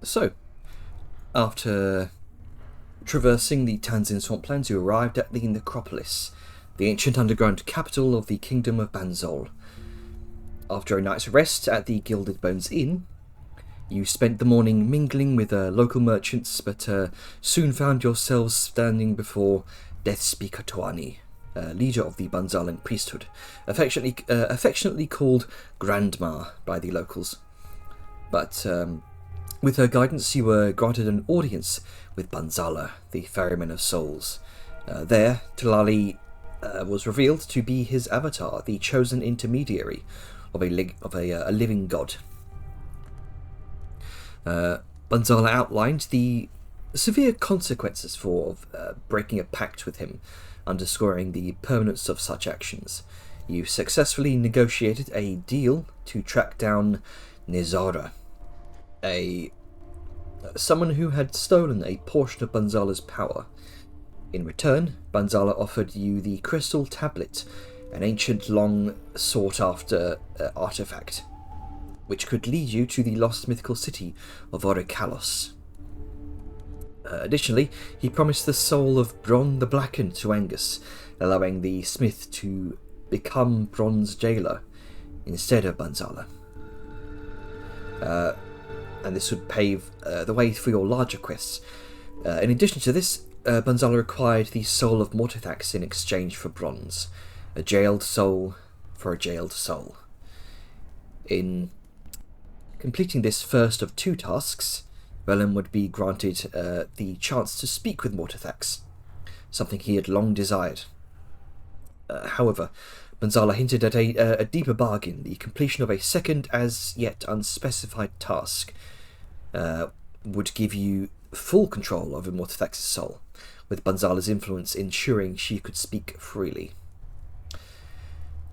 So, after traversing the Tanzin swamplands, you arrived at the Necropolis, the ancient underground capital of the Kingdom of Banzol. After a night's rest at the Gilded Bones Inn, you spent the morning mingling with local merchants, but soon found yourselves standing before Deathspeaker Toani, leader of the Banzalan priesthood, affectionately called Grandma by the locals. But with her guidance, you were granted an audience with Banzala, the ferryman of souls. There, Talali was revealed to be his avatar, the chosen intermediary of a living god. Banzala outlined the severe consequences for breaking a pact with him, underscoring the permanence of such actions. You successfully negotiated a deal to track down Nizara, someone who had stolen a portion of Banzala's power. In return, Banzala offered you the Crystal Tablet, an ancient, long sought-after artifact, which could lead you to the lost mythical city of Orikalos. Additionally, he promised the soul of Bron the Blackened to Angus, allowing the smith to become Bron's jailer instead of Banzala. And this would pave the way for your larger quests. In addition to this, Banzala acquired the soul of Mortithax in exchange for bronze, a jailed soul for a jailed soul. In completing this first of two tasks, Vellum would be granted the chance to speak with Mortithax, something he had long desired. However, Banzala hinted at a deeper bargain, the completion of a second, as yet unspecified task would give you full control over Mortithax's soul, with Banzala's influence ensuring she could speak freely.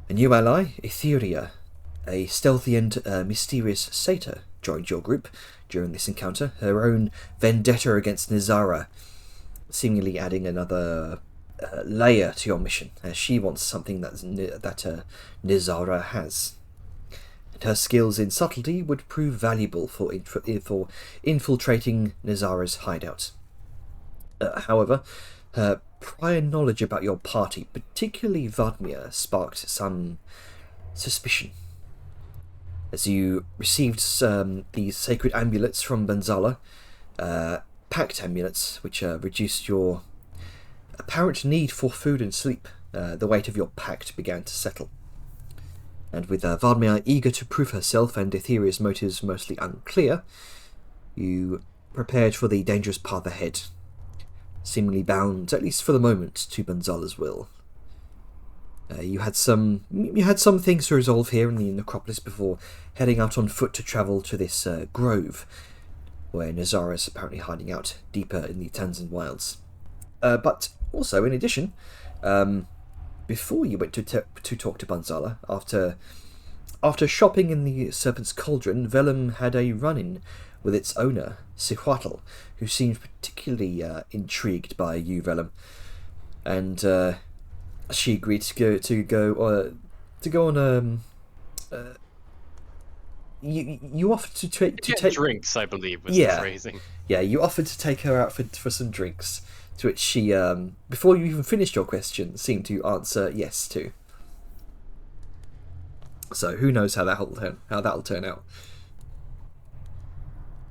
A new ally, Etheria, a stealthy and mysterious satyr, joined your group during this encounter, her own vendetta against Nizara seemingly adding another layer to your mission, as she wants something that Nizara has. And her skills in subtlety would prove valuable for infiltrating Nizara's hideout. However, her prior knowledge about your party, particularly Vadmir, sparked some suspicion. As you received these sacred amulets from Banzala, pact amulets, which reduced your apparent need for food and sleep, the weight of your pact began to settle. And with Vadmir eager to prove herself and Etheria's motives mostly unclear, you prepared for the dangerous path ahead, seemingly bound, at least for the moment, to Banzala's will. You had some things to resolve here in the Necropolis before heading out on foot to travel to this grove, where Nizara is apparently hiding out deeper in the Tanzan wilds. But also, in addition, before you went to talk to Banzala, after shopping in the Serpent's Cauldron, Vellum had a run-in with its owner, Sihuatl, who seemed particularly intrigued by you, Vellum, and she agreed to go on. You offered to take drinks, I believe, was the phrasing. Yeah, you offered to take her out for some drinks, to which she, before you even finished your question, seemed to answer yes to. So who knows how that'll turn out.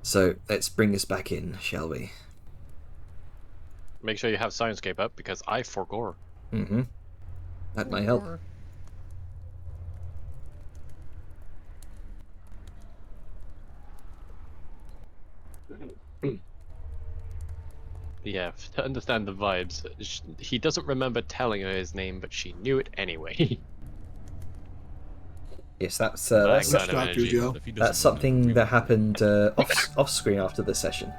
So let's bring us back in, shall we? Make sure you have Sirenscape up, because I forgot. Mm-hmm. That might help. Yeah, to understand the vibes, he doesn't remember telling her his name, but she knew it anyway. Yes, that's something that happened off screen after the session.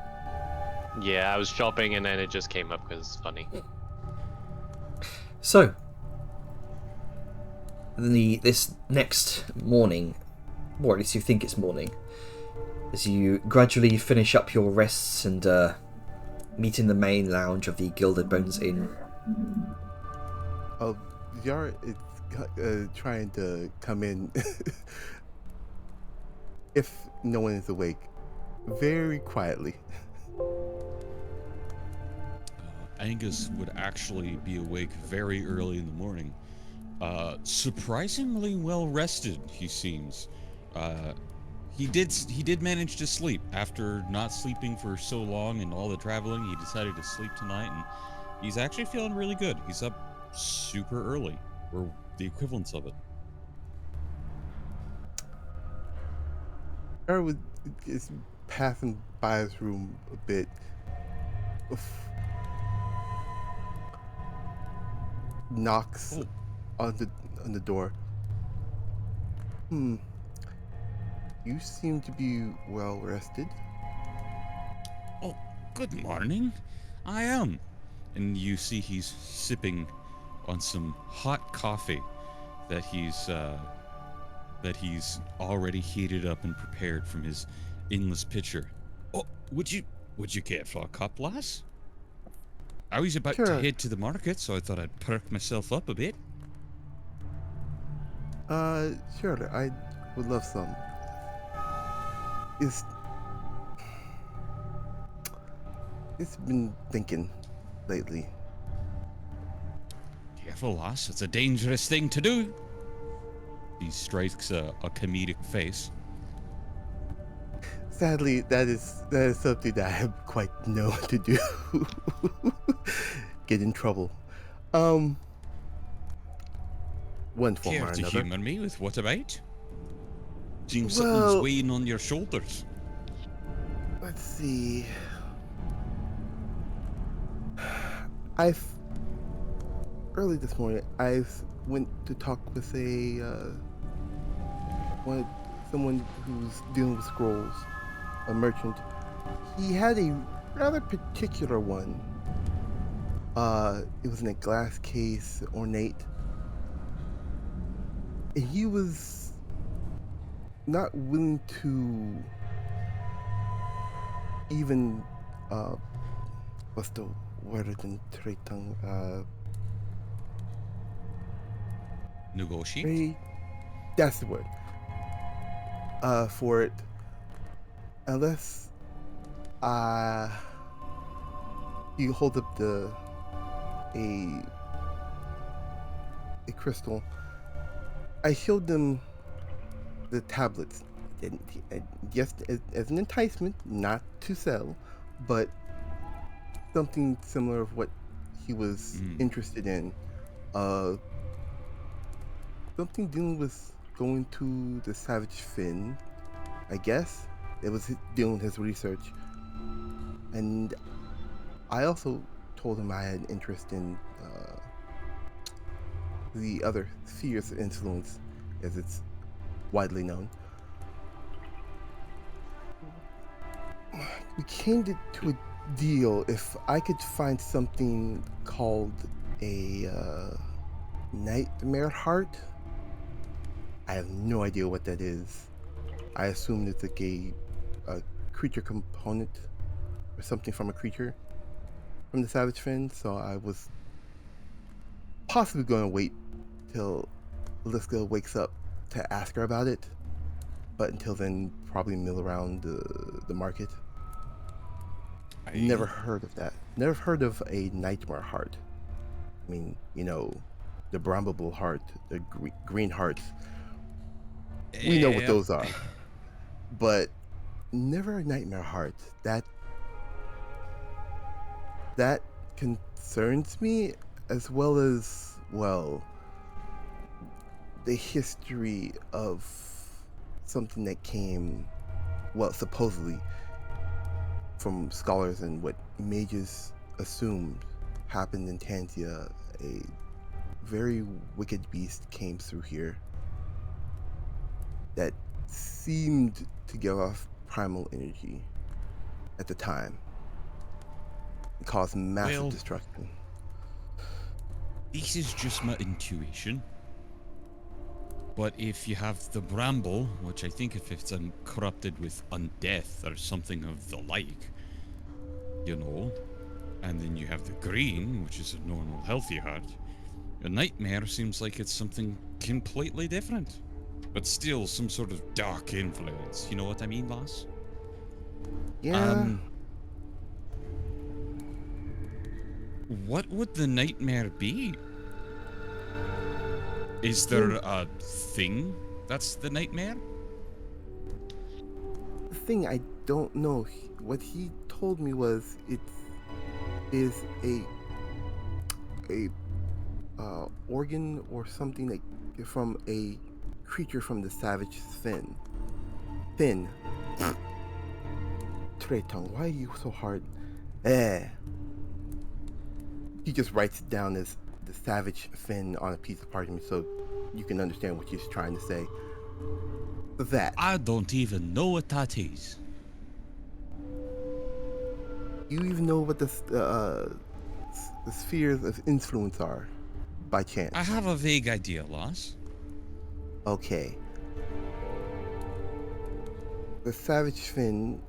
Yeah, I was shopping and then it just came up because it's funny. So, this next morning, or at least you think it's morning, as you gradually finish up your rests and meet in the main lounge of the Gilded Bones Inn. Yar is trying to come in if no one is awake. very quietly. Angus would actually be awake very early in the morning. Surprisingly well rested, he seems. He did manage to sleep after not sleeping for so long and all the traveling. He decided to sleep tonight, and he's actually feeling really good. He's up super early, or the equivalence of it. Yara is passing by his room a bit. Knocks on the door. You seem to be well rested. Oh, good morning. I am. And you see he's sipping on some hot coffee that he's already heated up and prepared from his endless pitcher. Oh, would you care for a cup, lass? I was about to Sure. head to the market, so I thought I'd perk myself up a bit. Sure, I would love some. It's been thinking lately. Careful, lass. It's a dangerous thing to do. He strikes a comedic face. Sadly, that is something that I am quite known to do. Get in trouble. One form Care or to another. humor me with what about? Seems Well- something's weighing on your shoulders. Let's see. Early this morning, I went to talk with someone who's dealing with scrolls, a merchant. He had a rather particular one. It was in a glass case, ornate. And he was not willing to even, what's the word in Tretang? Negotiate? That's the word. For it. Unless, you hold up a crystal. I showed them the tablets. And just as an enticement, not to sell, but something similar of what he was interested in. Something dealing with going to the Savage Finn, I guess. It was dealing with his research. And I also told him I had an interest in the other Spheres of Influence, as it's widely known. We came to a deal if I could find something called a Nightmare Heart. I have no idea what that is. I assumed it's like a creature component or something from a creature from the Savage Fin, so I was possibly going to wait till Liska wakes up to ask her about it. But until then, probably mill around the market. Never heard of that. Never heard of a Nightmare Heart. I mean, the Bramble Heart, the green hearts. We know what those are. But never a Nightmare Heart. That concerns me, as well as, well, the history of something that came, well, supposedly from scholars and what mages assumed happened in Tantia. A very wicked beast came through here that seemed to give off primal energy at the time. It caused massive destruction. This is just my intuition. But if you have the bramble, which I think if it's corrupted with undeath or something of the like, and then you have the green, which is a normal, healthy heart, a nightmare seems like it's something completely different. But still some sort of dark influence, you know what I mean, lass? Yeah. What would the nightmare be? Is there a thing that's the nightmare? The thing I don't know. What he told me was it is a organ or something like from a creature from the savage Finn. Finn. Tretung, why are you so hard? He just writes it down as the savage Finn on a piece of parchment so you can understand what he's trying to say. That. I don't even know what that is. You even know what the spheres of influence are, by chance? I have a vague idea, Lass. Okay. The Savage Finn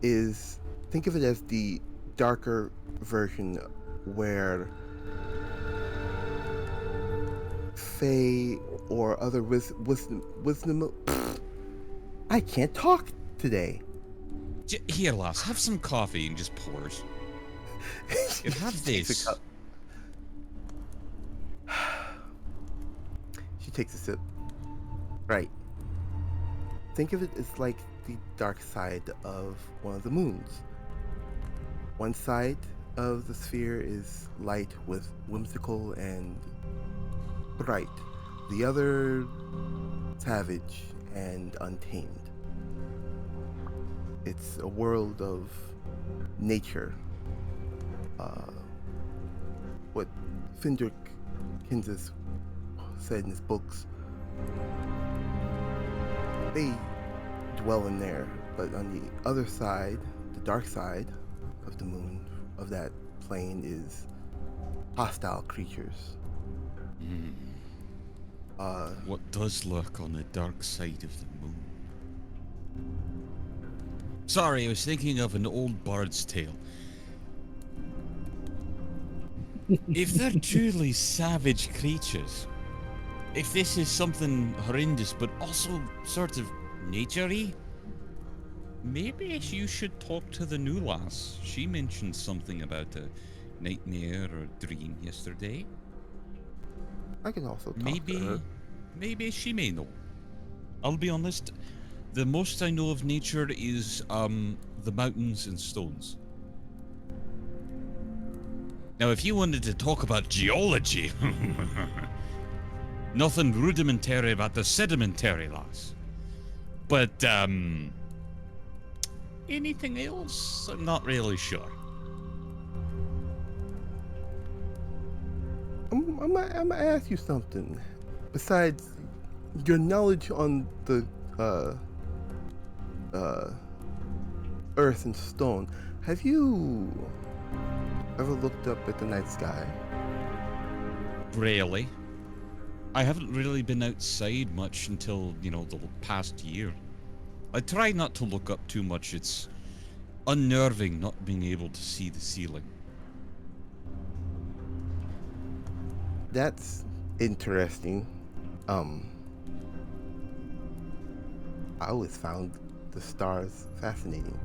is, think of it as the darker version where Fae or other wisdom. I can't talk today. Here, Lass, have some coffee and just pours. You have this. She takes a sip. Right. Think of it as like the dark side of one of the moons. One side of the sphere is light with whimsical and bright. The other, savage and untamed. It's a world of nature. What Findrick Kinzis said in his books, they dwell in there, but on the other side, the dark side of the moon, of that plane, is hostile creatures. What does lurk on the dark side of the moon? Sorry, I was thinking of an old bard's tale. If they're truly savage creatures, if this is something horrendous but also sort of nature-y, maybe you should talk to the new lass. She mentioned something about a nightmare or dream yesterday. I can also talk to her. Maybe she may know. I'll be honest, the most I know of nature is the mountains and stones. Now, if you wanted to talk about geology, nothing rudimentary about the sedimentary, lass. But anything else, I'm not really sure. I'm gonna ask you something. Besides your knowledge on the earth and stone, have you ever looked up at the night sky? Rarely. I haven't really been outside much until, the past year. I try not to look up too much. It's unnerving not being able to see the ceiling. That's interesting. I always found the stars fascinating.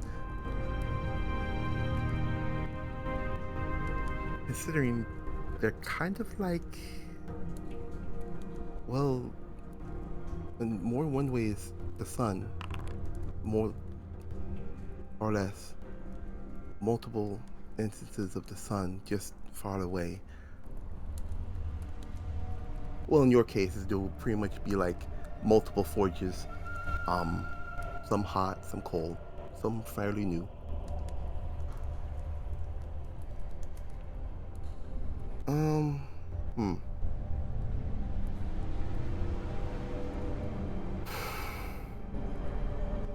Considering they're kind of like, well, in more one way is the sun, more or less, multiple instances of the sun just far away. Well, in your cases, there will pretty much be like multiple forges, some hot, some cold, some fairly new.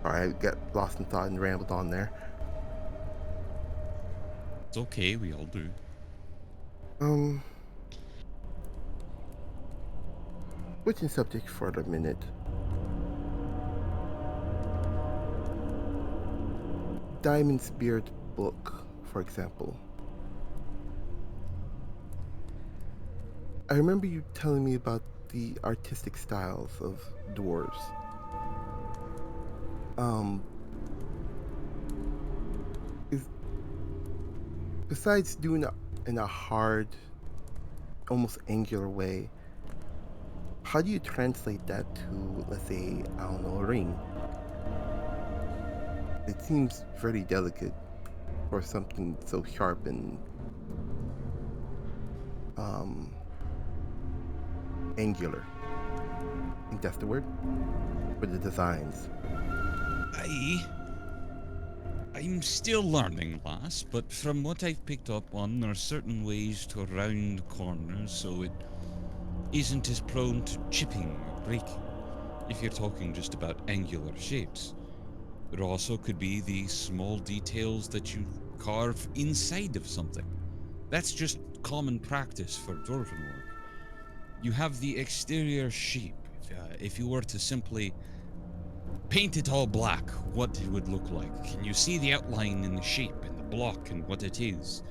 Alright, got lost in thought and rambled on there. It's okay, we all do. Switching subject for a minute. Diamond Spirit book, for example. I remember you telling me about the artistic styles of dwarves. besides doing it in a hard, almost angular way, how do you translate that to, let's say, I don't know, a ring? It seems very delicate for something so sharp and angular. I think that's the word for the designs. I'm still learning, lass, but from what I've picked up on, there are certain ways to round corners so it isn't as prone to chipping or breaking, if you're talking just about angular shapes. There also could be the small details that you carve inside of something. That's just common practice for dwarven work. You have the exterior shape. If you were to simply paint it all black, what it would look like. Can you see the outline and the shape and the block and what it is?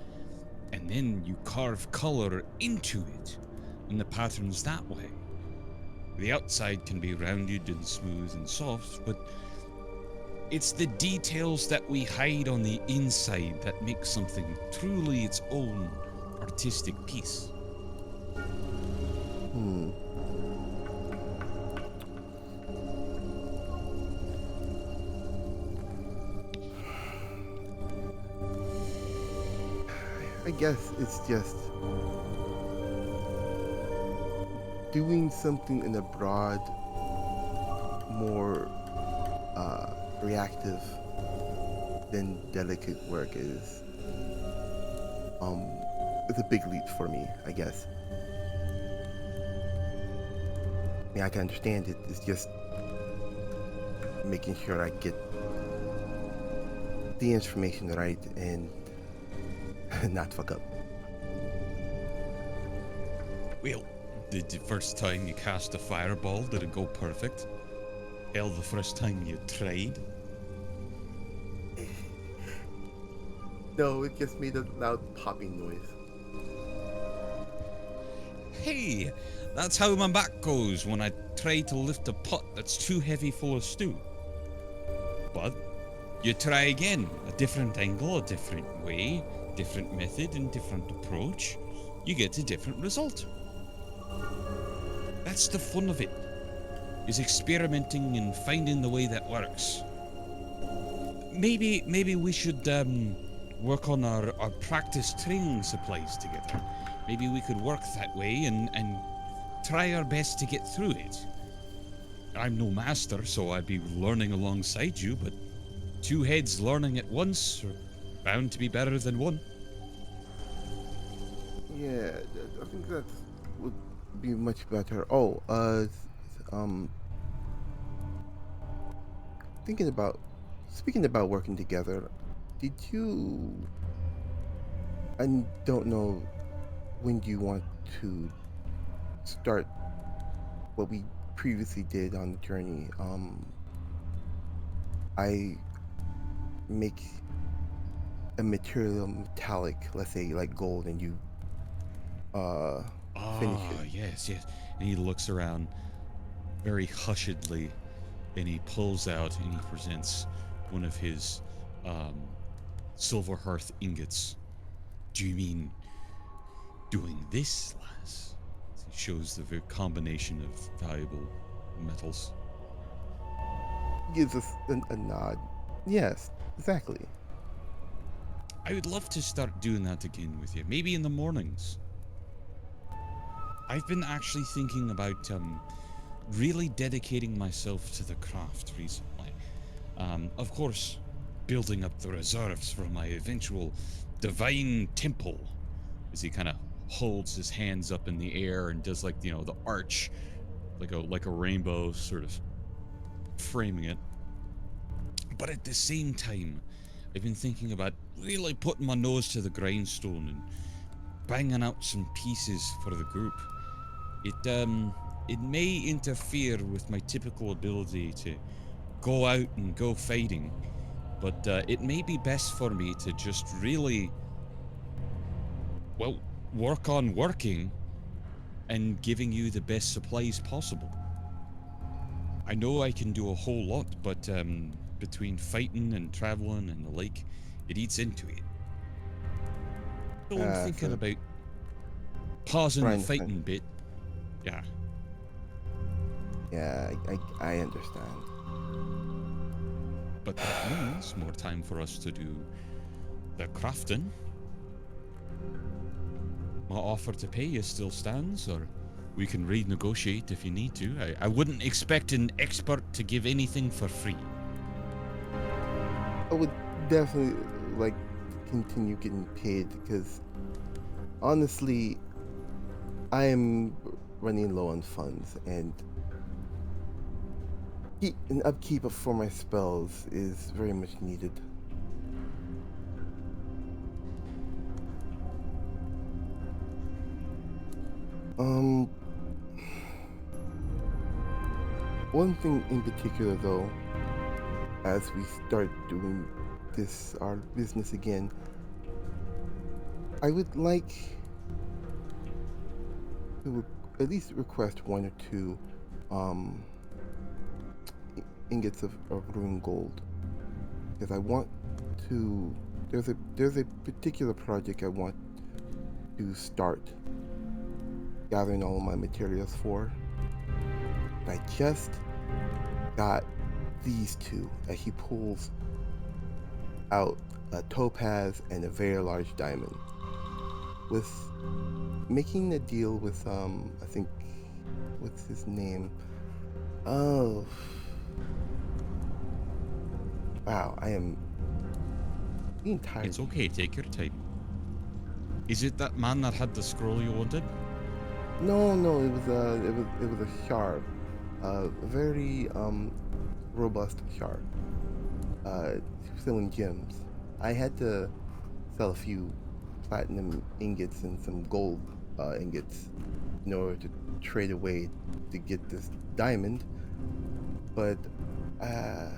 And then you carve color into it and the patterns that way. The outside can be rounded and smooth and soft, but it's the details that we hide on the inside that make something truly its own artistic piece. I guess it's just doing something in a broad, more reactive than delicate work is it's a big leap for me, I guess. I mean, I can understand it. It's just making sure I get the information right and not fuck up. Well, the first time you cast a fireball, did it go perfect? Hell, the first time you tried? No, it just made a loud popping noise. Hey, that's how my back goes when I try to lift a pot that's too heavy full of stew. But you try again, a different angle, a different way, different method and different approach, you get a different result. That's the fun of it, is experimenting and finding the way that works. Maybe we should work on our practice training supplies together. Maybe we could work that way and try our best to get through it. I'm no master, so I'd be learning alongside you, but two heads learning at once are bound to be better than one. Yeah, I think that would be much better. Oh, speaking about working together, did you, I don't know, when do you want to start what we previously did on the journey? I make a material metallic, let's say like gold, and you finish it. Yes. And he looks around very hushedly, and he pulls out and he presents one of his silver hearth ingots. Do you mean doing this, lass? He shows the very combination of valuable metals. Gives us a nod. Yes, exactly. I would love to start doing that again with you, maybe in the mornings. I've been actually thinking about really dedicating myself to the craft recently. Of course, building up the reserves for my eventual divine temple, as he kind of holds his hands up in the air and does, like, you know, the arch, like a rainbow, sort of framing it. But at the same time, I've been thinking about really putting my nose to the grindstone and banging out some pieces for the group. It may interfere with my typical ability to go out and go fighting, but it may be best for me to just really, well, work on working and giving you the best supplies possible. I know I can do a whole lot, but between fighting and traveling and the like, it eats into it. So I'm thinking so about pausing the Brian, fighting bit. Yeah. yeah, I understand. But that means more time for us to do the crafting. My offer to pay you still stands, or we can renegotiate if you need to. I wouldn't expect an expert to give anything for free. I would definitely like to continue getting paid because honestly, I am running low on funds, and an upkeep for my spells is very much needed. One thing in particular though, as we start doing our business again, I would like to at least request one or two um, ingots of ruined gold, because I want to. There's a particular project I want to start gathering all of my materials for. I just got these two as he pulls out a topaz and a very large diamond. With making a deal with I think, what's his name? Oh, wow, I am being tired. It's okay, take your time. Is it that man that had the scroll you wanted? No, it was a shard, a very robust shard. Selling gems. I had to sell a few platinum ingots and some gold ingots in order to trade away to get this diamond, but at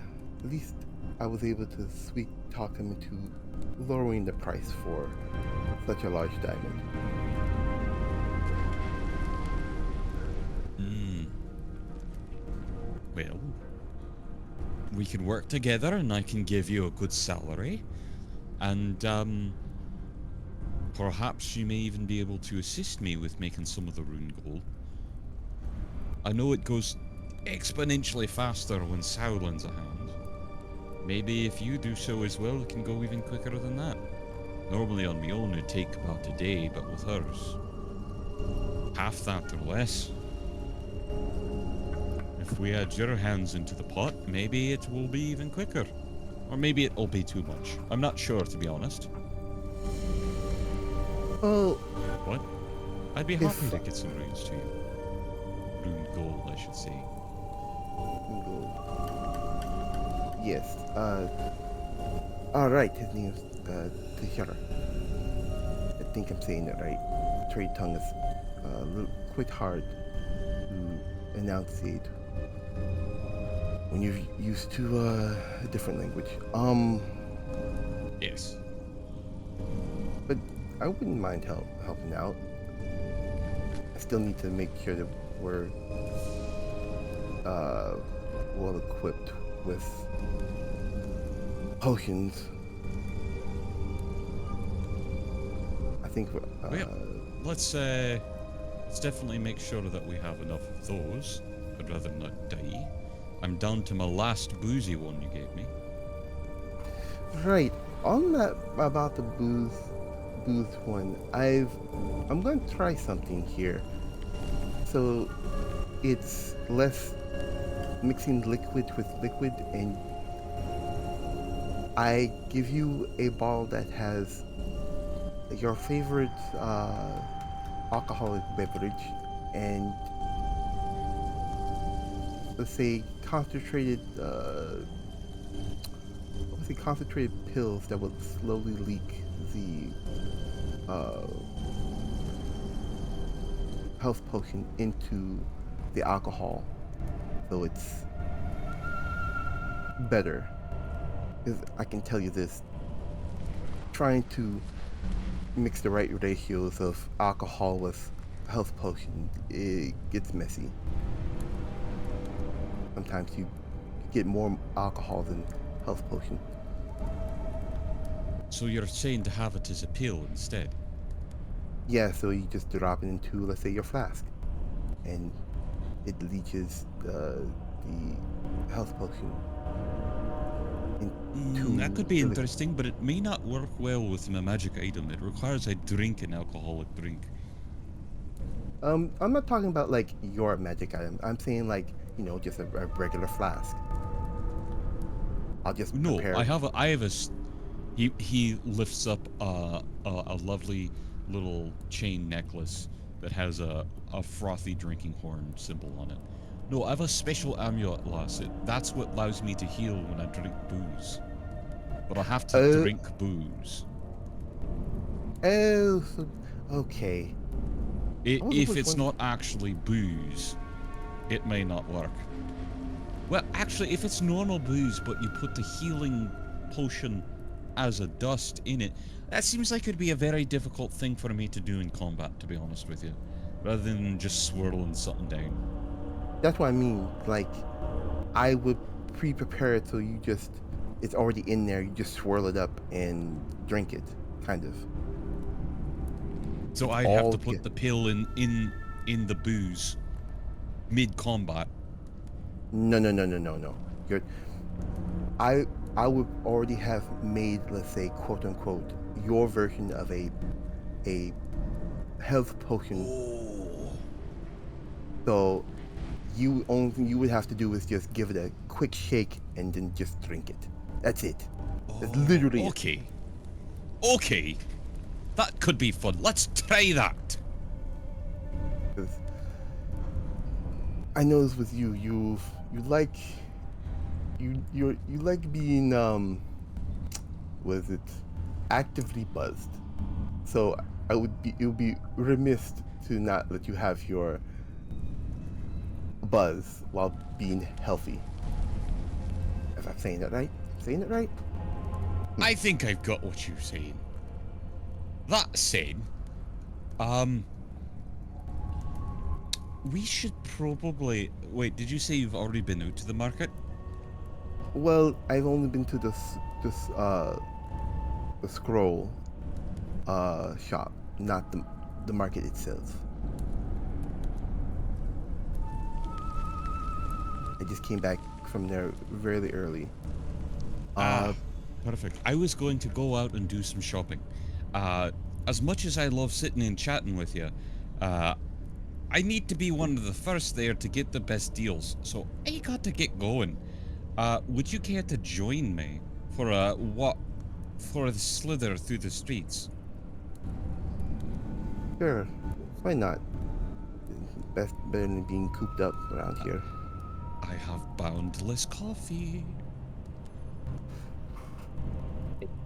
least I was able to sweet talk him into lowering the price for such a large diamond. Well, we can work together and I can give you a good salary. And, perhaps you may even be able to assist me with making some of the rune gold. I know it goes exponentially faster when Saulin's at hand. Maybe if you do so as well, it can go even quicker than that. Normally on my own it'd take about a day, but with hers, half that or less. If we add your hands into the pot, maybe it will be even quicker. Or maybe it'll be too much. I'm not sure, to be honest. Well, What? I'd be happy to get some runes to you. Rune gold, I should say. yes. Alright, his name's Tishara. I think I'm saying it right. Trade tongue is a little quite hard to enunciate when you're used to a different language. Yes. But I wouldn't mind helping out. I still need to make sure that we're well equipped with potions. I think Well, let's definitely make sure that we have enough of those. I'd rather not die. I'm down to my last boozy one you gave me. right. On that about the booze one, I'm going to try something here. So it's less mixing liquid with liquid, and I give you a bottle that has your favorite alcoholic beverage and, let's say, concentrated pills that will slowly leak the health potion into the alcohol, so it's better. Because I can tell you this, trying to mix the right ratios of alcohol with health potion, it gets messy. Sometimes you get more alcohol than health potion. So you're saying to have it as a pill instead? Yeah, so you just drop it into, let's say, your flask, and it leaches the health potion into That could be the liquid. interesting, but it may not work well with my magic item. It requires I drink an alcoholic drink. I'm not talking about like your magic item. I'm saying like, just a regular flask. I'll just No, prepare. I have a. He lifts up a lovely little chain necklace that has a frothy drinking horn symbol on it. No, I have a special amulet, lass. That's what allows me to heal when I drink booze. But I have to drink booze. Oh, okay. If it's not actually booze, it may not work. Well, actually, if it's normal booze, but you put the healing potion as a dust in it, that seems like it'd be a very difficult thing for me to do in combat, to be honest with you. Rather than just swirling something down. That's what I mean. Like, I would pre-prepare it so it's already in there. You just swirl it up and drink it, kind of. So I have to put the pill in the booze mid-combat. No. I would already have made, let's say, quote unquote, your version of a health potion. Oh. So only thing you would have to do is just give it a quick shake and then just drink it. That's it. That's literally okay. Okay. That could be fun. Let's try that. it. I noticed with you, you like being actively buzzed. So it would be remiss to not let you have your buzz while being healthy. If I'm saying that right? Saying it right? I think I've got what you're saying. That said, we should probably wait. Did you say you've already been out to the market? Well, I've only been to the scroll shop, not the market itself. I just came back from there really early. Perfect. I was going to go out and do some shopping. As much as I love sitting and chatting with you, I need to be one of the first there to get the best deals. So I got to get going. Would you care to join me for a slither through the streets? Sure, why not? Better than being cooped up around here. I have boundless coffee.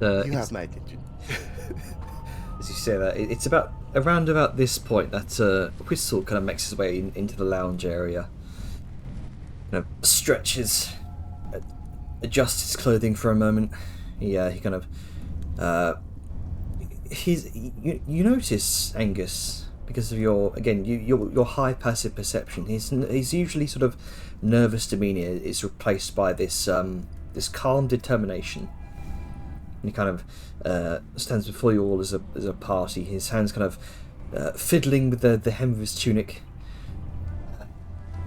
You have my attention. As you say that, it's around about this point that Whistle kind of makes his way into the lounge area. Stretches, adjusts his clothing for a moment. He kind of you notice, Angus, because of your high passive perception. His usually sort of nervous demeanor is replaced by this calm determination. And he kind of stands before you all as a party. His hands kind of fiddling with the hem of his tunic.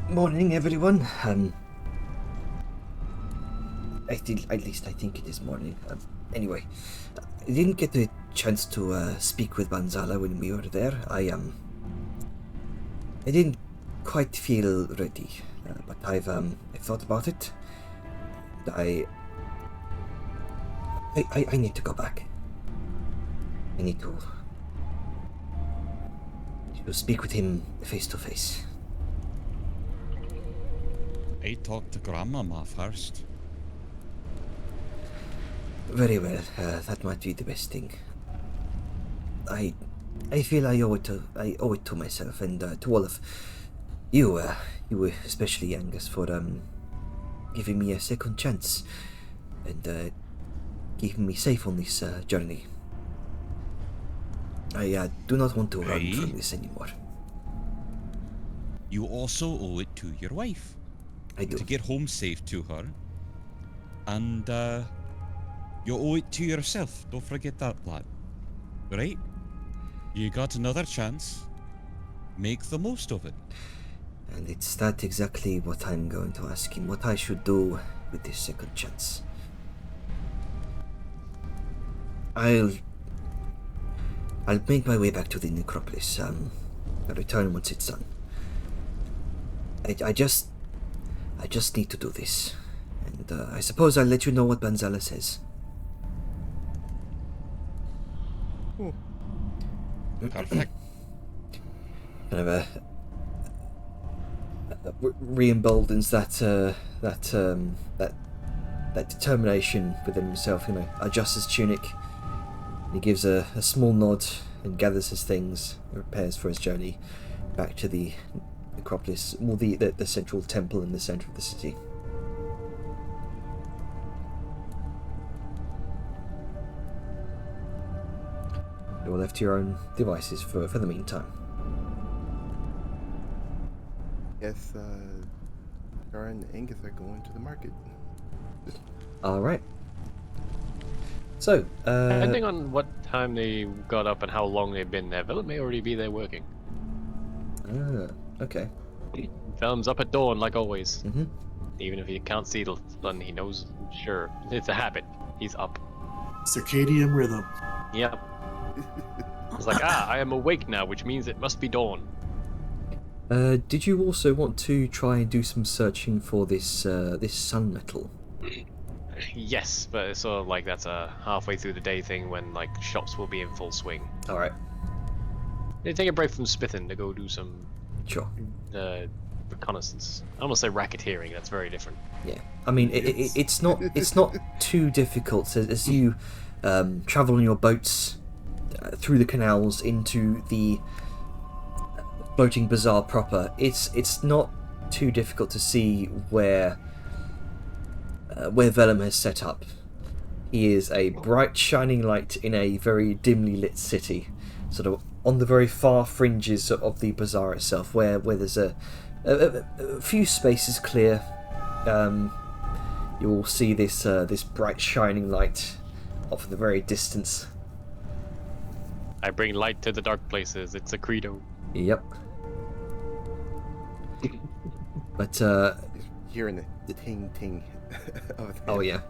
Morning, everyone. At least I think it is morning. Anyway, I didn't get the chance to speak with Banzala when we were there. I didn't quite feel ready, but I've thought about it. I need to go back. I need to speak with him face to face. I talked to Grandmama first. Very well. That might be the best thing. I feel I owe it to myself and to all of you, especially Angus, for giving me a second chance and keeping me safe on this journey. I do not want to run from this anymore. You also owe it to your wife. I do. To get home safe to her. And you owe it to yourself. Don't forget that, lad. Right? You got another chance. Make the most of it. And it's that exactly what I'm going to ask him, what I should do with this second chance. I'll make my way back to the necropolis. I'll return once it's done. I just need to do this. And I suppose I'll let you know what Banzala says. Perfect. Kind of re-emboldens that determination within himself. Adjusts his tunic. He gives a small nod and gathers his things and prepares for his journey back to the necropolis, well, the central temple in the center of the city. You're left to your own devices for the meantime. Yes, Kara and Angus are going to the market. Alright. So, Depending on what time they got up and how long they've been there, Vellum may already be there working. Okay. Vellum's up at dawn, like always. Mm-hmm. Even if he can't see the sun, he knows, sure, it's a habit. He's up. Circadian rhythm. Yep. It's like, I am awake now, which means it must be dawn. Did you also want to try and do some searching for this sun metal? Yes, but it's sort of like that's a halfway through the day thing when like shops will be in full swing. Alright, They take a break from Spithin to go do some sure. reconnaissance. I almost say racketeering. That's very different. Yeah, I mean it's not too difficult as you travel on your boats through the canals into the floating bazaar proper. It's not too difficult to see where Vellum has set up. He is a bright shining light in a very dimly lit city, sort of on the very far fringes of the bazaar itself, where there's a few spaces clear. You will see this bright shining light off in the very distance. I bring light to the dark places. It's a credo. Yep. But Hearing the ting ting of the oh yeah.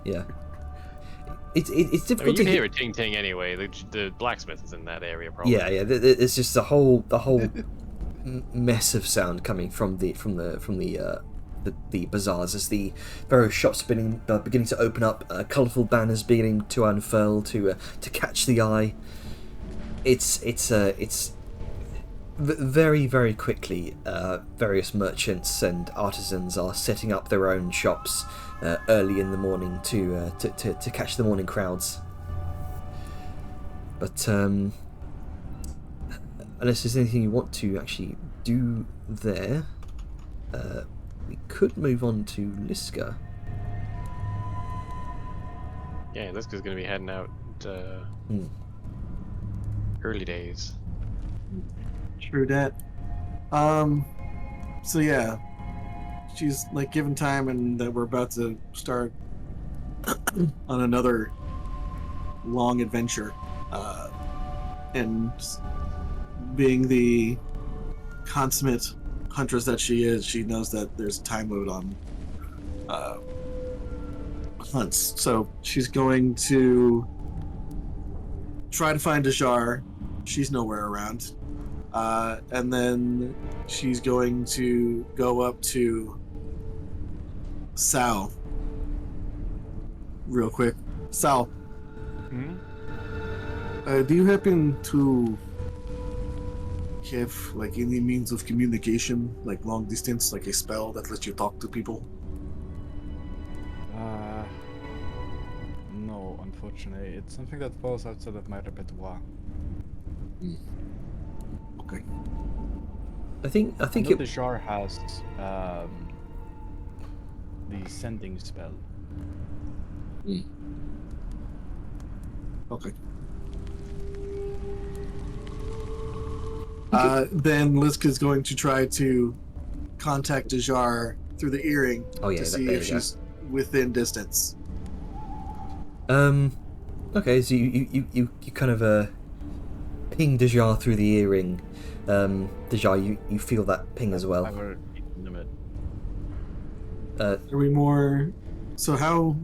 It's I difficult mean, to you hear a ting ting anyway. The blacksmith is in that area, probably. Yeah. It's just the whole mess of sound coming from the bazaars as the various shops beginning to open up, colourful banners beginning to unfurl to catch the eye. It's very, very quickly, various merchants and artisans are setting up their own shops early in the morning to catch the morning crowds. But unless there's anything you want to actually do there, we could move on to Liska. Yeah, Liska's gonna be heading out. Early days. True that. So yeah, she's like given time and that we're about to start on another long adventure. And being the consummate huntress that she is, she knows that there's a time limit on hunts. So she's going to try to find Dajar. She's nowhere around. And then she's going to go up to Sal real quick. Sal, do you happen to have like any means of communication, like long distance, like a spell that lets you talk to people? No, unfortunately. It's something that falls outside of my repertoire. Okay. I think I know it. the jar has the sending spell. Okay. Then Liska's going to try to contact Dajar through the earring to see there if we go. she's within distance. Okay, so you kind of ping Dejar through the earring. Dejar, you feel that ping as well. However, limit. Are we more? So how?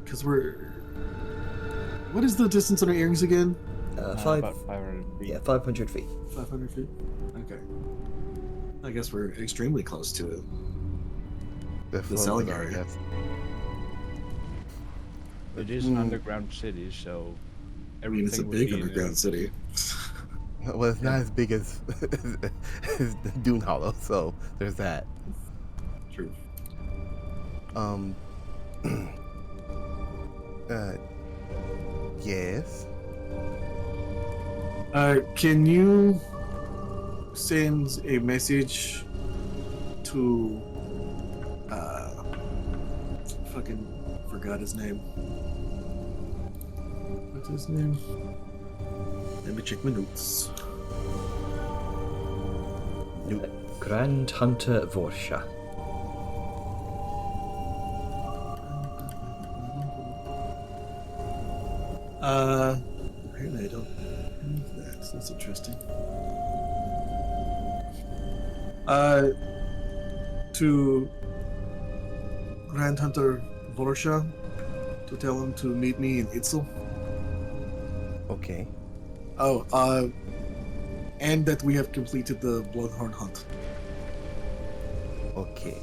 Because we're. What is the distance on our earrings again? About 500 feet. Yeah, 500 feet. 500 feet. Okay. I guess we're extremely close to it. The selling Florida, area. yes. It is an underground city, so I mean, it's a everything would big be in underground city. Well, it's not as big as, as Dune Hollow, so there's that. True. Yes. Can you send a message to fucking forgot his name. What's his name? Let me check my notes. Grand Hunter Vorsha. Apparently I don't have that. So that's interesting. To Grand Hunter Vorsha to tell him to meet me in Itzel. Okay. Oh, and that we have completed the Bloodhorn hunt. Okay.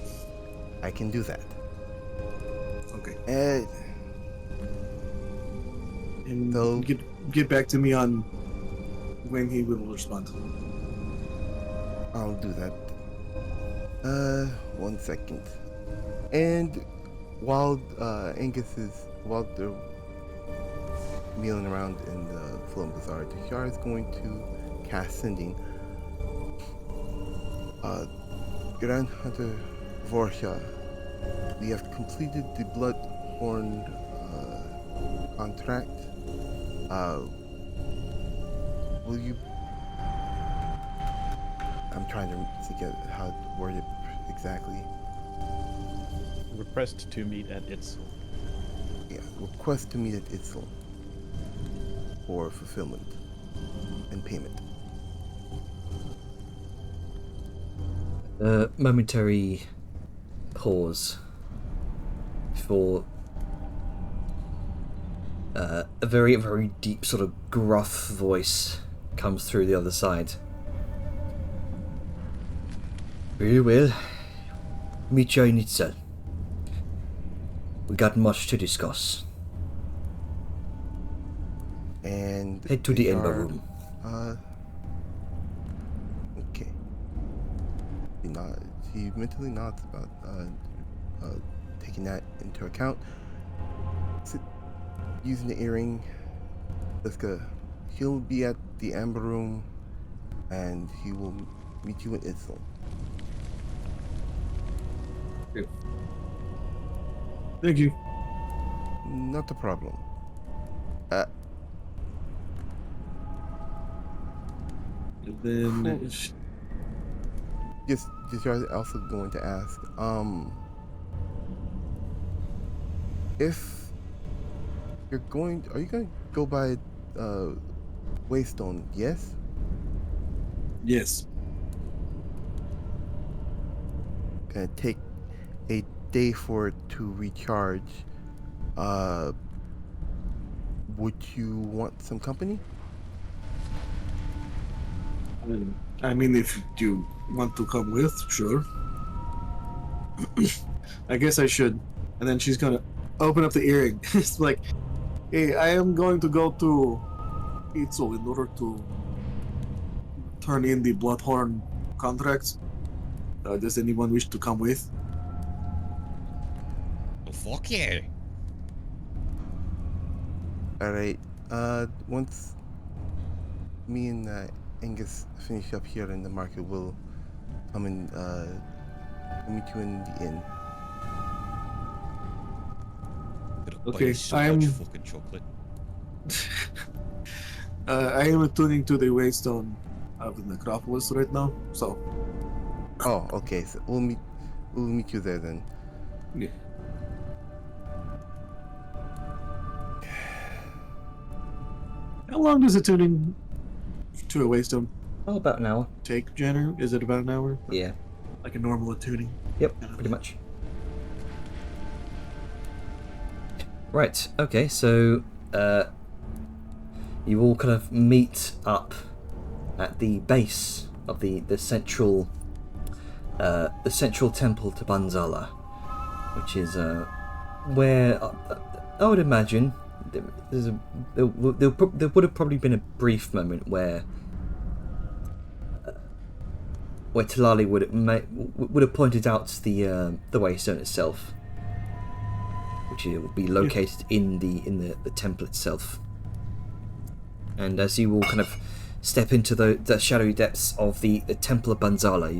I can do that. Okay. And So- get back to me on when he will respond. I'll do that. 1 second. And while while they're milling around in the Flowing Bazaar, Dejar is going to cast Sending. Grand Hunter Vorsha, we have completed the Bloodhorn contract. Will you? I'm trying to get how to word it exactly. request to meet at Itzel. Yeah, request to meet at Itzel for fulfillment and payment. Momentary pause before a very, very deep, sort of gruff voice comes through the other side. Very well. Meet you in Itzel. We got much to discuss. And Head to the Dejar, Ember Room. Okay. He mentally nods about taking that into account. Using the earring, he'll be at the Amber Room, and he will meet you in Itzel. Thank you. Not a problem. And then Cool. Just also going to ask, if are you going to go by Waystone? Yes. yes. Gonna take a day for it to recharge. Would you want some company? I mean, if you want to come with, sure. I guess I should. And then she's gonna open up the earring. It's like, hey, I am going to go to Itzel in order to turn in the Bloodhorn contracts. Does anyone wish to come with? Oh, fuck yeah. All right. Once me and Angus finish up here in the market, we'll come and meet you in the inn. Gonna buy Okay, you so I'm- much fucking chocolate. I am attuning to the Waystone of the Necropolis right now, so Oh, okay. So we'll meet you there then. yeah. How long does attuning to a Waystone Oh, about an hour. take, Jenner? Is it about an hour? Yeah. Like a normal attuning? Yep, pretty much. Right, okay, so you all kind of meet up at the base of the central temple to Banzala, which is where I would imagine there would have probably been a brief moment where Talali would have pointed out the Waystone itself, which would be located in the temple itself. And as you all kind of step into the shadowy depths of the temple of Banzala,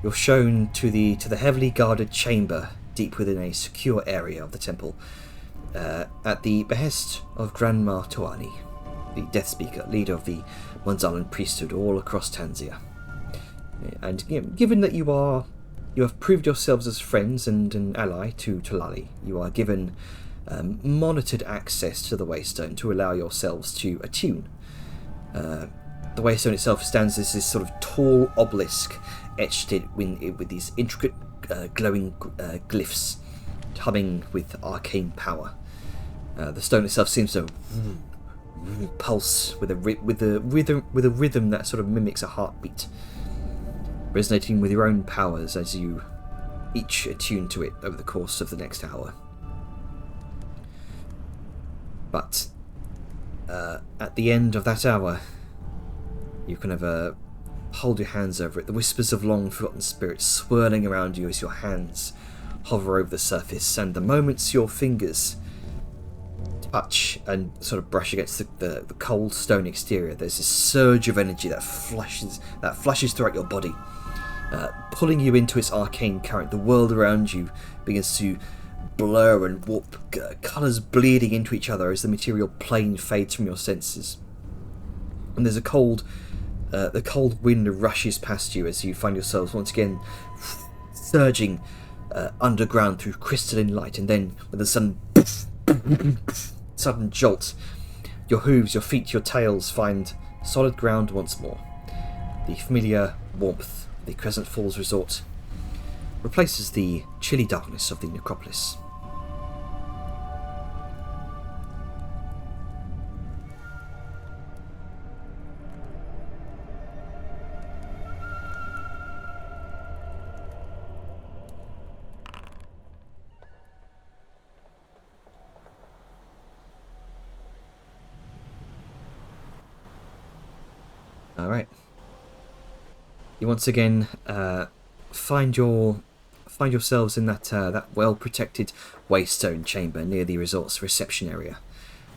you're shown to the heavily guarded chamber deep within a secure area of the temple, at the behest of Grandma Toani, the Death Speaker, leader of the Banzalan priesthood all across Tanzia. And given that you have proved yourselves as friends and an ally to Talali, you are given monitored access to the Waystone to allow yourselves to attune. The Waystone itself stands as this sort of tall obelisk etched with these intricate glowing glyphs humming with arcane power. The stone itself seems to pulse with a rhythm that sort of mimics a heartbeat, resonating with your own powers as you each attune to it over the course of the next hour. But at the end of that hour, you kind of hold your hands over it, the whispers of long-forgotten spirits swirling around you as your hands hover over the surface, and the moments your fingers touch and sort of brush against the cold stone exterior, there's this surge of energy that flashes throughout your body, pulling you into its arcane current. The world around you begins to blur and warp, colours bleeding into each other as the material plane fades from your senses. And there's the cold wind rushes past you as you find yourselves once again surging underground through crystalline light, and then with a sudden jolt, your hooves, your feet, your tails find solid ground once more. The familiar warmth of the Crescent Falls resort replaces the chilly darkness of the necropolis. Alright. You once again find yourselves in that well-protected Waystone chamber near the resort's reception area.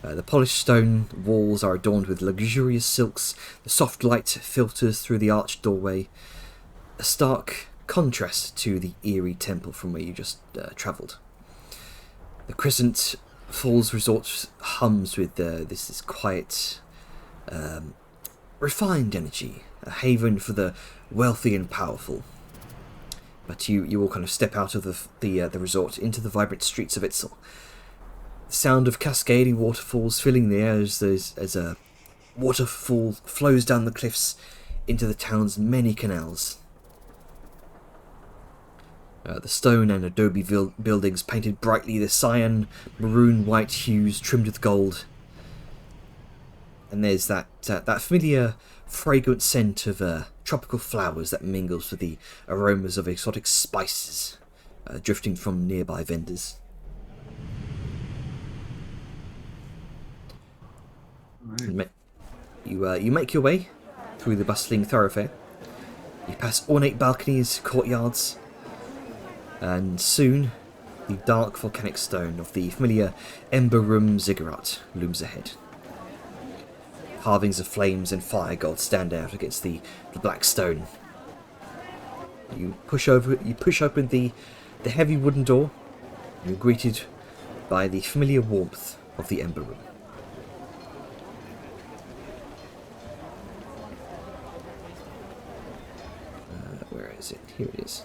The polished stone walls are adorned with luxurious silks. The soft light filters through the arched doorway, a stark contrast to the eerie temple from where you just travelled. The Crescent Falls resort hums with this quiet, refined energy, a haven for the wealthy and powerful. But you all kind of step out of the resort into the vibrant streets of Itzel. The sound of cascading waterfalls filling the air as a waterfall flows down the cliffs into the town's many canals. The stone and adobe buildings painted brightly the cyan, maroon, white hues trimmed with gold. And there's that familiar fragrant scent of tropical flowers that mingles with the aromas of exotic spices drifting from nearby vendors. Right. You make your way through the bustling thoroughfare. You pass ornate balconies, courtyards, and soon the dark volcanic stone of the familiar Ember Room Ziggurat looms ahead. Carvings of flames and fire gold stand out against the black stone. You push open the heavy wooden door. You're greeted by the familiar warmth of the Ember Room. Where is it? Here it is.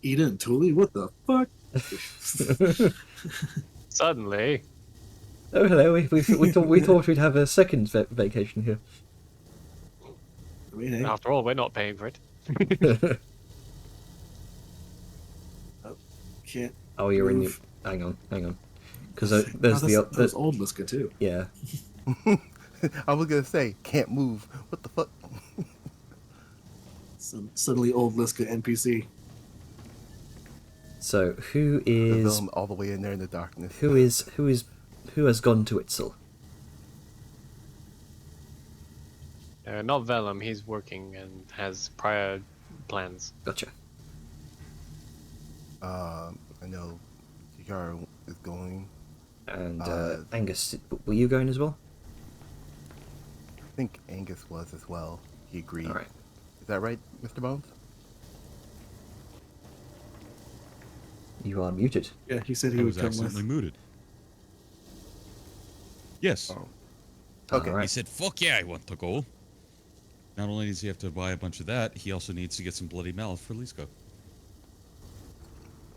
Ida and Thule? What the fuck? Suddenly, Oh, hello. We thought we'd have a second vacation here. I mean, hey, after all, we're not paying for it. can't. Oh, you're in the. move. Hang on. Because Oh, there's that was the. old Liska too. Yeah. I was gonna say, can't move. What the fuck? Suddenly old Liska NPC. So who The is villain all the way in there in the darkness. who has gone to Itzel? Not Vellum. He's working and has prior plans. Gotcha. I know Yara is going. And Uh, Angus, were you going as well? I think Angus was as well. He agreed. All right. Is that right, Mr. Bones? You are muted. Yeah, he said he I would was come accidentally with. muted. Yes. Oh. All Okay. right. He said, fuck yeah, I want to go. Not only does he have to buy a bunch of that, he also needs to get some bloody mouth for Lisko.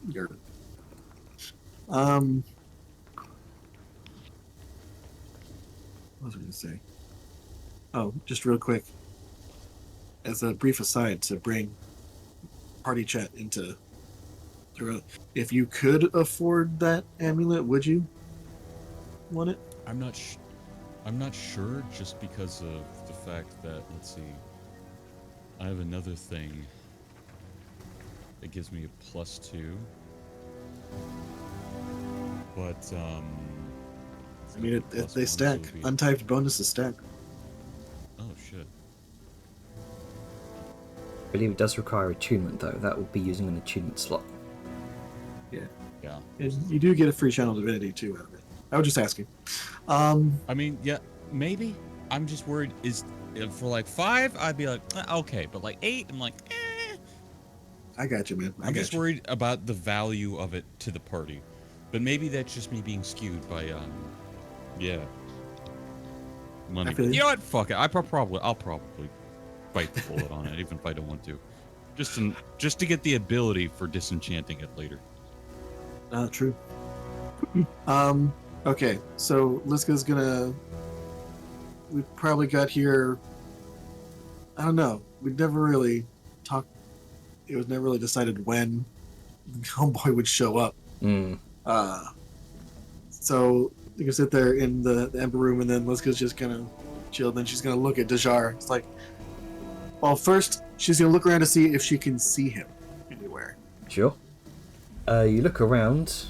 Your- What was I going to say? Oh, just real quick. As a brief aside to bring party chat into. If you could afford that amulet, would you want it? I'm not sure just because of the fact that, let's see, I have another thing that gives me a +2. But, I mean, plus they one, so stack. it'd be- Untyped bonuses stack. Oh, shit. I believe it does require attunement though. That would be using an attunement slot. Yeah. And you do get a free channel divinity too out of it. I was just asking. I mean, yeah, maybe. I'm just worried, for like 5, I'd be like, okay. But like 8, I'm like, eh. I got you, man. I'm just worried about the value of it to the party. But maybe that's just me being skewed by, yeah. Money. I feel you. You know what? Fuck it. I'll probably bite the bullet on it, even if I don't want to. Just to get the ability for disenchanting it later. True. Okay, so Liska's gonna. We probably got here. I don't know. We'd never really talked. It was never really decided when Homeboy would show up. Mm. So you can sit there in the Ember Room, and then Liska's just gonna chill. Then she's gonna look at Dajar. It's like, well, first she's gonna look around to see if she can see him anywhere. Sure. You look around.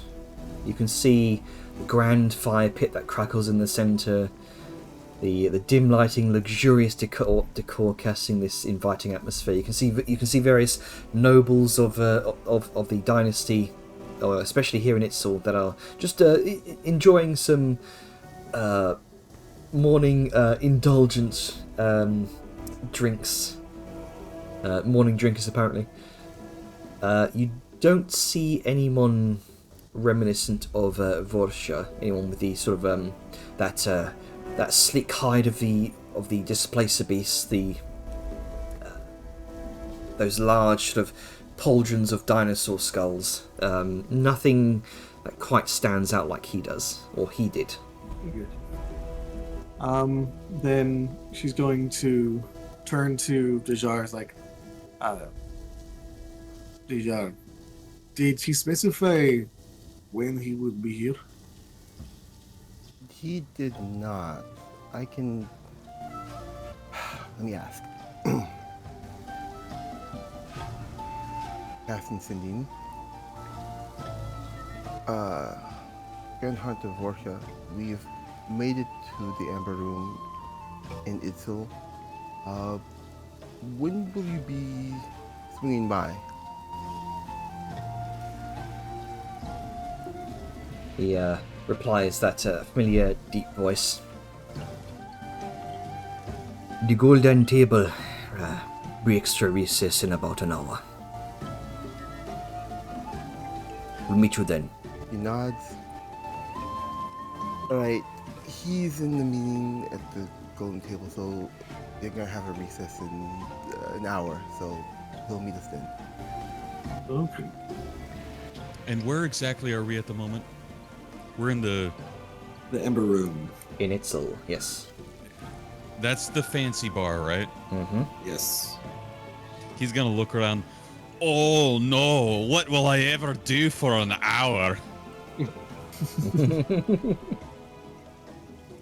You can see the grand fire pit that crackles in the centre. The dim lighting, luxurious decor casting this inviting atmosphere. You can see various nobles of the dynasty, or especially here in Itzel, that are just enjoying some morning indulgent drinks. Morning drinkers, apparently. You don't see anyone reminiscent of Vorsha, anyone with the sort of that sleek hide of the displacer beast, those large sort of pauldrons of dinosaur skulls. Nothing that quite stands out like he does, or he did. Good. Then she's going to turn to Dajar. It's like, Dajar, did he specify when he would be here? He did not. I can. Let me ask. Captain Sindine. Grand Hunt of Vorsha, we've made it to the Amber Room in Itzel. When will you be swinging by? He replies that familiar deep voice. The golden table breaks to recess in about an hour. We'll meet you then. He nods. Alright, he's in the meeting at the golden table, so they're gonna have a recess in an hour, so he'll meet us then. Okay. And where exactly are we at the moment? We're in the... The Ember Room. In Itzel, yes. That's the fancy bar, right? Mm-hmm. Yes. He's gonna look around. Oh no, what will I ever do for an hour?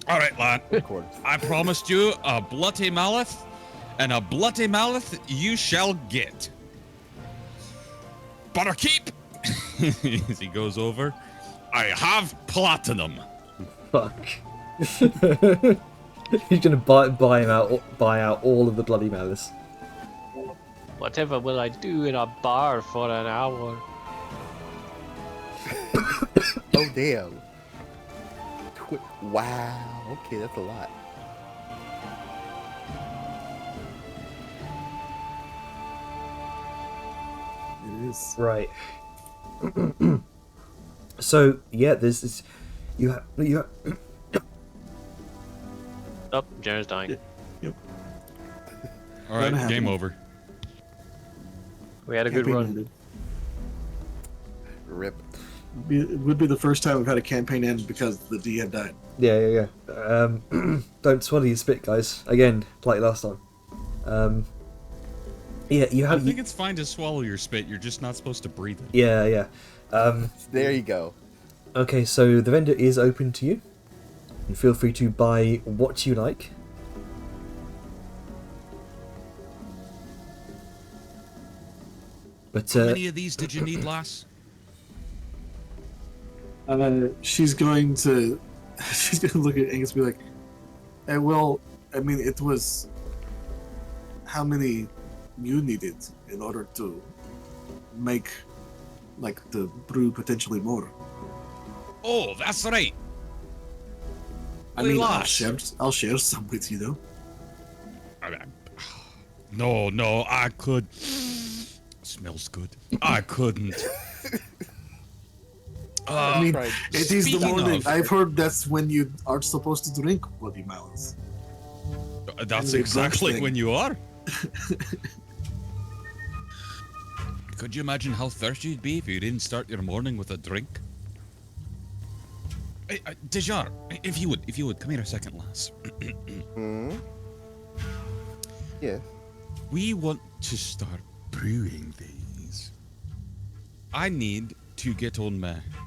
Alright, lad. Record. I promised you a bloody mallet, and a bloody mallet you shall get. Butterkeep! As he goes over, I have platinum. Fuck. He's gonna buy out all of the bloody malice. Whatever will I do in a bar for an hour? Oh damn. Wow. Okay, that's a lot. It is. Right. So yeah, there's this. You have. Oh, Jaren's dying. Alright, Gonna game happen. over. We had a good Campaign run. ended. Rip. It would be the first time we've had a campaign end because the D had died. Yeah. Don't swallow your spit, guys. Again, like last time. Yeah, you I have. think it's fine to swallow your spit, you're just not supposed to breathe it. Yeah. There you go. Okay, so the vendor is open to you. And feel free to buy what you like. But How many of these did you need, lass? She's going to look at Angus and be like, well, I mean, it was how many you needed in order to make like the brew potentially more. Oh, that's right. I Wait, mean, lass. I'll share some with you though. No, I could. Smells good. I couldn't. I mean, Right. it is the Speaking morning. of- I've heard that's when you are supposed to drink bloody malice. That's the exactly brunch thing. when you are. Could you imagine how thirsty you'd be if you didn't start your morning with a drink? Hey, Dejar, if you would, come here a second, lass. Hmm. Yes. We want to start brewing these. I need to get on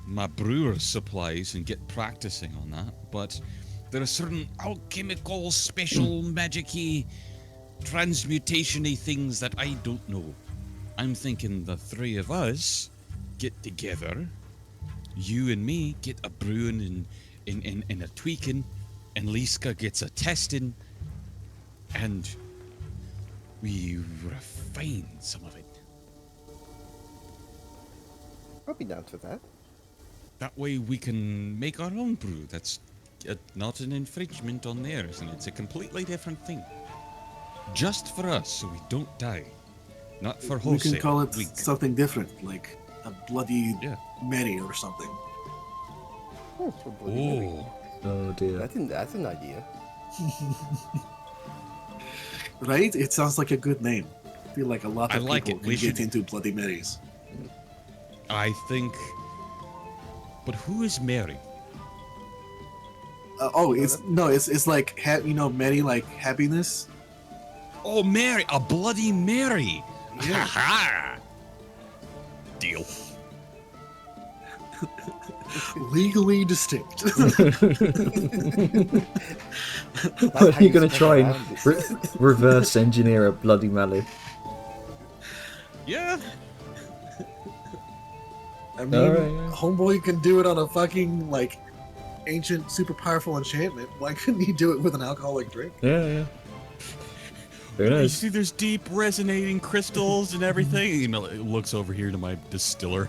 my brewer's supplies and get practicing on that, but there are certain alchemical, special, magic-y, transmutation-y things that I don't know. I'm thinking the three of us get together, you and me get a brewing and a tweaking, and Liska gets a testing, and we refine some of it. I'll be down for that. That way we can make our own brew that's not an infringement on theirs, and it's a completely different thing. Just for us, so we don't die. Not for We wholesale. can call it We- something different, like a bloody Yeah. Mary or something. Oh, so bloody Mary. Oh, oh dear. That's an idea. Right? It sounds like a good name. I feel like a lot I of like people it. can We get should- into Bloody Marys. I think. But who is Mary? It's like Mary, like happiness. Oh, Mary, a Bloody Mary. Yeah. Ha ha. Deal. Legally distinct. That's Are how you gonna spell try and around it. reverse engineer a bloody mallet? Yeah. I mean, Alright, yeah. Homeboy can do it on a fucking like ancient, super powerful enchantment. Why couldn't he do it with an alcoholic drink? Yeah. Who You knows? see, there's deep resonating crystals and everything. You know, it looks over here to my distiller.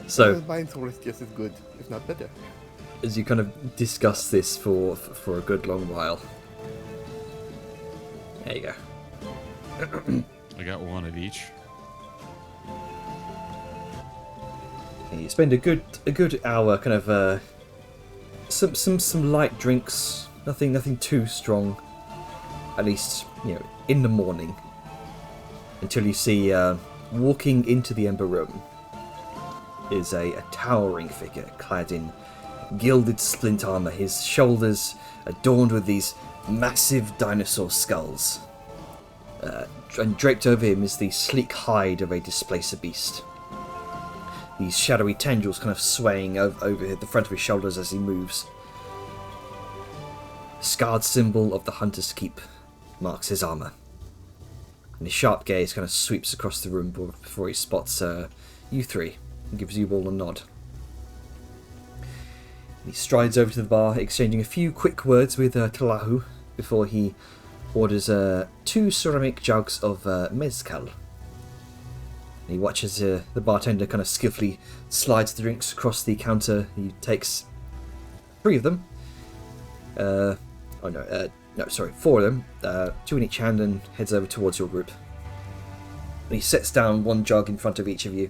So, Mine's worth just as good, if not better. as you kind of discuss this for a good long while, there you go. I got one of each. Yeah, you spend a good hour, kind of some light drinks, nothing too strong. At least in the morning, until you see walking into the Ember Room is a towering figure clad in gilded splint armor, his shoulders adorned with these massive dinosaur skulls. And draped over him is the sleek hide of a displacer beast. These shadowy tendrils kind of swaying over the front of his shoulders as he moves. The scarred symbol of the Hunter's Keep marks his armor. And his sharp gaze kind of sweeps across the room before he spots you three and gives you all a nod. He strides over to the bar, exchanging a few quick words with Talahu before he orders 2 ceramic jugs of mezcal. He watches the bartender kind of skillfully slides the drinks across the counter. He takes 3 of them. 4 of them. 2 in each hand, and heads over towards your group. And he sets down 1 jug in front of each of you.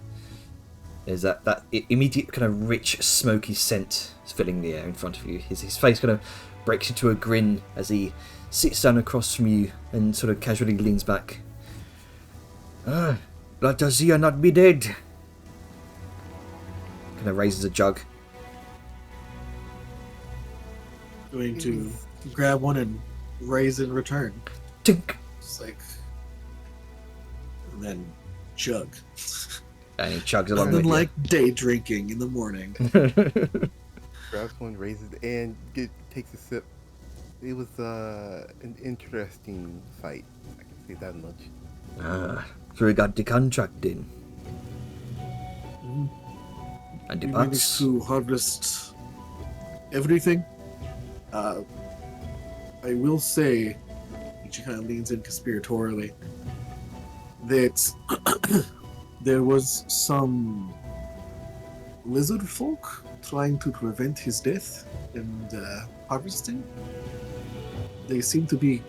There's that immediate kind of rich, smoky scent filling the air in front of you. His face kind of breaks into a grin as he sits down across from you and sort of casually leans back. Let Azia not be dead. Kind of raises a jug. Going to grab one and raise in return. Tink. It's like, and then chug. And he chugs along Nothing with like day drinking in the morning. you. Grabs one, raises it, and takes a sip. It was an interesting fight. I can say that much. So we got the contract in. And the We box. managed to harvest everything. I will say, she kind of leans in conspiratorially, that there was some lizard folk trying to prevent his death and harvesting. They seem to be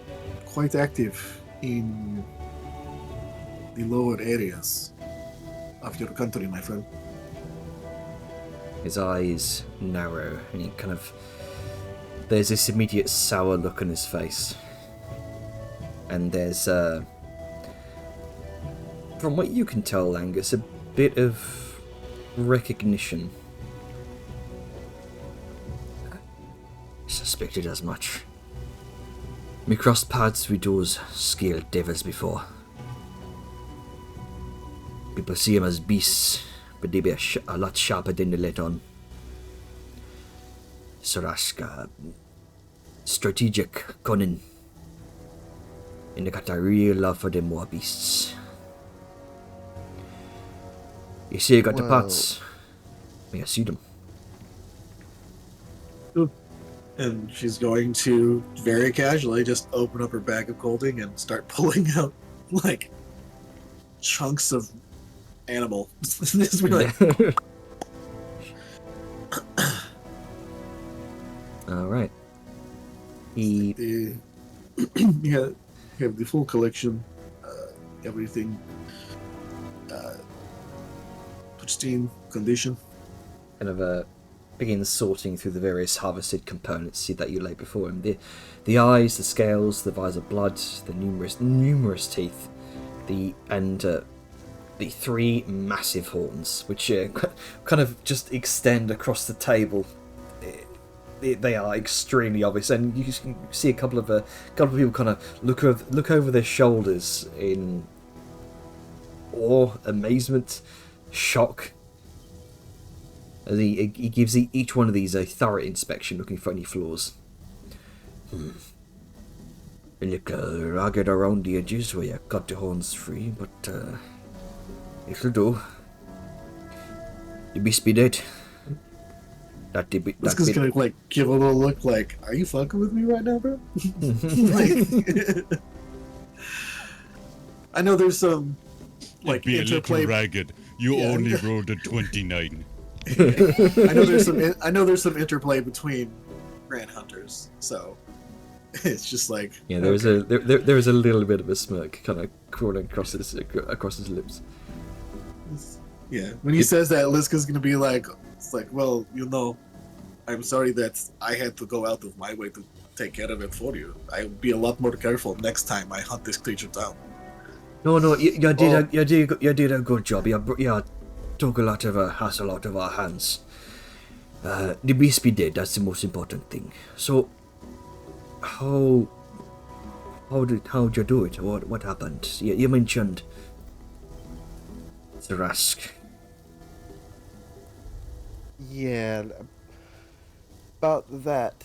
quite active in the lower areas of your country, my friend. His eyes narrow, and he kind of... There's this immediate sour look on his face. And there's, from what you can tell, Angus, a bit of recognition. Suspected as much. Me crossed paths with those scaled devils before. People see them as beasts, but they be a lot sharper than they let on. Saraska, strategic, cunning, and they got a real love for them more beasts. You say you got the Well- pots. May I see them? And she's going to very casually just open up her bag of golding and start pulling out like chunks of animal. Just be like, Alright. He you have the full collection, everything, pristine condition. kind of begins sorting through the various harvested components that you lay before him. The eyes, the scales, the vials of blood, the numerous teeth, the 3 massive horns, which kind of just extend across the table. They are extremely obvious, and you can see a couple of people kind of look over their shoulders in awe, amazement, shock. As he gives each one of these a thorough inspection, looking for any flaws. They look rugged around the edges where you cut the horns free, but it'll do. You be speeded. This guy's gonna like give a little look like, are you fucking with me right now, bro? Like, I know there's some like be a interplay. little ragged. You Yeah. only rolled a 29. I know there's some interplay between Grand Hunters, so it's just like Yeah, there is a little bit of a smirk kind of crawling across his lips. yeah. When he says that, Liska's gonna be like, it's like, well, I'm sorry that I had to go out of my way to take care of it for you. I'll be a lot more careful next time I hunt this creature down. No, you did Well- you did a good job. You took a lot of hassle out of our hands. The beast be dead. That's the most important thing. So, how'd you do it? What happened? You mentioned Zarask. Yeah, about that.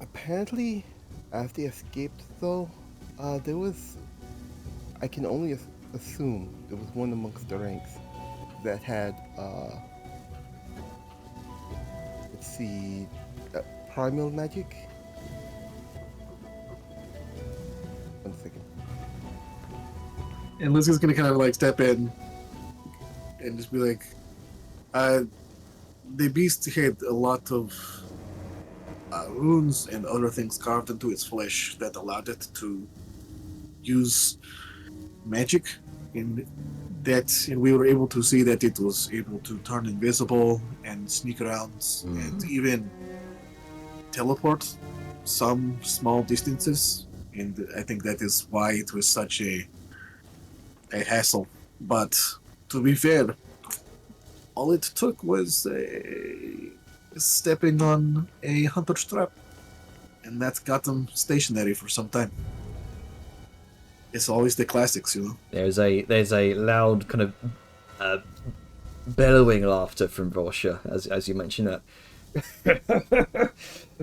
Apparently, after they escaped, though, there was. I can only assume there was one amongst the ranks that had. Let's see, primal magic. One second. And Liz is gonna kind of like step in and just be like, the beast had a lot of runes and other things carved into its flesh that allowed it to use magic, and we were able to see that it was able to turn invisible and sneak around and even teleport some small distances, and I think that is why it was such a hassle. But to be fair, all it took was stepping on a hunter's trap, and that got them stationary for some time. It's always the classics, you know. There's a loud kind of bellowing laughter from Vorsha as you mention that.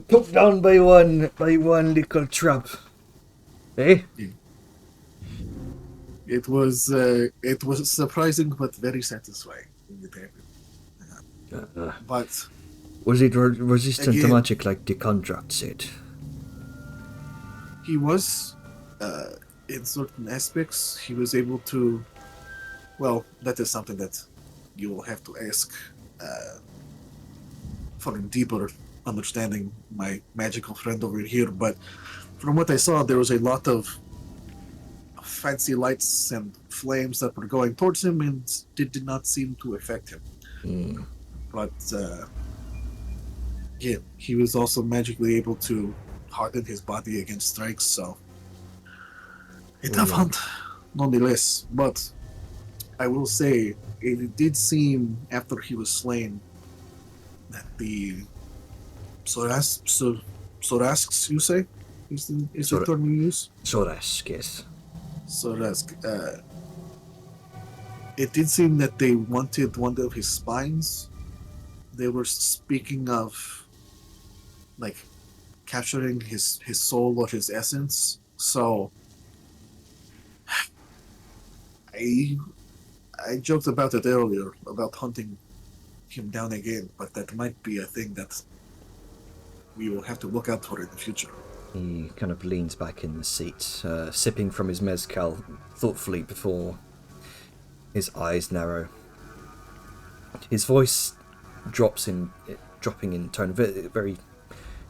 Put down by one little trap. Eh? It was surprising but very satisfying when it happened. But Was it resistant to Again- magic like the contract said? he was, in certain aspects, he was able to. Well, that is something that you will have to ask for a deeper understanding, my magical friend over here. But from what I saw, there was a lot of fancy lights and flames that were going towards him, and it did not seem to affect him. Mm. But yeah, he was also magically able to harden his body against strikes, so a tough Yeah. hunt nonetheless. But I will say it did seem after he was slain that the Sorasks, you say, is the Sora- term you use? Sorask, yes. Sorask. It did seem that they wanted one of his spines. They were speaking of like capturing his soul or his essence. So I joked about it earlier about hunting him down again, but that might be a thing that we will have to look out for in the future. He kind of leans back in the seat, sipping from his mezcal thoughtfully before his eyes narrow. His voice dropping in tone, very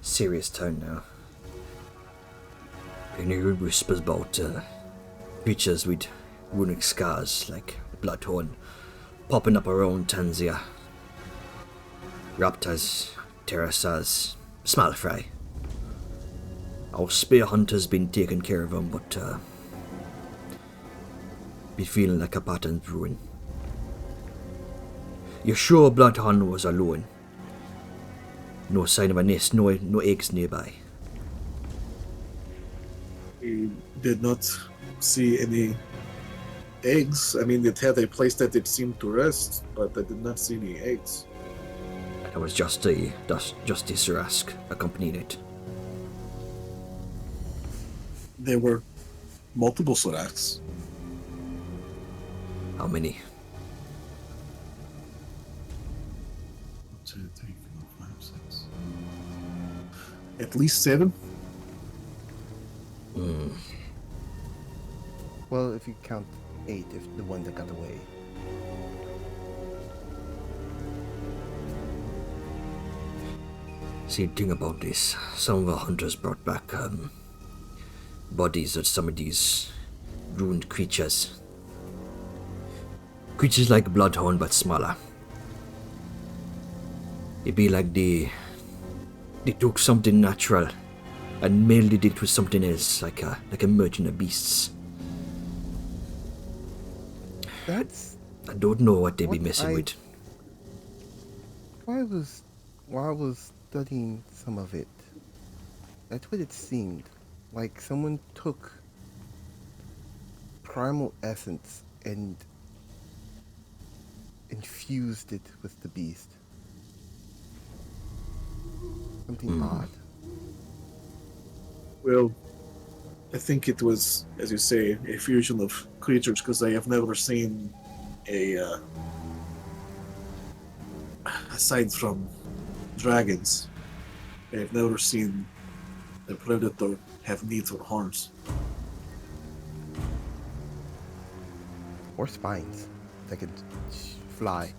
serious tone now. Any whispers about creatures with runic scars like Bloodhorn popping up around Tanzia? Raptors, pterosauurs, small fry. Our spear hunter's been taking care of them, but be feeling like a pattern's brewing. You're sure Bloodhound was alone? No sign of a nest, no eggs nearby. We did not see any eggs. I mean, it had a place that it seemed to rest, but I did not see any eggs. It was just the Surask accompanied it. There were multiple Soraks. How many? 1, 2, 3, 4, 5, 6. At least 7. Well, if you count 8, if the one that got away. See, the thing about this, some of our hunters brought back bodies of some of these ruined creatures. Creatures like Bloodhorn, but smaller. It'd be like the They took something natural and melded it with something else, like a merchant of beasts. That's I don't know what they be What messing I- with. while I was studying some of it. That's what it seemed. Like someone took primal essence and infused it with the beast. Something odd. Well, I think it was, as you say, a fusion of creatures because I have never seen a. Aside from dragons, I have never seen a predator have needs or horns. Or spines that can fly.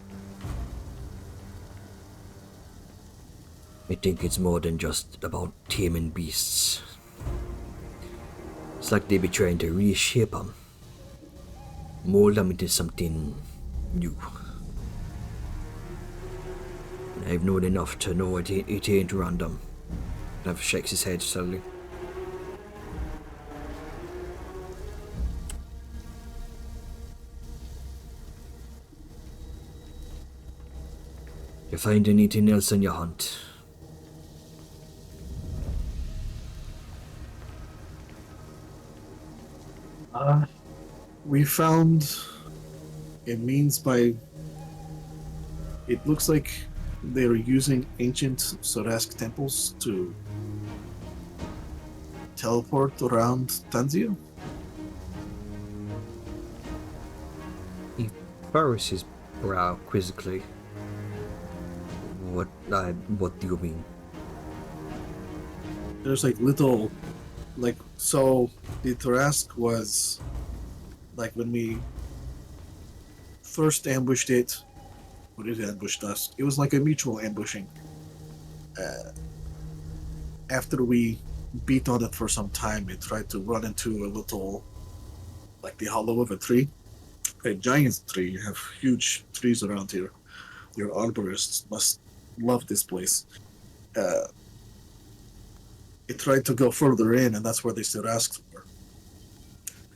I think it's more than just about taming beasts. It's like they be trying to reshape them, mold them into something new. And I've known enough to know it ain't random. Nev shakes his head slowly. You find anything else in your hunt? We found a means by. It looks like they're using ancient Sorask temples to teleport around Tanzia. He furrows his brow quizzically. What do you mean? There's like little, like, so the Tarask was like when we first ambushed it, when it ambushed us, it was like a mutual ambushing. After we beat on it for some time, it tried to run into a little, like the hollow of a tree, a giant tree. You have huge trees around here. Your arborists must love this place. It tried to go further in, and that's where they still asked for.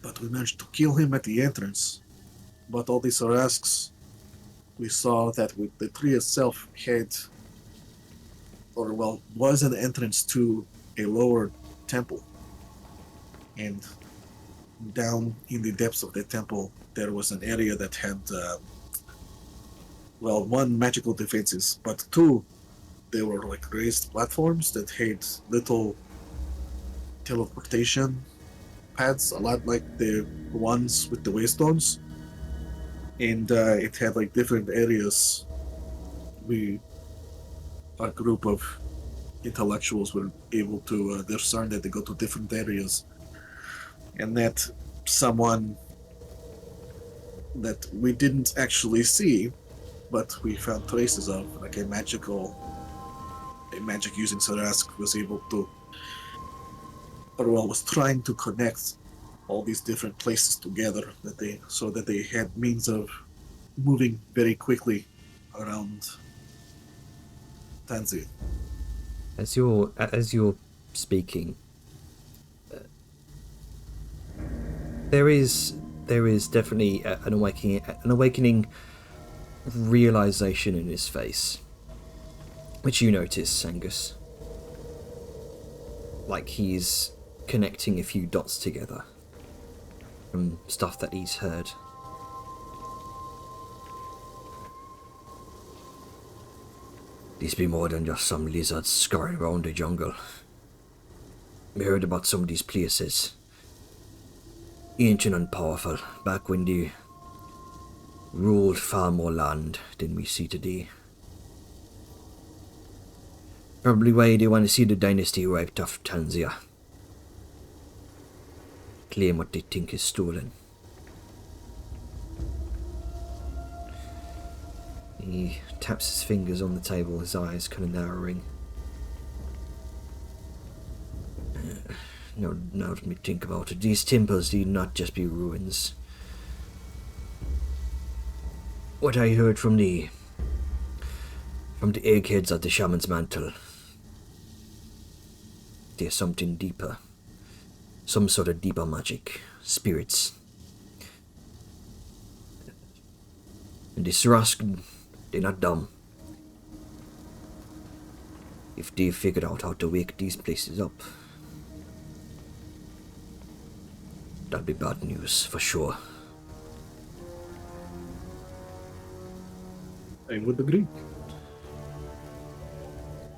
But we managed to kill him at the entrance. But all these Sarasks, we saw that the tree itself had, or well, was an entrance to a lower temple. And down in the depths of the temple, there was an area that had, well, one, magical defenses, but two, they were like raised platforms that had little teleportation pads, a lot like the ones with the waystones. And it had like different areas. A group of intellectuals were able to discern that they go to different areas, and that someone that we didn't actually see, but we found traces of, like a magic using Sarask was able to, or well, was trying to connect all these different places together so that they had means of moving very quickly around Tanzia. As you're speaking, there is definitely an awakening realization in his face, which you notice, Angus. Like he's connecting a few dots together from stuff that he's heard. These be more than just some lizards scurrying around the jungle. We heard about some of these places. Ancient and powerful, back when they ruled far more land than we see today. Probably why they want to see the dynasty wiped off Tanzia. Claim what they think is stolen. He taps his fingers on the table, his eyes kind of narrowing. Now let me think about it. These temples need not just be ruins. What I heard from the eggheads at the Shaman's Mantle, there's something deeper. Some sort of deeper magic. Spirits. And the Sarask, they're not dumb. If they figured out how to wake these places up, that'd be bad news for sure. I would agree.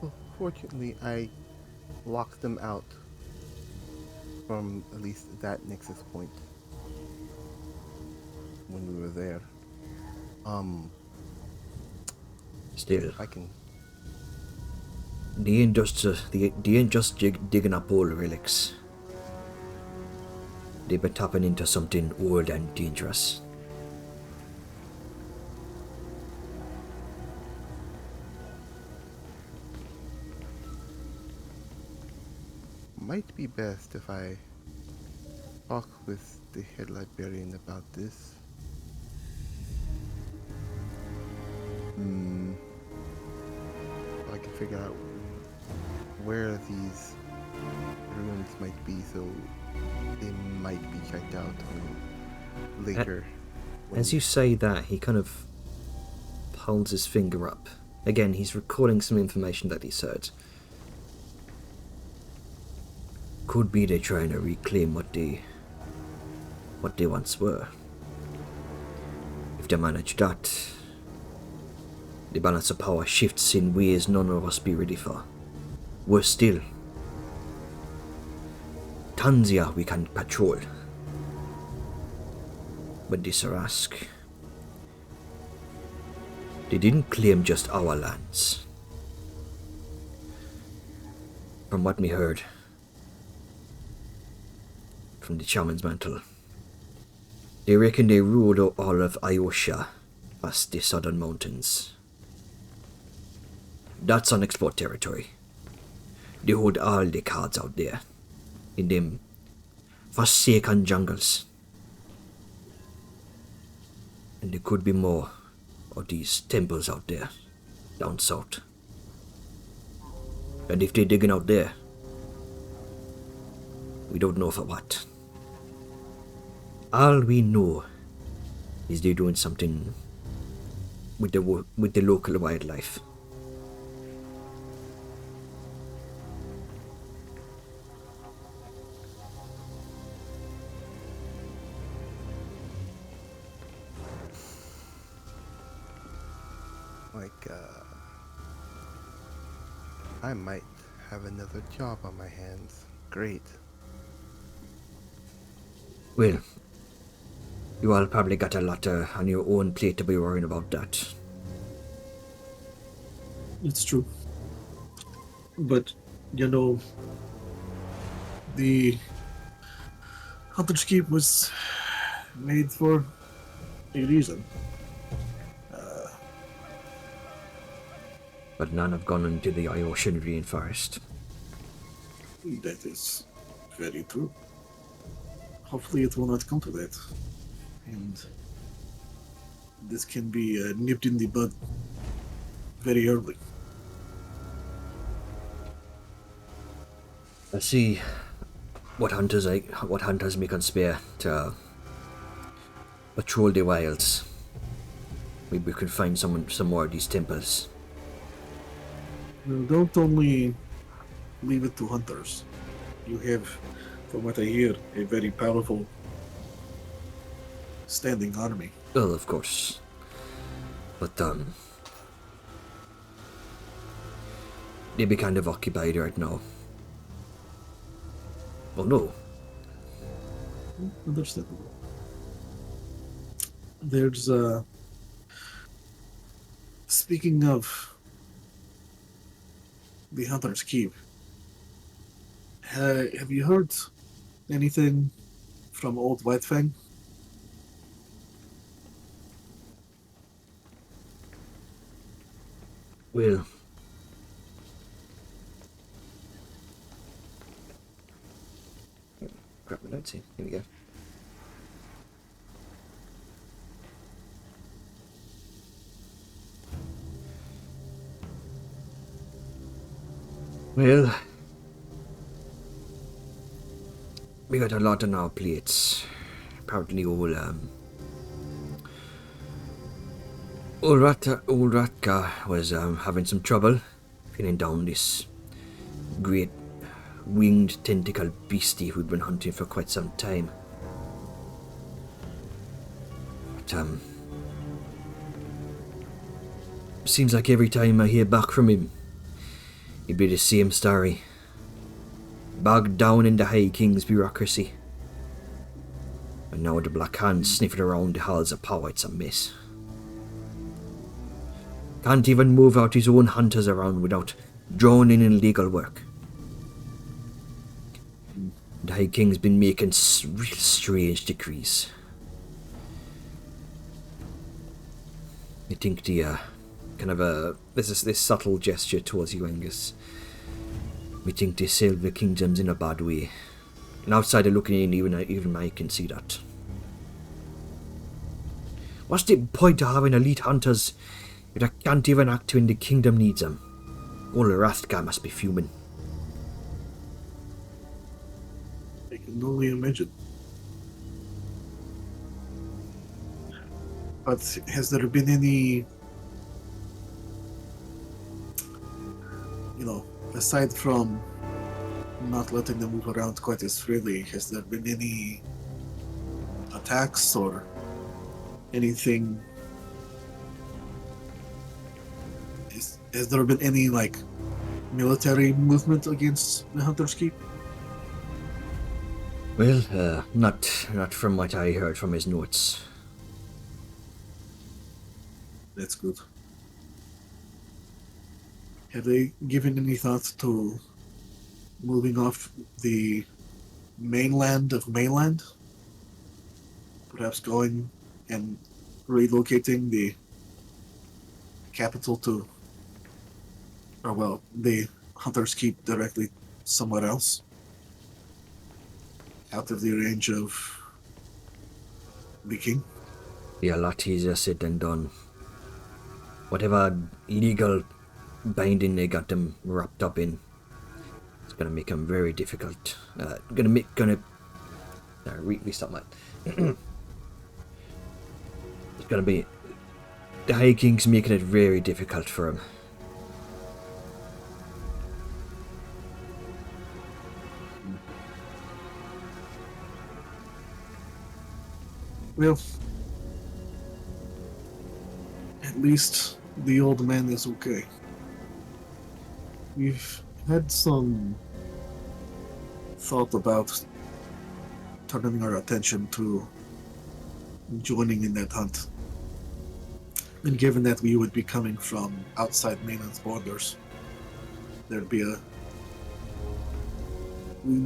Well, fortunately, I locked them out from at least that nexus point when we were there. Still, I can. they ain't just digging up old relics. They've been tapping into something old and dangerous. Might be best if I talk with the head librarian about this. I can figure out where these ruins might be, so they might be checked out later. As you say that, he kind of holds his finger up. Again, he's recording some information that he's heard. Could be they're trying to reclaim what they once were. If they manage that, the balance of power shifts in ways none of us be ready for. Worse still, Tanzia we can patrol. But the Sarask, they didn't claim just our lands. From what we heard from the Shaman's Mantle, they reckon they ruled all of Ayosha as the Southern Mountains. That's unexplored territory. They hold all the cards out there, in them forsaken jungles. And there could be more of these temples out there, down south. And if they're digging out there, we don't know for what. All we know is they're doing something with the local wildlife. I might have another job on my hands. Great. Well, you all probably got a lot on your own plate to be worrying about that. It's true. But, the Hunter's Keep was made for a reason. But none have gone into the Ayoshan rainforest. That is very true. Hopefully it will not come to that. And this can be nipped in the bud very early. Let's see what hunters we can spare to patrol the wilds. Maybe we can find some more of these temples. Well, don't only leave it to hunters. You have, from what I hear, a very powerful standing army. Well, of course. But they be kind of occupied right now. Oh no. Understandable. There's speaking of the Hunter's Keep, have you heard anything from Old Whitefang? Well, grab my notes here. Here we go. Well, we got a lot on our plates. Apparently, old Ratka was having some trouble pinning down this great winged tentacle beastie who'd been hunting for quite some time. But seems like every time I hear back from him, it'd be the same story. Bogged down in the High King's bureaucracy. And now the Black Hand sniffing around the halls of power, it's a mess. Can't even move out his own hunters around without droning in legal work. The High King's been making real strange decrees. I think the there's this subtle gesture towards you, Angus. We think they sailed the kingdoms in a bad way. An outsider looking in, even I can see that. What's the point of having elite hunters if they can't even act when the kingdom needs them? Old Rathgar must be fuming. I can only imagine. But has there been any, aside from not letting them move around quite as freely, has there been any attacks or anything? Has there been any, military movement against the Hunter's Keep? Well, not from what I heard from his notes. That's good. Have they given any thought to moving off the mainland of mainland? Perhaps going and relocating the capital to, the Hunter's Keep directly somewhere else? Out of the range of the king? Be a lot easier said than done. Whatever illegal binding they got them wrapped up in, it's gonna make them very difficult. Restart my. It's gonna be the High King's making it very difficult for him. Well, at least the old man is okay. We've had some thought about turning our attention to joining in that hunt. And given that we would be coming from outside mainland's borders, we'd be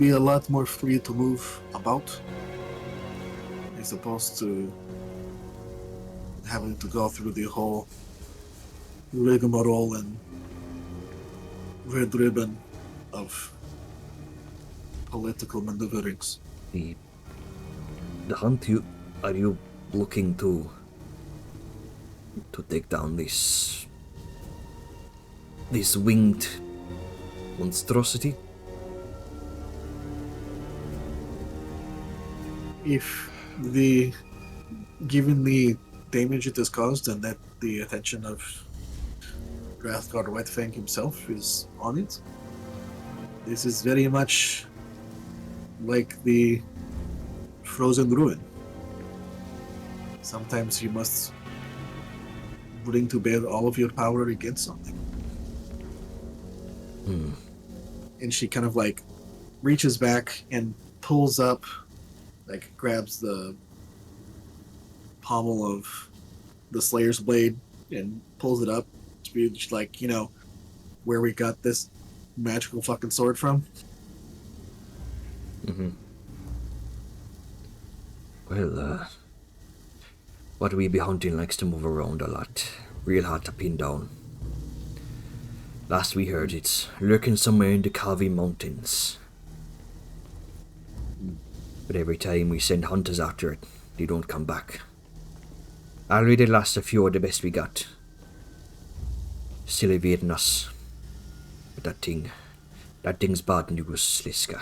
a lot more free to move about, as opposed to having to go through the whole rigmarole and red ribbon of political maneuverings. The hunt, are you looking to take down this winged monstrosity? Given the damage it has caused and that the attention of Rathgar Whitefang himself is on it, this is very much like the frozen ruin. Sometimes you must bring to bear all of your power against something. And she kind of reaches back and pulls up, grabs the pommel of the Slayer's blade and pulls it up to be where we got this magical fucking sword from. Well, what we be hunting likes to move around a lot. Real hard to pin down. Last we heard, it's lurking somewhere in the Kavi Mountains. But every time we send hunters after it, they don't come back. Already lost a few of the best we got. Still evading us. But that thing's bad news, Sliska.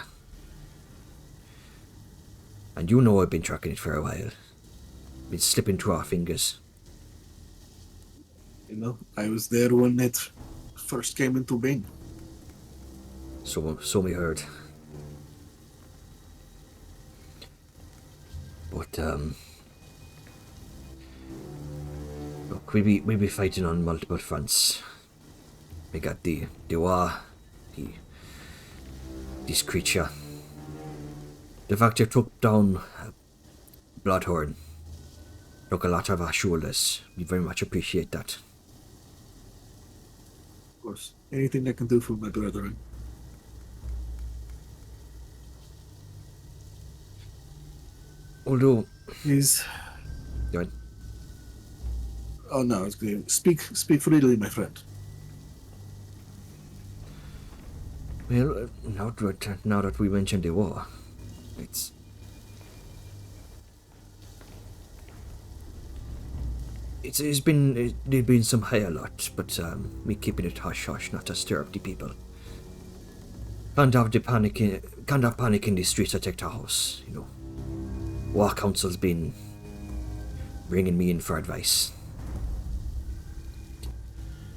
And you know I've been tracking it for a while. Been slipping through our fingers. You know, I was there when it first came into being. So we heard. But look, we be fighting on multiple fronts. We got the war, this creature. The fact you took down Bloodhorn took a lot of our shoulders. We very much appreciate that. Of course, anything I can do for my brethren. Although, He's. go ahead. Oh no, it's good. Speak freely, my friend. Well, now that we mentioned the war, there's been some high alert, but we keeping it hush hush, not to stir up the people. Can't have panic in the streets of Tecta House, you know. War Council's been bringing me in for advice.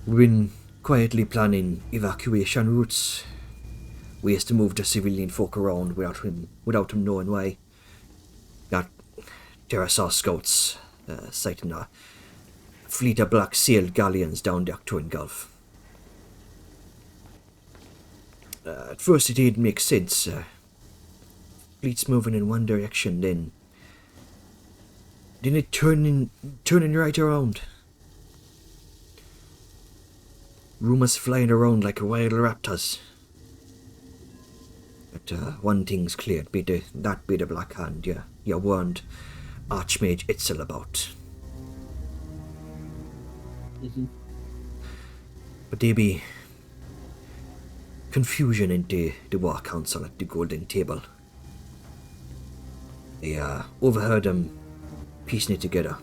We've been quietly planning evacuation routes, ways to move the civilian folk around without him knowing why. Got Terrasaw scouts sighting a fleet of black sailed galleons down the Octoan Gulf. At first it didn't make sense. Fleets moving in one direction, then it turning right around. Rumors flying around like wild raptors. But one thing's clear, that be the Black Hand you warned Archmage Itzel about. Mm-hmm. But there be confusion in the War Council at the Golden Table. They overheard them piecing it together.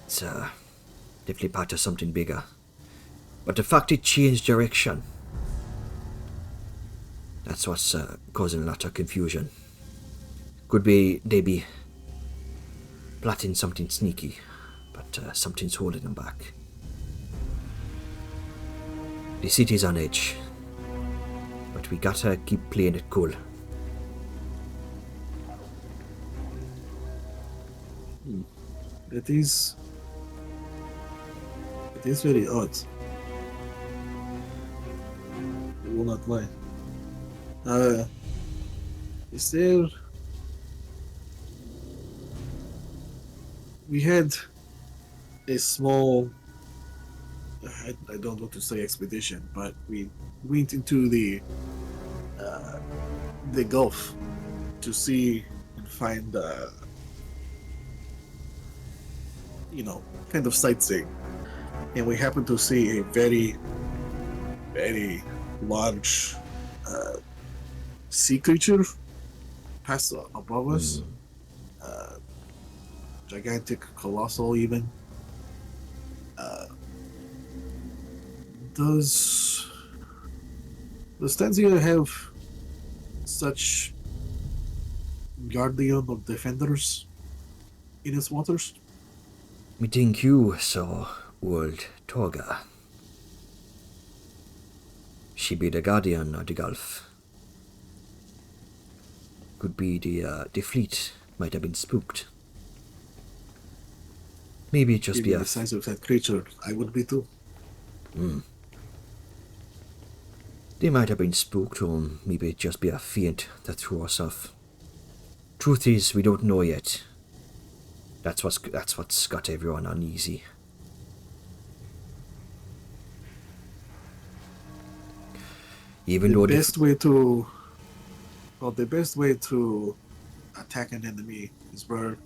It's definitely part of something bigger. But the fact it changed direction, that's what's causing a lot of confusion. Could be they be plotting something sneaky, but something's holding them back. The city's on edge, but we gotta keep playing it cool. It is very odd. I will not lie. Is there... We had a small... I don't want to say expedition, but we went into the Gulf to see and find, kind of sightseeing. And we happened to see a very, very large sea creature pass above us. Gigantic, colossal even. Does Tanzania have such guardian or defenders in its waters? Me think you saw old Toga. She be the guardian of the Gulf. Could be the fleet might have been spooked. Maybe it just be Given the size of that creature, I would be too. They might have been spooked, or maybe it just be a feint that threw us off. Truth is, we don't know yet. That's what's got everyone uneasy. Even though the best way to attack an enemy is where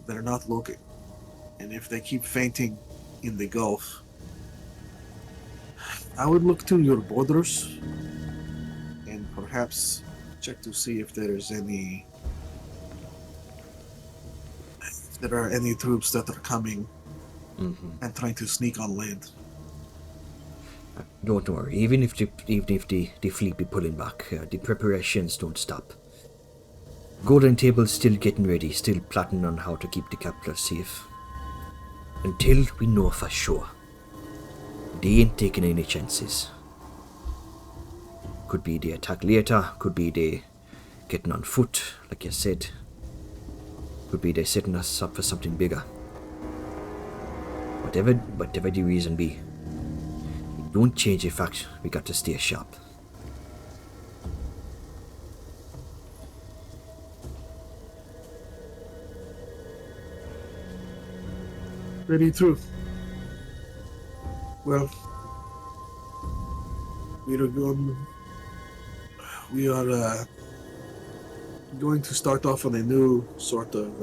they're not looking. And if they keep fainting in the Gulf, I would look to your borders and perhaps check to see if there are any troops that are coming and trying to sneak on land. Don't worry. Even if the fleet be pulling back, the preparations don't stop. Golden Table's still getting ready, still plotting on how to keep the capital safe. Until we know for sure. They ain't taking any chances. Could be they attack later, could be they getting on foot, like you said. Could be they setting us up for something bigger. Whatever the reason be, it don't change the fact we got to stay sharp. Very true. Well, we are going to start off on a new sort of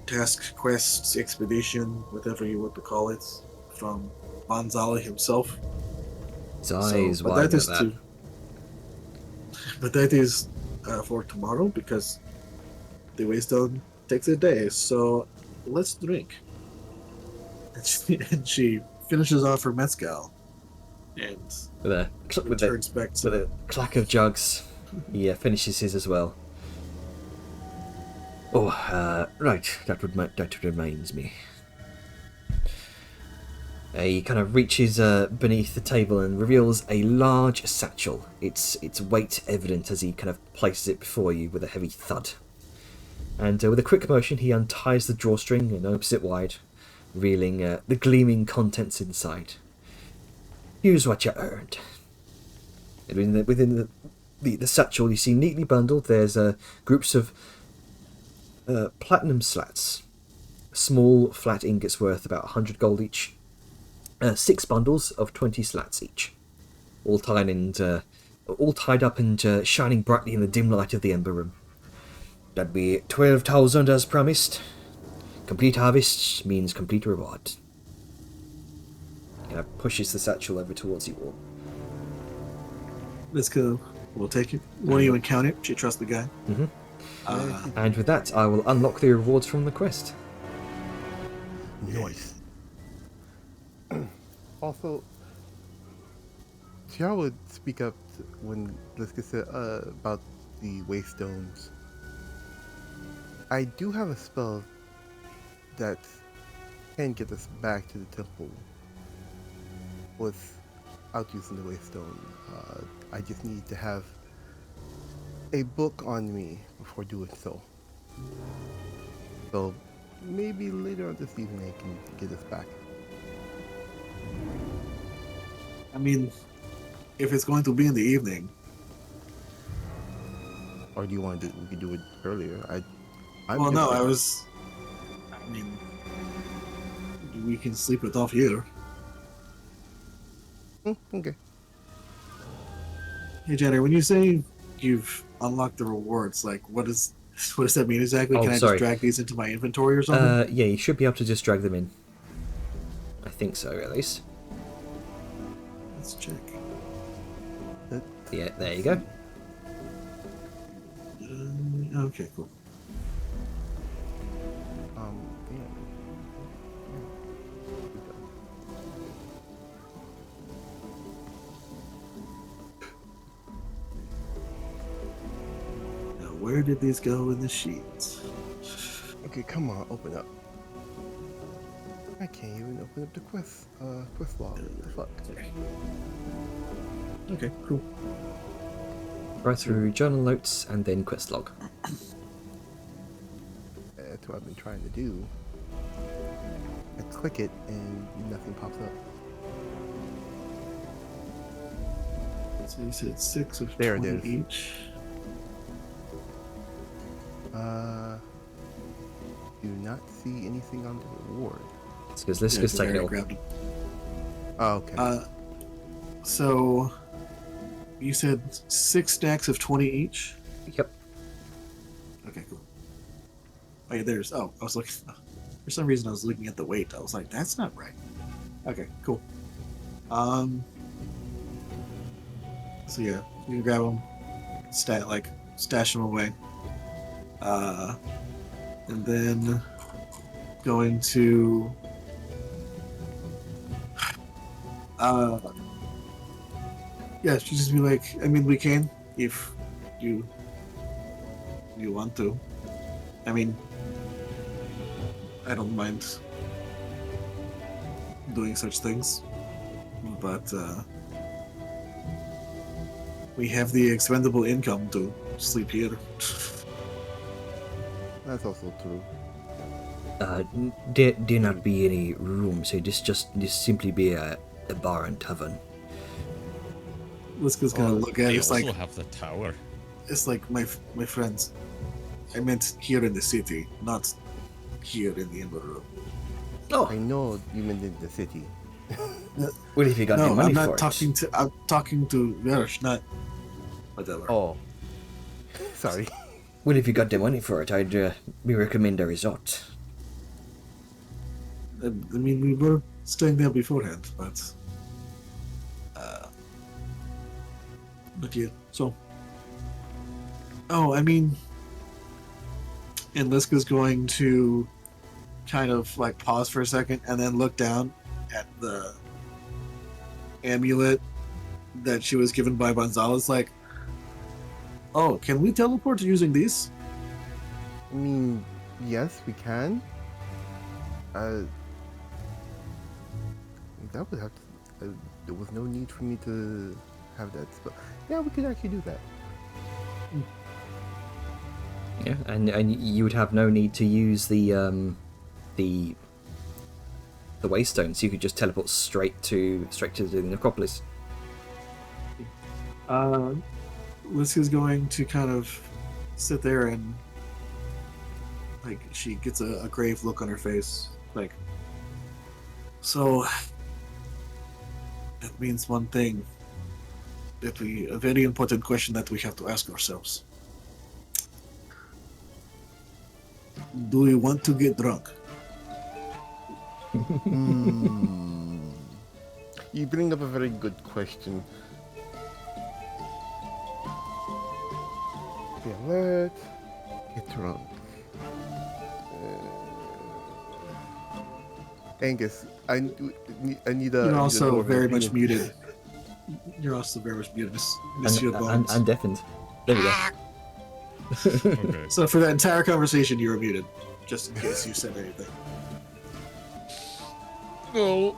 task, quest, expedition, whatever you want to call it, from Banzala himself. His eyes but wide that is at that. but that is for tomorrow, because the Waystone takes a day. So let's drink. And she finishes off her mezcal, and turns back with to a clack of jugs. He finishes his as well. Oh, right. That reminds me. He kind of reaches beneath the table and reveals a large satchel. Its weight evident as he kind of places it before you with a heavy thud. And with a quick motion, he unties the drawstring and opens it wide, revealing the gleaming contents inside. Here's what you earned. And within the satchel, you see neatly bundled, there's groups of platinum slats. Small flat ingots worth about 100 gold each. 6 bundles of 20 slats each. All tied up and shining brightly in the dim light of the ember room. That'd be 12,000 as promised. Complete harvest means complete reward. Kind of pushes the satchel over towards you all. Let's go. We'll take it. Won't even count it. She trusts the guy. Mhm. Uh, And with that, I will unlock the rewards from the quest. Nice. Also, Tiara would speak up when Liska said about the Waystones. I do have a spell that can get us back to the temple without using the Waystone. I just need to have a book on me before doing so. So maybe later on this evening I can get us back. I mean, if it's going to be in the evening, Or do you want to do? We could do it earlier. I'm well, good no, with- I mean, we can sleep it off here. Okay. Hey, Jenny, when you say you've unlocked the rewards, like, what does that mean exactly? Oh, Can I sorry. just drag these into my inventory or something? Yeah, you should be able to just drag them in. I think so, at least. Let's check. Yeah, there you go. Okay, cool. Yeah. Now, where did these go in the sheets? Okay, come on, open up. I can't even open up the quest log. Fuck. Okay, cool. Right through journal notes and then quest log. That's what I've been trying to do. I click it and nothing pops up. So you said 6 of There it 20 is. each. Do not see anything on the reward. It's because this Yeah, gets 'cause I taken already off. grabbed them. Oh, okay. So you said 6 stacks of 20 each? Yep. Okay, cool. Oh, yeah, there's. Oh, I was looking. For some reason, I was looking at the weight. I was like, that's not right. Okay, cool. So yeah, you can grab them, stash them away, and then going to Yeah, she'd just be like, I mean, we can if you want to. I mean, I don't mind doing such things, but we have the expendable income to sleep here. That's also true. There not be any room, so this simply be a bar and tavern. Liska's gonna look at They it. It's also like, have the tower. it's like my friends. I meant here in the city, not here in the Ember Room. Oh, I know you meant in the city. well, if you got the No, money I'm for not it. talking to. I'm talking to Verush, not whatever. Oh. Sorry. Well, if you got the money for it, I'd we recommend a resort. I mean, we were staying there beforehand, but yeah. So, oh, I mean, and Liska's going to kind of like pause for a second and then look down at the amulet that she was given by Gonzalez. Like, oh, can we teleport using these? I mean, yes, we can. That would have to. There was no need for me to have that, but yeah, we could actually do that. Yeah, and you would have no need to use the Waystones. You could just teleport straight to the necropolis. Liska's going to kind of sit there and like she gets a grave look on her face. Like, so that means one thing. A very important question that we have to ask ourselves. Do we want to get drunk? You bring up a very good question. Be alert. Get drunk. Angus, I need a. You're also need a very much opinion. muted. You're also very much muted, Monsieur Bones. And deafened. There we go. Okay. So for that entire conversation, you were muted, just in case you said anything. No.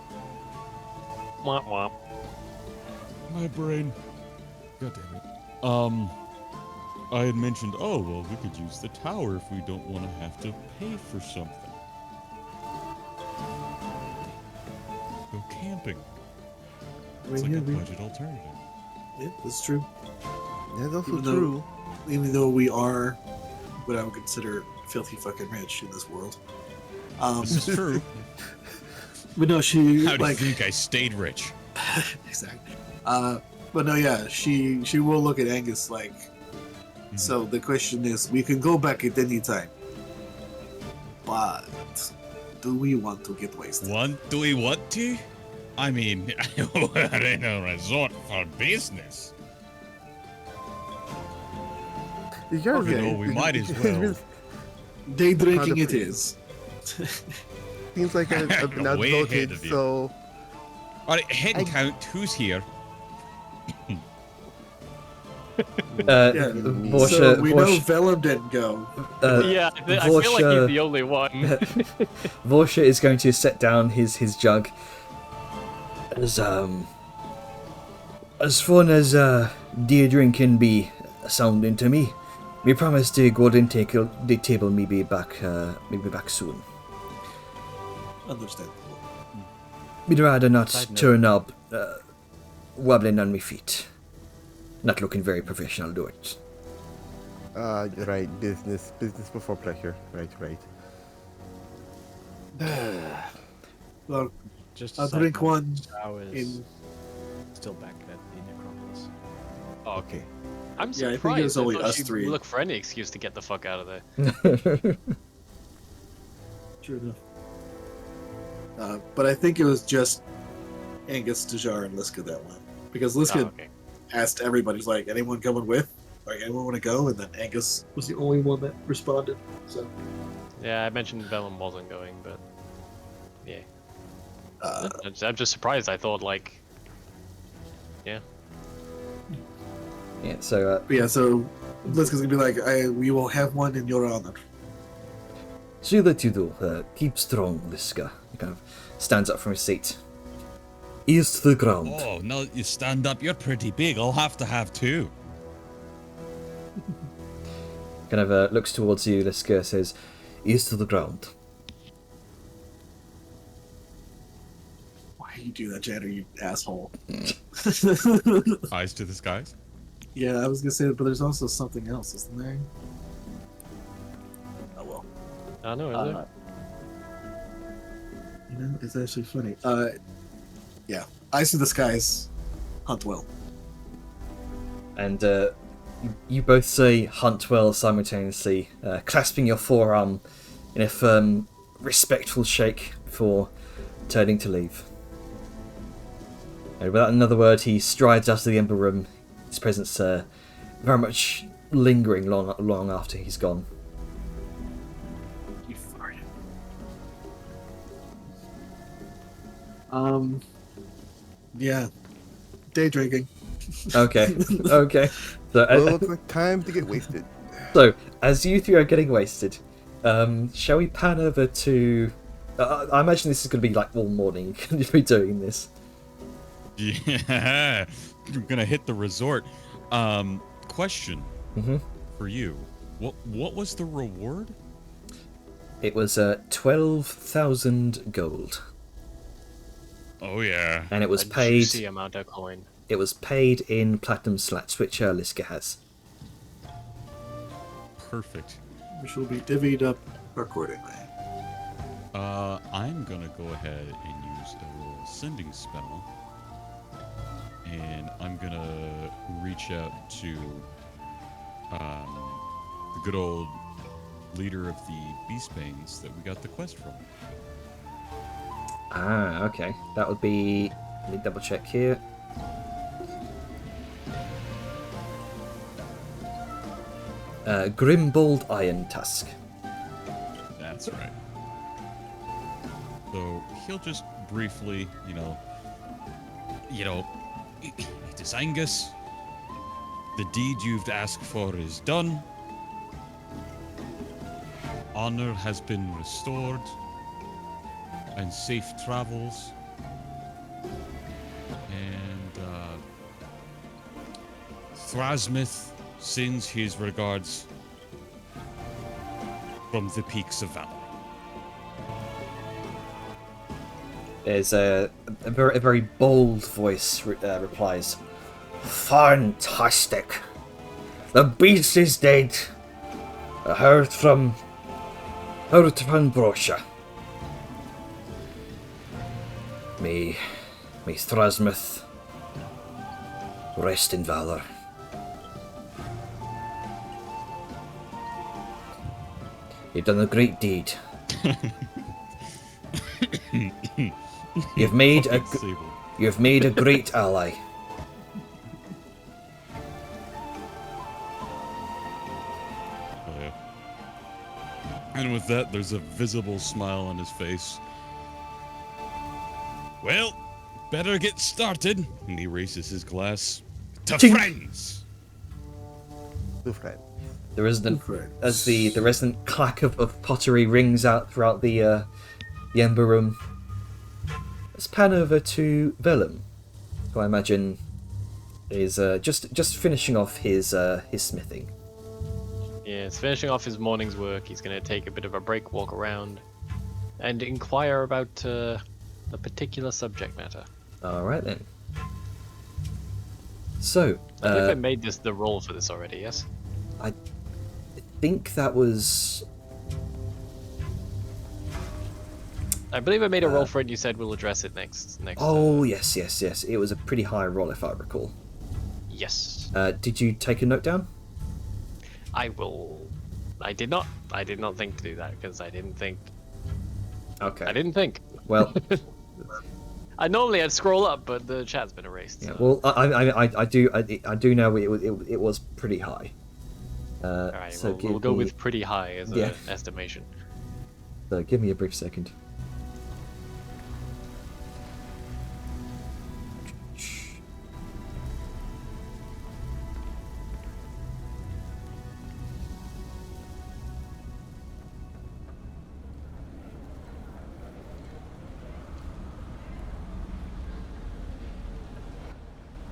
Womp womp. My brain. God damn it. I had mentioned, oh, well, we could use the tower if we don't want to have to pay for something. Go camping. It's like a budget alternative. Yeah, that's true. That's also Even though- true. Even though we are what I would consider filthy fucking rich in this world. This is true. But no, she How do like you think I stayed rich? exactly. But no, yeah, she will look at Angus like. So the question is, we can go back at any time, but do we want to get wasted? Do we want to? I mean, we're in a resort for business. Okay. No, we might as well. Day drinking it Contemplate. is. Seems like I've been You're way outvoted, ahead of you. so Alright, head I- count. Who's here? Yeah. Vorsha, So we know Vorsha, Vellum didn't go. Yeah, I feel like Vorsha- he's the only one. Vorsha is going to set down his jug. As fun as dear drinking be sounding to me, we promise to go and take the table maybe back soon. Understandable. We'd rather not Side note. turn up wobbling on my feet. Not looking very professional, do it. right, business before pleasure. Right. Well, Just I'll a side drink note, one Drow is in. still back at the necropolis. Oh, okay. Okay. I'm Yeah, I surprised. think it was only thought us she'd three. Look for any excuse to get the fuck out of there. True enough. But I think it was just Angus, Dejar, and Liska that went. Because Liska Oh, okay. asked everybody, he's like, anyone coming with? Like, anyone want to go? And then Angus was the only one that responded. So, Yeah, I mentioned Vellum wasn't going, but yeah. uh, I'm just surprised. I thought like Yeah. Yeah, so But yeah, so Liska's gonna be like, we will have one in your honor. see that you do. Keep strong, Liska. He kind of stands up from his seat. Ears to the ground. Oh, now that you stand up, you're pretty big. I'll have to have two. Kind of looks towards you, Liska, says, ears to the ground. Why you do that, Janner, you asshole? Eyes to the skies. Yeah, I was gonna say, but there's also something else, isn't there? Oh well. I know, is it? You know, it's actually funny. Yeah. Eyes to the skies. Hunt well. And you both say hunt well simultaneously, clasping your forearm in a firm, respectful shake before turning to leave. And without another word, he strides out of the Ember Room, his presence very much lingering long after he's gone. You farted. Yeah. Day drinking. Okay, okay. So, Well, looks like time to get wasted. so, as you three are getting wasted, shall we pan over to... I imagine this is going to be like all morning if we're doing this. Yeah, you're gonna hit the resort. Question Mhm. for you: what was the reward? It was 12,000 gold, Oh yeah, and it was A paid. juicy amount of coin. It was paid in platinum slats, which Liska has. perfect. Which will be divvied up accordingly. I'm gonna go ahead and use a little sending spell, and I'm gonna reach out to the good old leader of the Beastbanes that we got the quest from. Ah, okay. That would be... Let me double check here. Grimbold Iron Tusk. That's right. So he'll just briefly, it is Angus. The deed you've asked for is done. Honor has been restored, and safe travels. And Thrasmith sends his regards from the peaks of Valor. There's a very bold voice replies. Fantastic! The beast is dead! I heard from Brosha. May Thrasmith rest in valor. You've done a great deed. You've made a Sable. You've made a great ally. Oh, yeah. And with that, there's a visible smile on his face. Well, better get started. And he raises his glass to Tink. friends. Two friends. The resident, Correct. as the resident clack of pottery rings out throughout the Ember Room. Let's pan over to Vellum, who I imagine is just finishing off his smithing. Yeah, it's finishing off his morning's work. He's going to take a bit of a break, walk around, and inquire about a particular subject matter. All right then. So, I believe I made the roll for this already, yes? I think that was... I believe I made a roll for it and you said we'll address it next. Oh, yes. It was a pretty high roll, if I recall. Yes. Did you take a note down? I will... I did not think to do that because I didn't think... Okay. I didn't think. Well, Normally I'd scroll up, but the chat's been erased. yeah, so- well, I do know it was pretty high. Alright, so we'll go with pretty high as Yeah. an estimation. So give me a brief second.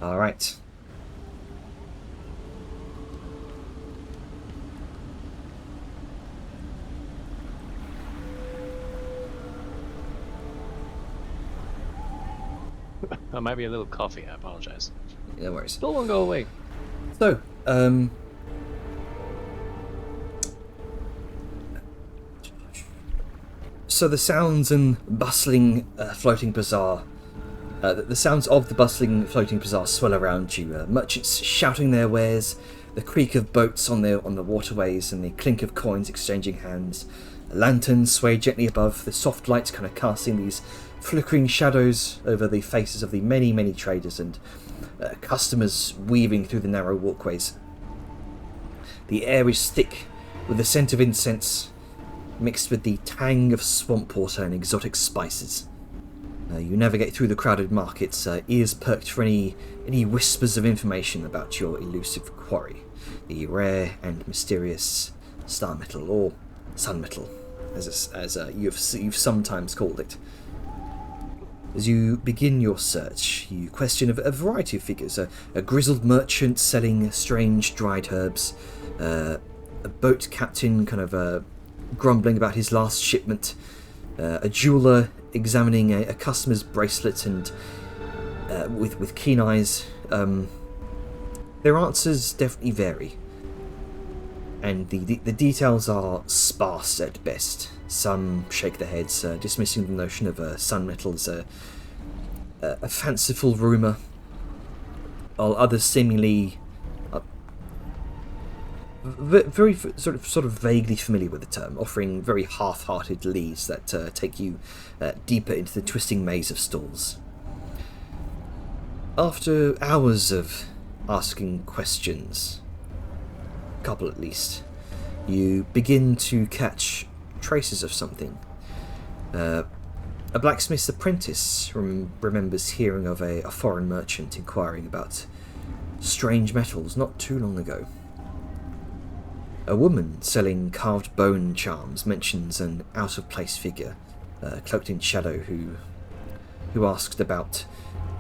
All right. That might be a little coffee. I apologize. No worries. Still won't go away. So, so the sounds and bustling floating bazaar, the sounds of the bustling floating bazaar swell around you. Merchants shouting their wares, the creak of boats on the waterways, and the clink of coins exchanging hands. Lanterns sway gently above, the soft lights kind of casting these flickering shadows over the faces of the many traders and customers weaving through the narrow walkways. The air is thick with the scent of incense mixed with the tang of swamp water and exotic spices. You navigate through the crowded markets, ears perked for any whispers of information about your elusive quarry, the rare and mysterious star metal, or sun metal, as you've sometimes called it. As you begin your search, you question a variety of figures. A grizzled merchant selling strange dried herbs, a boat captain kind of grumbling about his last shipment, a jeweller examining a customer's bracelet and with keen eyes. Their answers definitely vary, and the details are sparse at best. Some shake their heads, dismissing the notion of sun metal as a fanciful rumour, while others seemingly very sort of vaguely familiar with the term, offering very half-hearted leads that take you deeper into the twisting maze of stalls. After hours of asking questions, a couple at least, you begin to catch traces of something. A blacksmith's apprentice remembers hearing of a foreign merchant inquiring about strange metals not too long ago. A woman selling carved bone charms mentions an out-of-place figure, cloaked in shadow, who asked about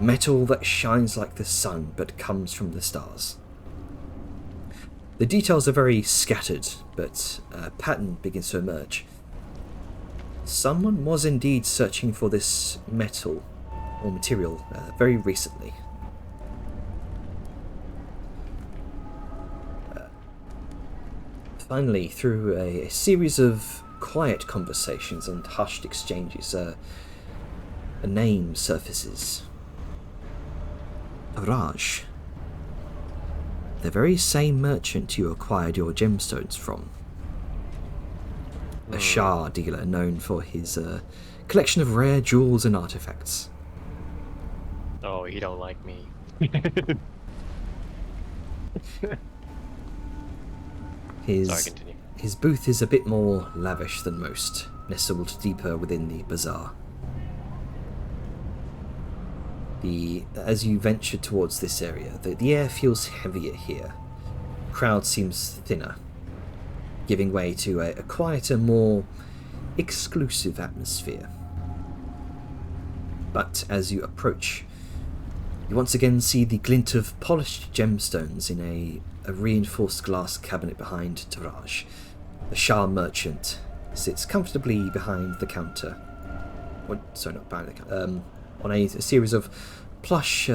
metal that shines like the sun but comes from the stars. The details are very scattered, but a pattern begins to emerge. Someone was indeed searching for this metal or material very recently. Finally, through a series of quiet conversations and hushed exchanges, a name surfaces. Raj. The very same merchant you acquired your gemstones from. A Shah dealer known for his collection of rare jewels and artifacts. Oh, you don't like me. Sorry, continue. His booth is a bit more lavish than most, nestled deeper within the bazaar. As you venture towards this area, the air feels heavier here. The crowd seems thinner, giving way to a quieter, more exclusive atmosphere. But as you approach, you once again see the glint of polished gemstones in a reinforced glass cabinet behind Taraj. The Shah merchant sits comfortably behind the counter. Sorry, not behind the counter. On a series of plush,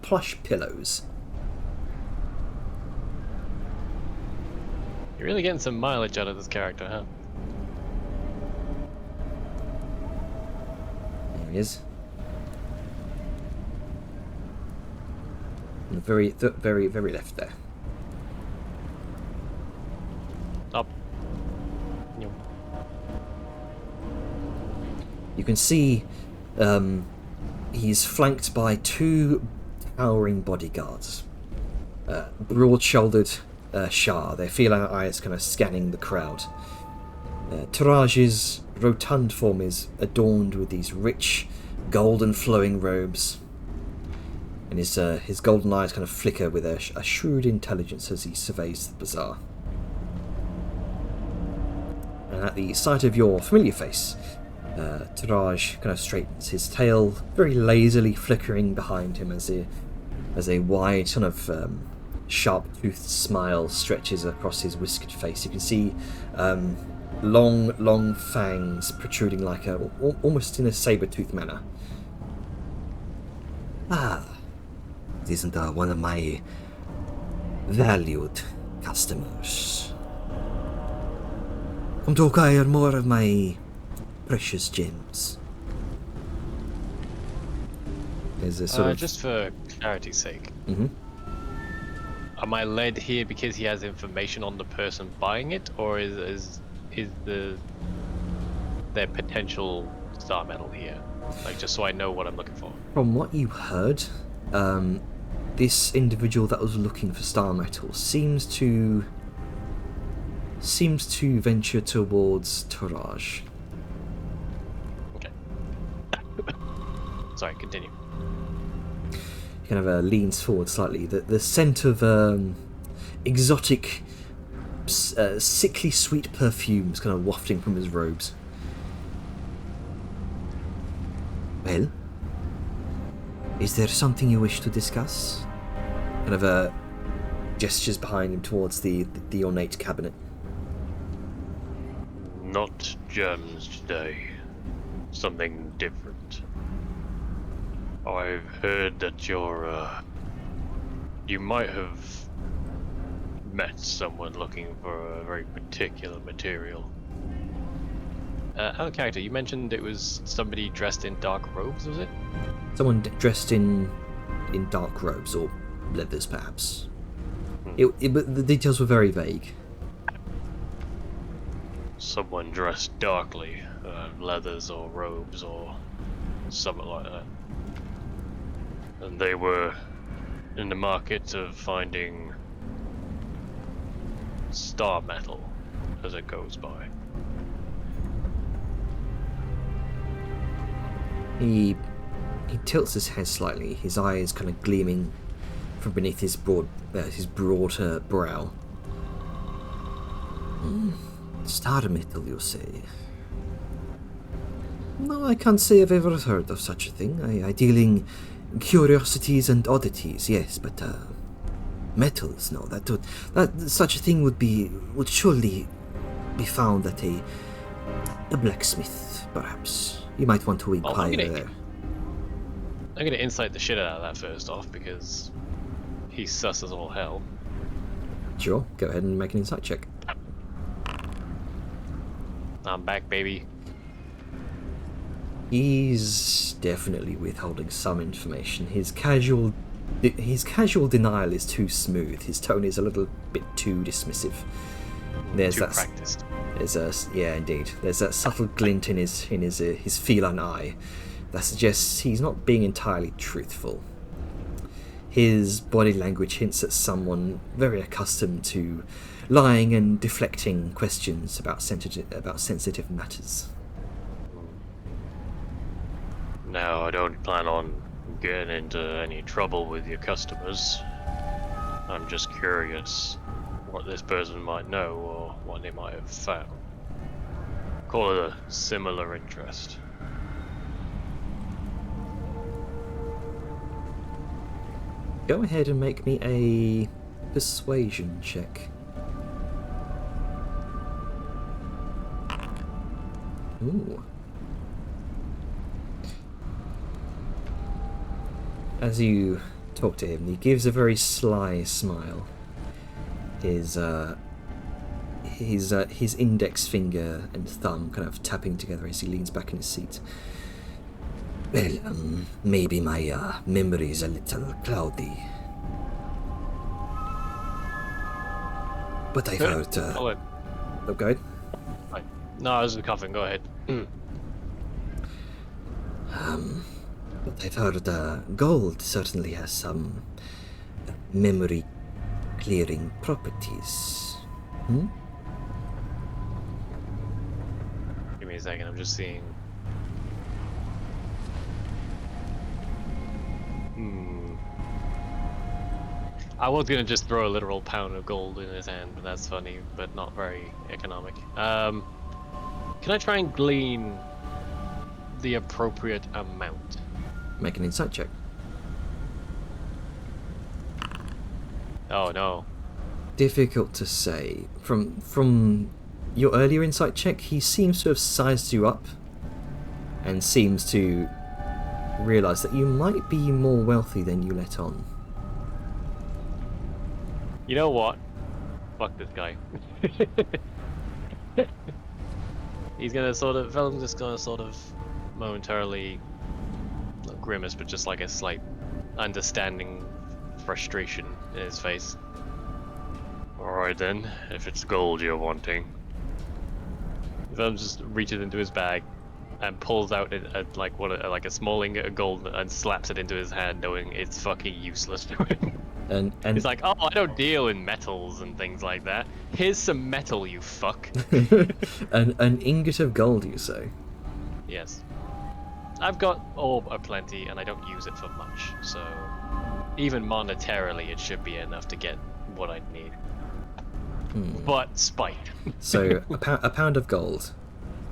plush pillows. You're really getting some mileage out of this character, huh? There he is. On the very left there. Up. Yep. You can see he's flanked by two towering bodyguards. Broad-shouldered Shah, their feline eyes kind of scanning the crowd. Taraj's rotund form is adorned with these rich, golden flowing robes. And his golden eyes kind of flicker with a shrewd intelligence as he surveys the bazaar. And at the sight of your familiar face, Taraj kind of straightens his tail, very lazily flickering behind him as a wide, kind of sharp-toothed smile stretches across his whiskered face. You can see long fangs protruding like almost in a saber-toothed manner. Ah, isn't one of my valued customers. Come to acquire more of my precious gems. There's a sort of... Just for clarity's sake, Mhm. am I led here because he has information on the person buying it, or is there potential star metal here? Like, just so I know what I'm looking for. From what you heard, this individual that was looking for star metal seems to venture towards Taraj. Okay. Sorry, continue. He kind of leans forward slightly. The scent of exotic, sickly sweet perfumes kind of wafting from his robes. Well, is there something you wish to discuss? Kind of gestures behind him towards the ornate cabinet. Not gems today. Something different. I've heard that you might have met someone looking for a very particular material. Out of character, you mentioned it was somebody dressed in dark robes, was it? Someone dressed in dark robes or leathers, perhaps. But the details were very vague. Someone dressed darkly, leathers or robes or something like that. And they were in the market of finding star metal as it goes by. He tilts his head slightly, his eyes kind of gleaming from beneath his broad brow. Star metal, you say? No, I can't say I've ever heard of such a thing. I deal in curiosities and oddities, yes, but metals, no. That such a thing would surely be found at a blacksmith, perhaps. You might want to inquire there. I'm gonna insight the shit out of that first off, because he's sus as all hell. Sure, go ahead and make an insight check. I'm back, baby. He's definitely withholding some information. His casual denial is too smooth. His tone is a little bit too dismissive. There's Too that. practiced. Yeah, indeed. There's that subtle glint in his feline eye that suggests he's not being entirely truthful. His body language hints at someone very accustomed to lying and deflecting questions about sensitive matters. No, I don't plan on getting into any trouble with your customers. I'm just curious what this person might know or what they might have found. Call it a similar interest. Go ahead and make me a persuasion check. Ooh. As you talk to him, he gives a very sly smile. His index finger and thumb kind of tapping together as he leans back in his seat. Well, maybe my memory is a little cloudy. But I've heard... Call it. Oh, go ahead. Fine. No, I was coughing. Go ahead. But I've heard gold certainly has some memory clearing properties. Give me a second. I'm just seeing. I was gonna just throw a literal pound of gold in his hand, but that's funny, but not very economic. Can I try and glean the appropriate amount? Make an insight check. Oh no. Difficult to say. From your earlier insight check, he seems to have sized you up and seems to realise that you might be more wealthy than you let on. You know what? Fuck this guy. He's gonna sort of, Vellum's just gonna sort of momentarily, not grimace, but just like a slight understanding frustration in his face. Alright then, if it's gold you're wanting. Vellum just reaches into his bag and pulls out like a small ingot of gold and slaps it into his hand, knowing it's fucking useless to him. And He's like, oh, I don't deal in metals and things like that. Here's some metal, you fuck. an ingot of gold, you say? Yes. I've got orb aplenty and I don't use it for much, so even monetarily it should be enough to get what I need. But spite. So a pound of gold.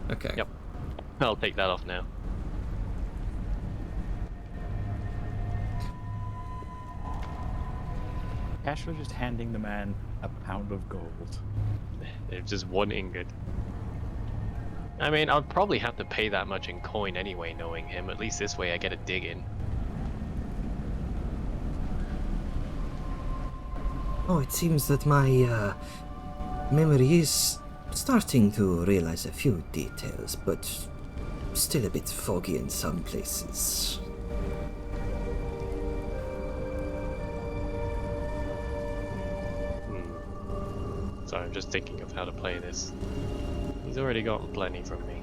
Okay. Yep. I'll take that off now. Casually just handing the man a pound of gold. It's just one ingot. I mean, I'll probably have to pay that much in coin anyway, knowing him. At least this way I get a dig in. Oh, it seems that my memory is starting to realize a few details, but still a bit foggy in some places. Sorry, I'm just thinking of how to play this. He's already gotten plenty from me.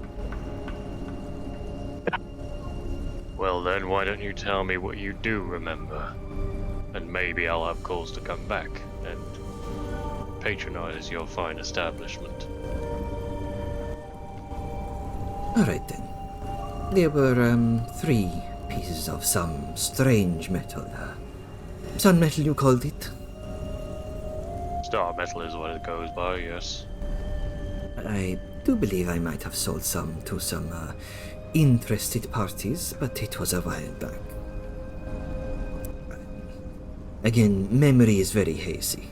Well then, why don't you tell me what you do remember? And maybe I'll have cause to come back and patronize your fine establishment. Alright then. There were 3 pieces of some strange metal. Sun metal, you called it? Star metal is what it goes by, yes. I do believe I might have sold some to some interested parties, but it was a while back. Again, memory is very hazy.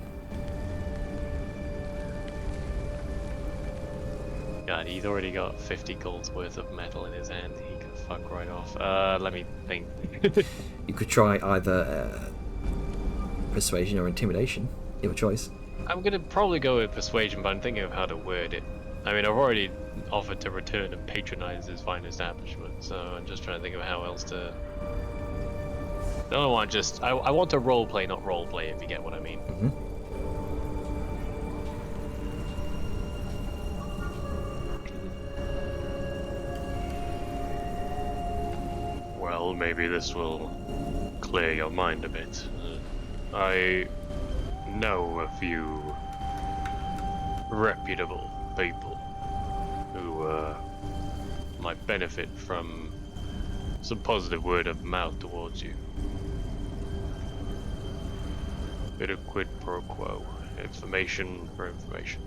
God, he's already got 50 gold's worth of metal in his hand. He can fuck right off. Let me think. You could try either persuasion or intimidation. Your choice. I'm gonna probably go with persuasion, but I'm thinking of how to word it. I mean, I've already offered to return and patronize his fine establishment, so I'm just trying to think of how else to... I don't want just... I want to roleplay, not roleplay, if you get what I mean. Mm-hmm. Well, maybe this will clear your mind a bit. I know a few reputable people who might benefit from some positive word of mouth towards you. Bit of quid pro quo. Information for information.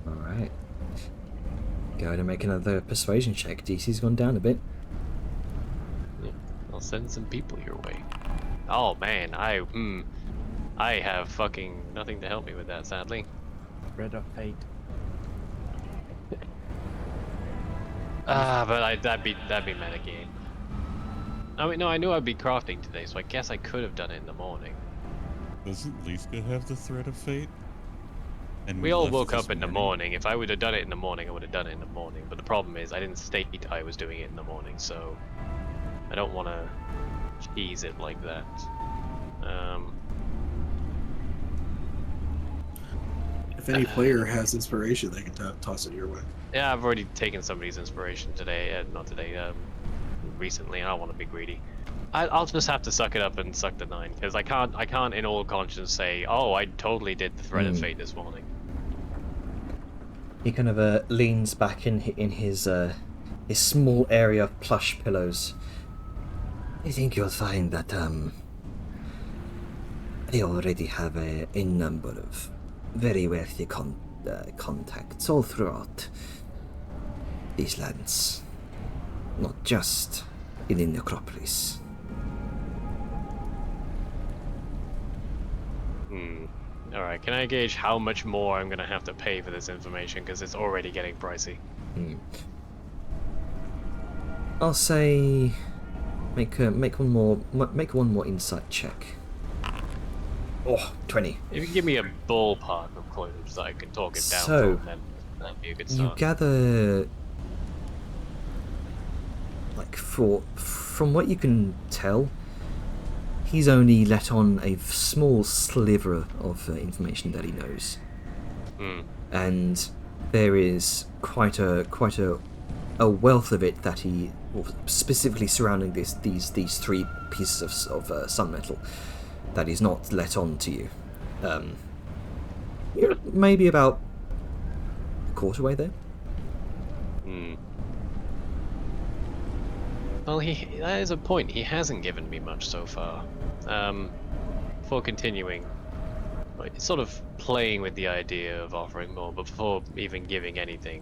Alright. Go ahead and make another persuasion check. DC's gone down a bit. Yeah, I'll send some people your way. Oh man, I have fucking nothing to help me with that, sadly. Thread of fate. But that'd be metagame. I mean, no, I knew I'd be crafting today, so I guess I could have done it in the morning. Doesn't Liska have the thread of fate? And We all left woke this up in the morning. If I would have done it in the morning, I would have done it in the morning. But the problem is, I didn't state I was doing it in the morning, so I don't want to tease it like that. If any player has inspiration, they can toss it your way. Yeah, I've already taken somebody's inspiration today. Not today. Recently. I don't want to be greedy. I'll just have to suck it up and suck the 9, because I can't in all conscience say, oh, I totally did the thread of fate this morning. He kind of leans back in his small area of plush pillows. I think you'll find that I already have a number of very wealthy contacts all throughout these lands. not just in the necropolis. Alright, can I gauge how much more I'm gonna have to pay for this information? Because it's already getting pricey. I'll say make one more insight check. Oh, 20. If you can give me a ballpark of clues that I can talk it down So, from, then that'd be a good You start. gather, like, from what you can tell, he's only let on a small sliver of information that he knows, and there is quite a wealth of it that he, specifically surrounding these 3 pieces of sun metal, that he's not let on to you. You're maybe about a quarter way there. Well, that is a point. He hasn't given me much so far. Before continuing, like, sort of playing with the idea of offering more before even giving anything.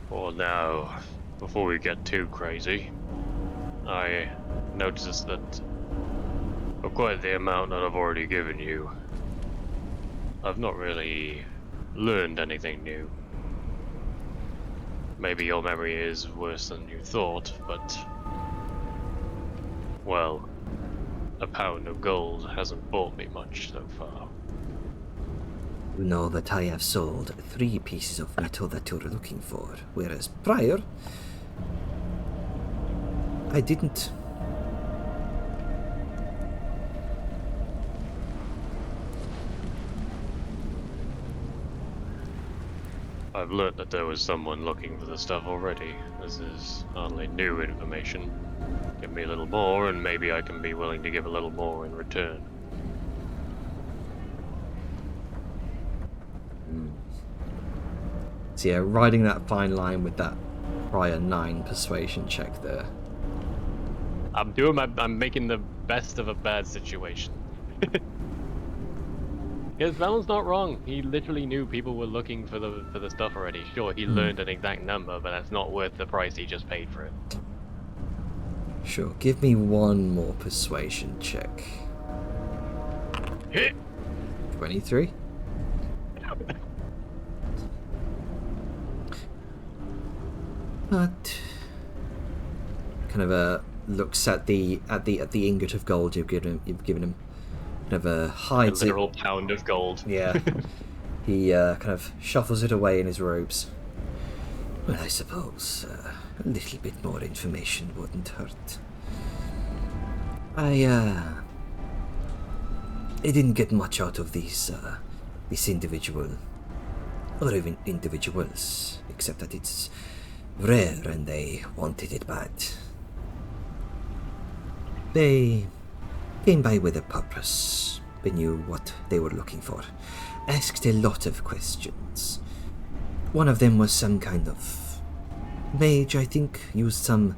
Well, now, before we get too crazy, I noticed that for quite the amount that I've already given you, I've not really learned anything new. Maybe your memory is worse than you thought, but, well, a pound of gold hasn't bought me much so far. You know that I have sold 3 pieces of metal that you're looking for, whereas prior, I didn't. I've learnt that there was someone looking for the stuff already. This is hardly new information. Give me a little more, and maybe I can be willing to give a little more in return. So yeah, riding that fine line with that prior 9 persuasion check there. I'm making the best of a bad situation. Because Valen's not wrong. He literally knew people were looking for the stuff already. Sure, he learned an exact number, but that's not worth the price he just paid for it. Sure, give me one more persuasion check. Hit. 23. But kind of looks at the ingot of gold you've given him. Kind of hides A it. literal pound of gold. Yeah. He kind of shuffles it away in his robes. Well, I suppose a little bit more information wouldn't hurt. I didn't get much out of this individual, or even individuals, except that it's rare and they wanted it bad. They came by with a purpose. They knew what they were looking for. Asked a lot of questions. One of them was some kind of mage, I think, used some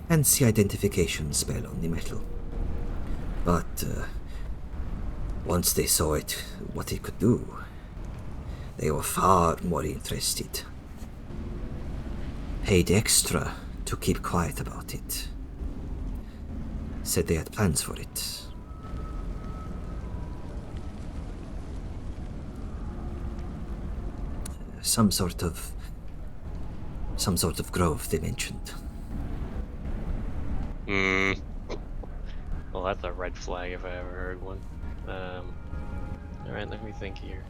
fancy identification spell on the metal. But once they saw it, what it could do, they were far more interested. Paid extra to keep quiet about it. Said they had plans for it. Some sort of grove, they mentioned. Well, that's a red flag if I ever heard one. Alright, let me think here.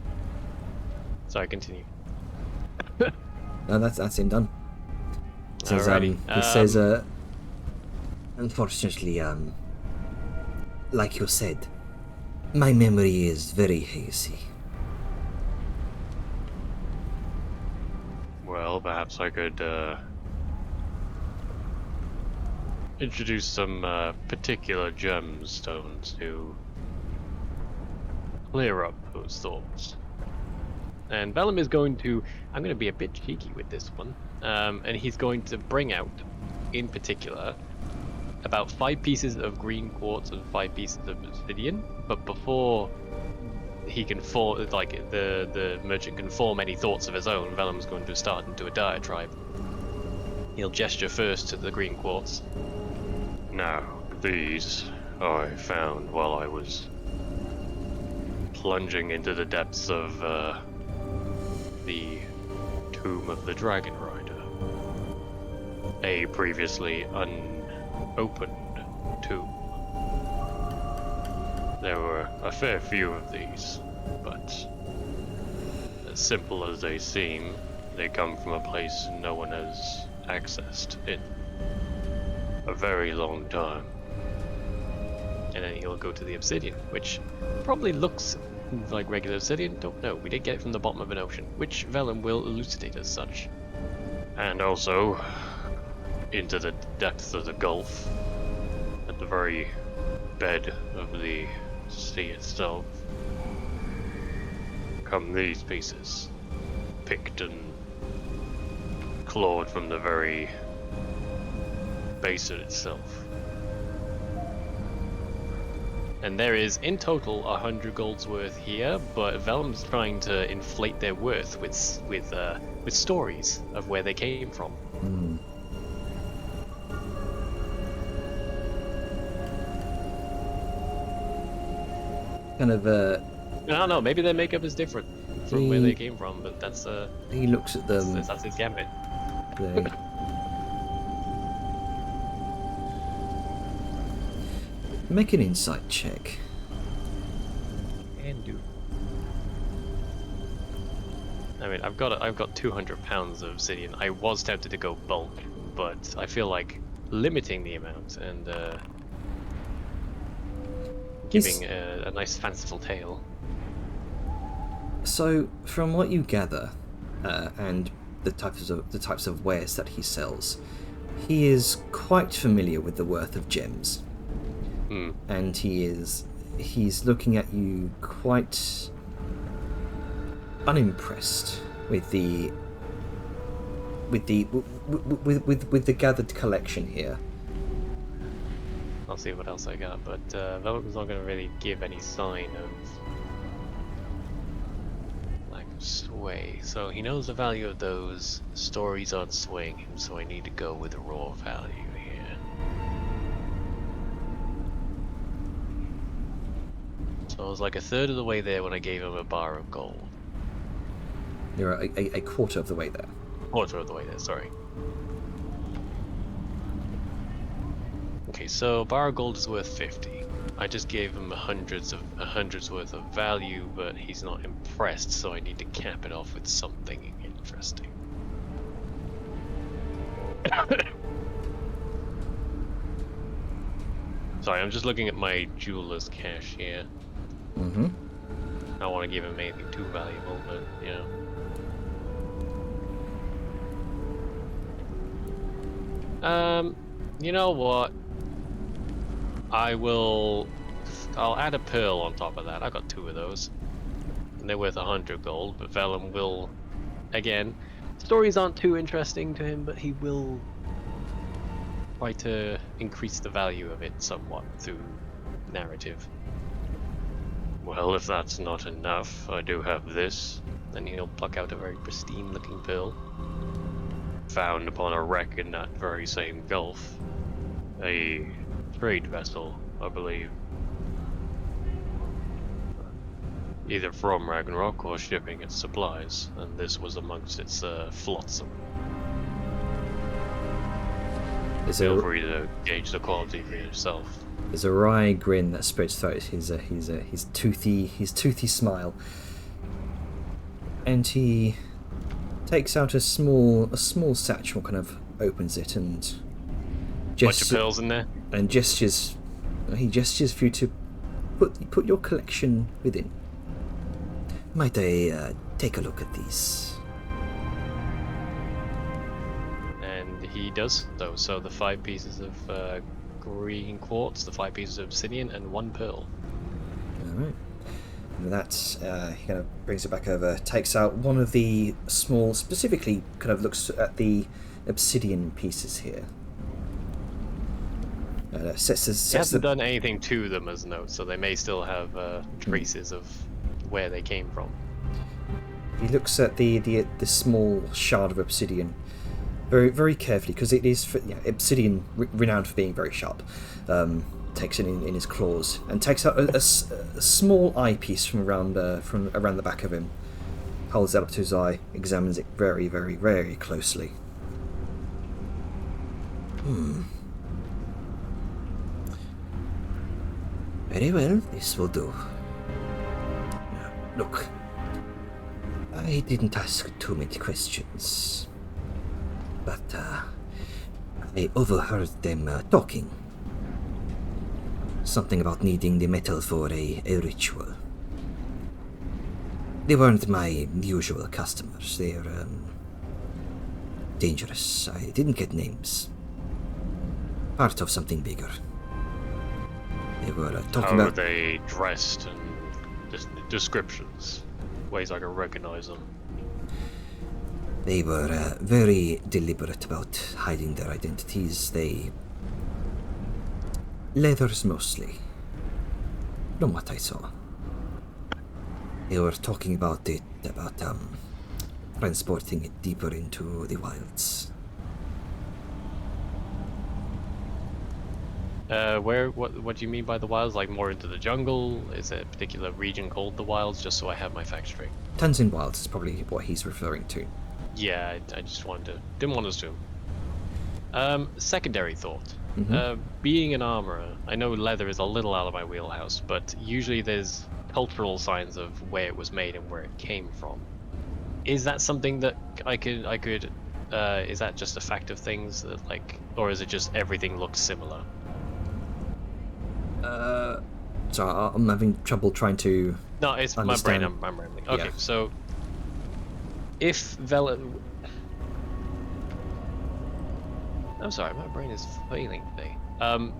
Sorry, continue. No, that's him done. Says, Alrighty. he says, unfortunately, like you said, my memory is very hazy. Well, perhaps I could introduce some particular gemstones to clear up those thoughts. And Vellum is going to, I'm going to be a bit cheeky with this one, and he's going to bring out, in particular, about 5 pieces of green quartz and 5 pieces of obsidian, but before he can form, like, the merchant can form any thoughts of his own, Vellum's going to start into a diatribe. He'll gesture first to the green quartz. Now, these I found while I was plunging into the depths of the Tomb of the Dragon Rider. A previously unopened tomb. There were a fair few of these, but as simple as they seem, they come from a place no one has accessed in a very long time. And then he'll go to the obsidian, which probably looks like regular obsidian. Don't know. We did get it from the bottom of an ocean, which Vellum will elucidate as such. And also, into the depths of the gulf, at the very bed of the sea itself, come these pieces, picked and clawed from the very basin itself. And there is in total 100 gold's worth here, but Vellum's trying to inflate their worth with stories of where they came from. Kind of I don't know, maybe their makeup is different from where they came from, but that's he looks at them. that's his gambit. They- Make an insight check. And do. I mean, I've got 200 pounds of obsidian. I was tempted to go bulk, but I feel like limiting the amount and giving a nice fanciful tale. So, from what you gather, and the types of wares that he sells, he is quite familiar with the worth of gems. And he's looking at you quite unimpressed with the gathered collection here. I'll see what else I got, but Vellum's not going to really give any sign of lack of sway. So he knows the value of those. Stories aren't swaying him, so I need to go with the raw value here. So I was like a third of the way there when I gave him a bar of gold. You're a quarter of the way there. Quarter of the way there, sorry. Okay, so a bar of gold is worth 50. I just gave him a hundred's worth of value, but he's not impressed, so I need to cap it off with something interesting. Sorry, I'm just looking at my jeweler's cash here. Mm-hmm. I don't want to give him anything too valuable, but you know. You know what? I'll add a pearl on top of that. I got 2 of those. And they're worth 100 gold, but Vellum will, again, stories aren't too interesting to him, but he will try to increase the value of it somewhat through narrative. Well, if that's not enough, I do have this. Then he'll pluck out a very pristine looking pearl. Found upon a wreck in that very same gulf. A trade vessel, I believe. Either from Ragnarok or shipping its supplies, and this was amongst its flotsam. Feel free to gauge the quality for yourself. There's a wry grin that spreads throughout his toothy smile, and he takes out a small satchel, kind of opens it and Bunch of pearls in there. And gestures. He gestures for you to put your collection within. Might I take a look at these? And he does so. So the 5 pieces of green quartz, the 5 pieces of obsidian, and 1 pearl. Alright. And that's, he kind of brings it back over, takes out one of the small, specifically kind of looks at the obsidian pieces here. He hasn't done anything to them as notes, so they may still have traces of where they came from. He looks at the small shard of obsidian very, very carefully, because it is obsidian, renowned for being very sharp. Takes it in his claws and takes out a small eyepiece from around the back of him. Holds it up to his eye, examines it very, very, very closely. Very well, this will do. Look, I didn't ask too many questions, but I overheard them talking. Something about needing the metal for a ritual. They weren't my usual customers. They're dangerous. I didn't get names. Part of something bigger. They were talking How about... are they dressed and descriptions? Ways I can recognize them. They were very deliberate about hiding their identities. Leathers mostly, from what I saw. They were talking about transporting it deeper into the wilds. What do you mean by the wilds? Like more into the jungle? Is it a particular region called the wilds? Just so I have my facts straight. Tanzin Wilds is probably what he's referring to. Yeah, I just didn't want to assume. Secondary thought. Being an armorer, I know leather is a little out of my wheelhouse, but usually there's cultural signs of where it was made and where it came from. Is that something that I could is that just a fact of things that or is it just everything looks similar? So I'm having trouble trying to... No, it's understand. my brain. I'm rambling. Okay, Yeah. so if I'm sorry, my brain is failing today.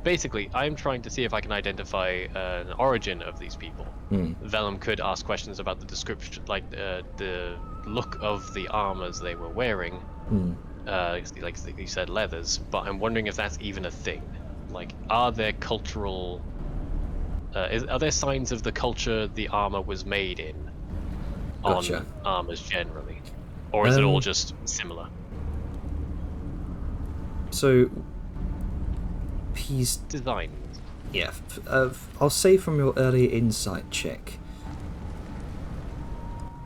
Basically, I'm trying to see if I can identify an origin of these people. Vellum could ask questions about the description, like the look of the armors they were wearing. Like you said, leathers. But I'm wondering if that's even a thing. Like, are there cultural... are there signs of the culture the armor was made in Gotcha. on armors generally? Or is it all just similar? So he's... Design. Yeah, I'll say from your early insight check,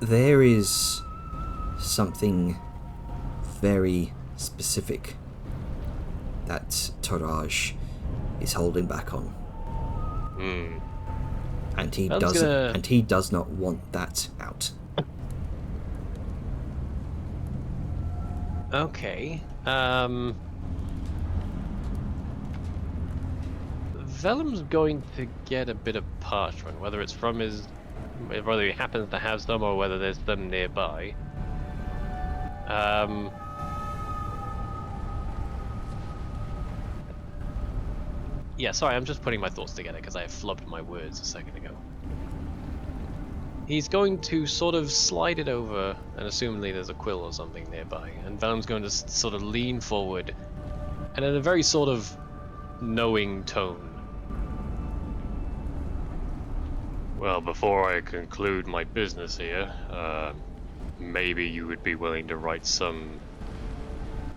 there is something very specific that Taraj is holding back on. And he does not want that out. Okay. Vellum's going to get a bit of parchment, whether it's from whether he happens to have some or whether there's some nearby. Yeah, sorry, I'm just putting my thoughts together because I flubbed my words a second ago. He's going to sort of slide it over, and assumingly there's a quill or something nearby, and Vellum's going to sort of lean forward, and in a very sort of knowing tone. Well, before I conclude my business here, maybe you would be willing to write some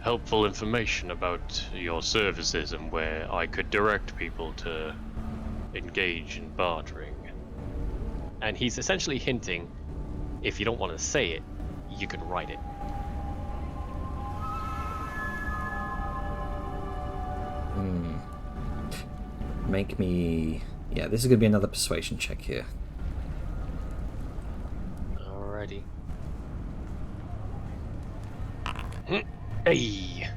helpful information about your services and where I could direct people to engage in bartering. And he's essentially hinting, if you don't want to say it, you can write it. Make me... Yeah, this is going to be another persuasion check here. Alrighty. Hey!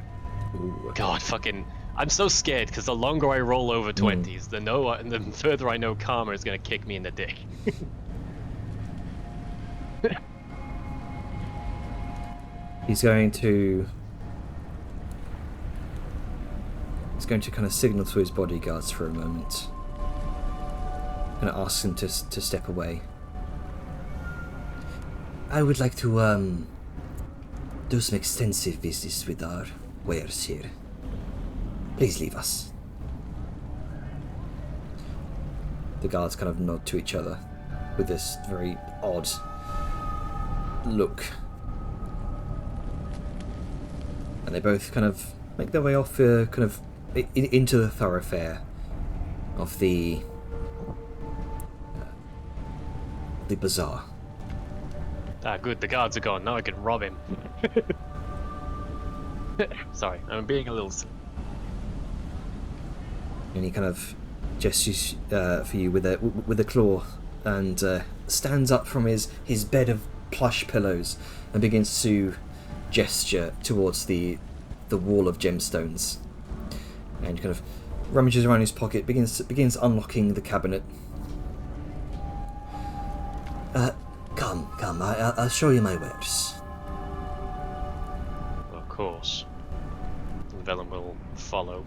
Ooh. God, fucking... I'm so scared, because the longer I roll over 20s, the further I know Karma is going to kick me in the dick. He's going to kind of signal to his bodyguards for a moment. And ask them to step away. I would like to do some extensive business with our wares here. Please leave us. The guards kind of nod to each other with this very odd look. and they both kind of make their way off, into the thoroughfare of the bazaar. Ah, good. The guards are gone. Now I can rob him. Sorry, I'm being a little. And he kind of gestures for you with a claw, and stands up from his bed of plush pillows and begins to gesture towards the wall of gemstones, and kind of rummages around his pocket, begins unlocking the cabinet. Come, I'll show you my wares. Of course. Velen will follow.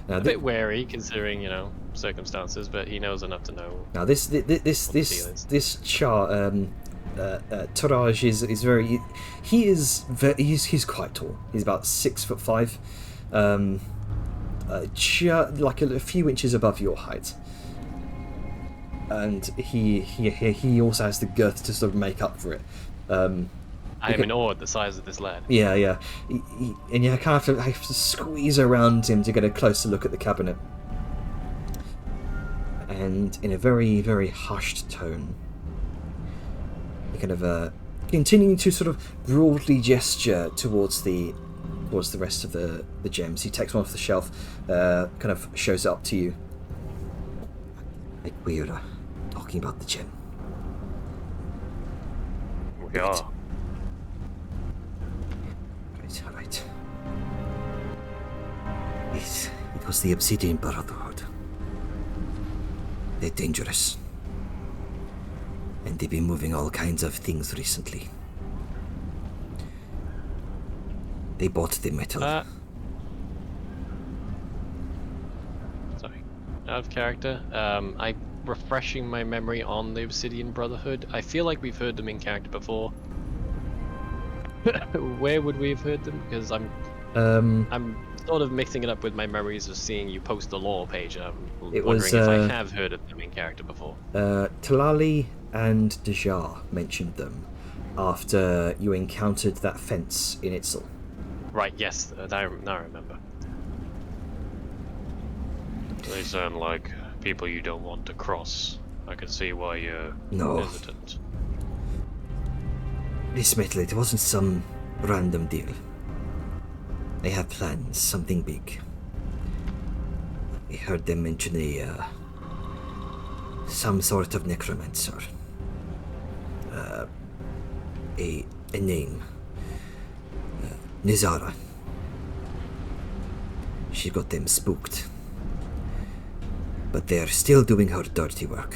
Now, A bit wary, considering circumstances, but he knows enough to know. Now this char Taraj is very. He's quite tall. He's about 6'5", like a few inches above your height. And he also has the girth to sort of make up for it. I am in awe at the size of this lad. Yeah. And you kind of have to squeeze around him to get a closer look at the cabinet. And in a very, very hushed tone, he kind of continuing to sort of broadly gesture towards the rest of the gems. He takes one off the shelf, kind of shows it up to you. Like we're talking about the gem. We are. Right. It was the Obsidian Brotherhood. They're dangerous. And they've been moving all kinds of things recently. They bought the metal. Sorry. Out of character. I'm refreshing my memory on the Obsidian Brotherhood. I feel like we've heard them in character before. Where would we have heard them? Because I'm sort of mixing it up with my memories of seeing you post the lore page. I'm wondering if I have heard of them in character before. Talali and Dejar mentioned them after you encountered that fence in Itzel. Right, yes, now I remember. They sound like people you don't want to cross. I can see why you're hesitant. This metal, it wasn't some random deal. They have plans, something big. I heard them mention some sort of necromancer. A name. Nizara. She got them spooked. But they're still doing her dirty work.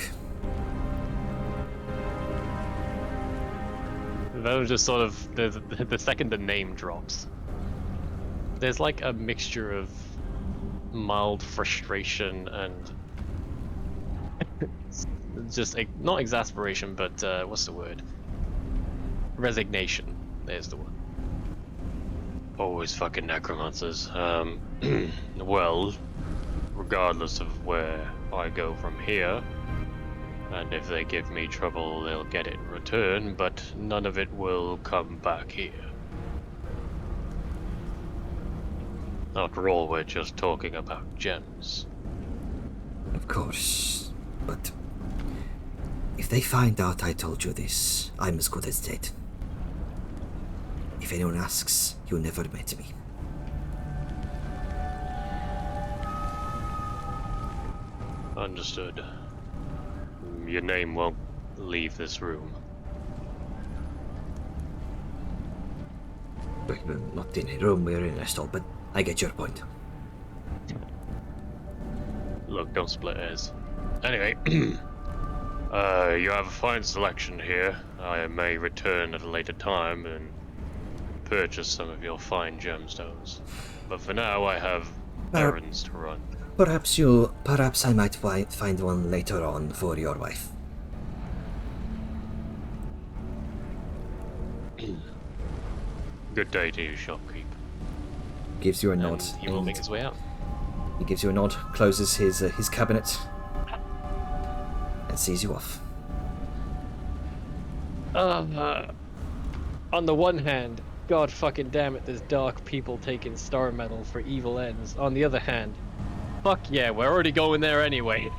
That was just sort of the second the name drops. There's like a mixture of mild frustration and just not exasperation, but what's the word? Resignation. There's the one. Always fucking necromancers. Well, regardless of where I go from here, and if they give me trouble, they'll get it in return, but none of it will come back here. After all, we're just talking about gems. Of course, but if they find out I told you this, I'm as good as dead. If anyone asks, you never met me. Understood. Your name won't leave this room. Well, not in a room we're in a stall, but I get your point. Look, don't split hairs. Anyway, you have a fine selection here. I may return at a later time and purchase some of your fine gemstones. But for now, I have errands to run. Perhaps I might find one later on for your wife. Good day to you, shopkeep. Gives you a nod. And he will make his way out. He gives you a nod, closes his cabinet, and sees you off. On the one hand, God fucking damn it, there's dark people taking star metal for evil ends. On the other hand, fuck yeah, we're already going there anyway.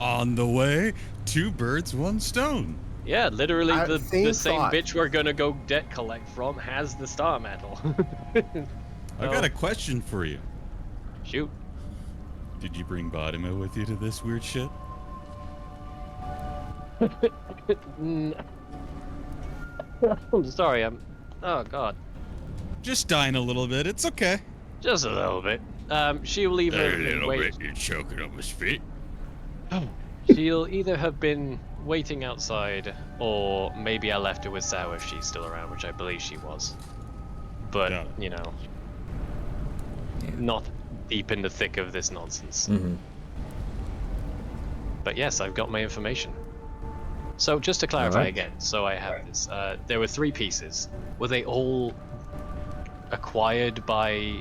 On the way, 2 birds, 1 stone. Yeah, literally the Same same thought. bitch we're gonna go debt collect from has the star metal. I got a question for you. Shoot. Did you bring Bodima with you to this weird shit? I'm sorry, oh god. Just dying a little bit. It's okay. Just a little bit. She'll either You're choking on my spit. She'll either have been waiting outside, or maybe I left her with Sao if she's still around, which I believe she was. But, Yeah. you know, Yeah. not deep in the thick of this nonsense. Mhm. But yes, I've got my information. So just to clarify Alright. again, so I have this. There were 3 pieces. Were they all acquired by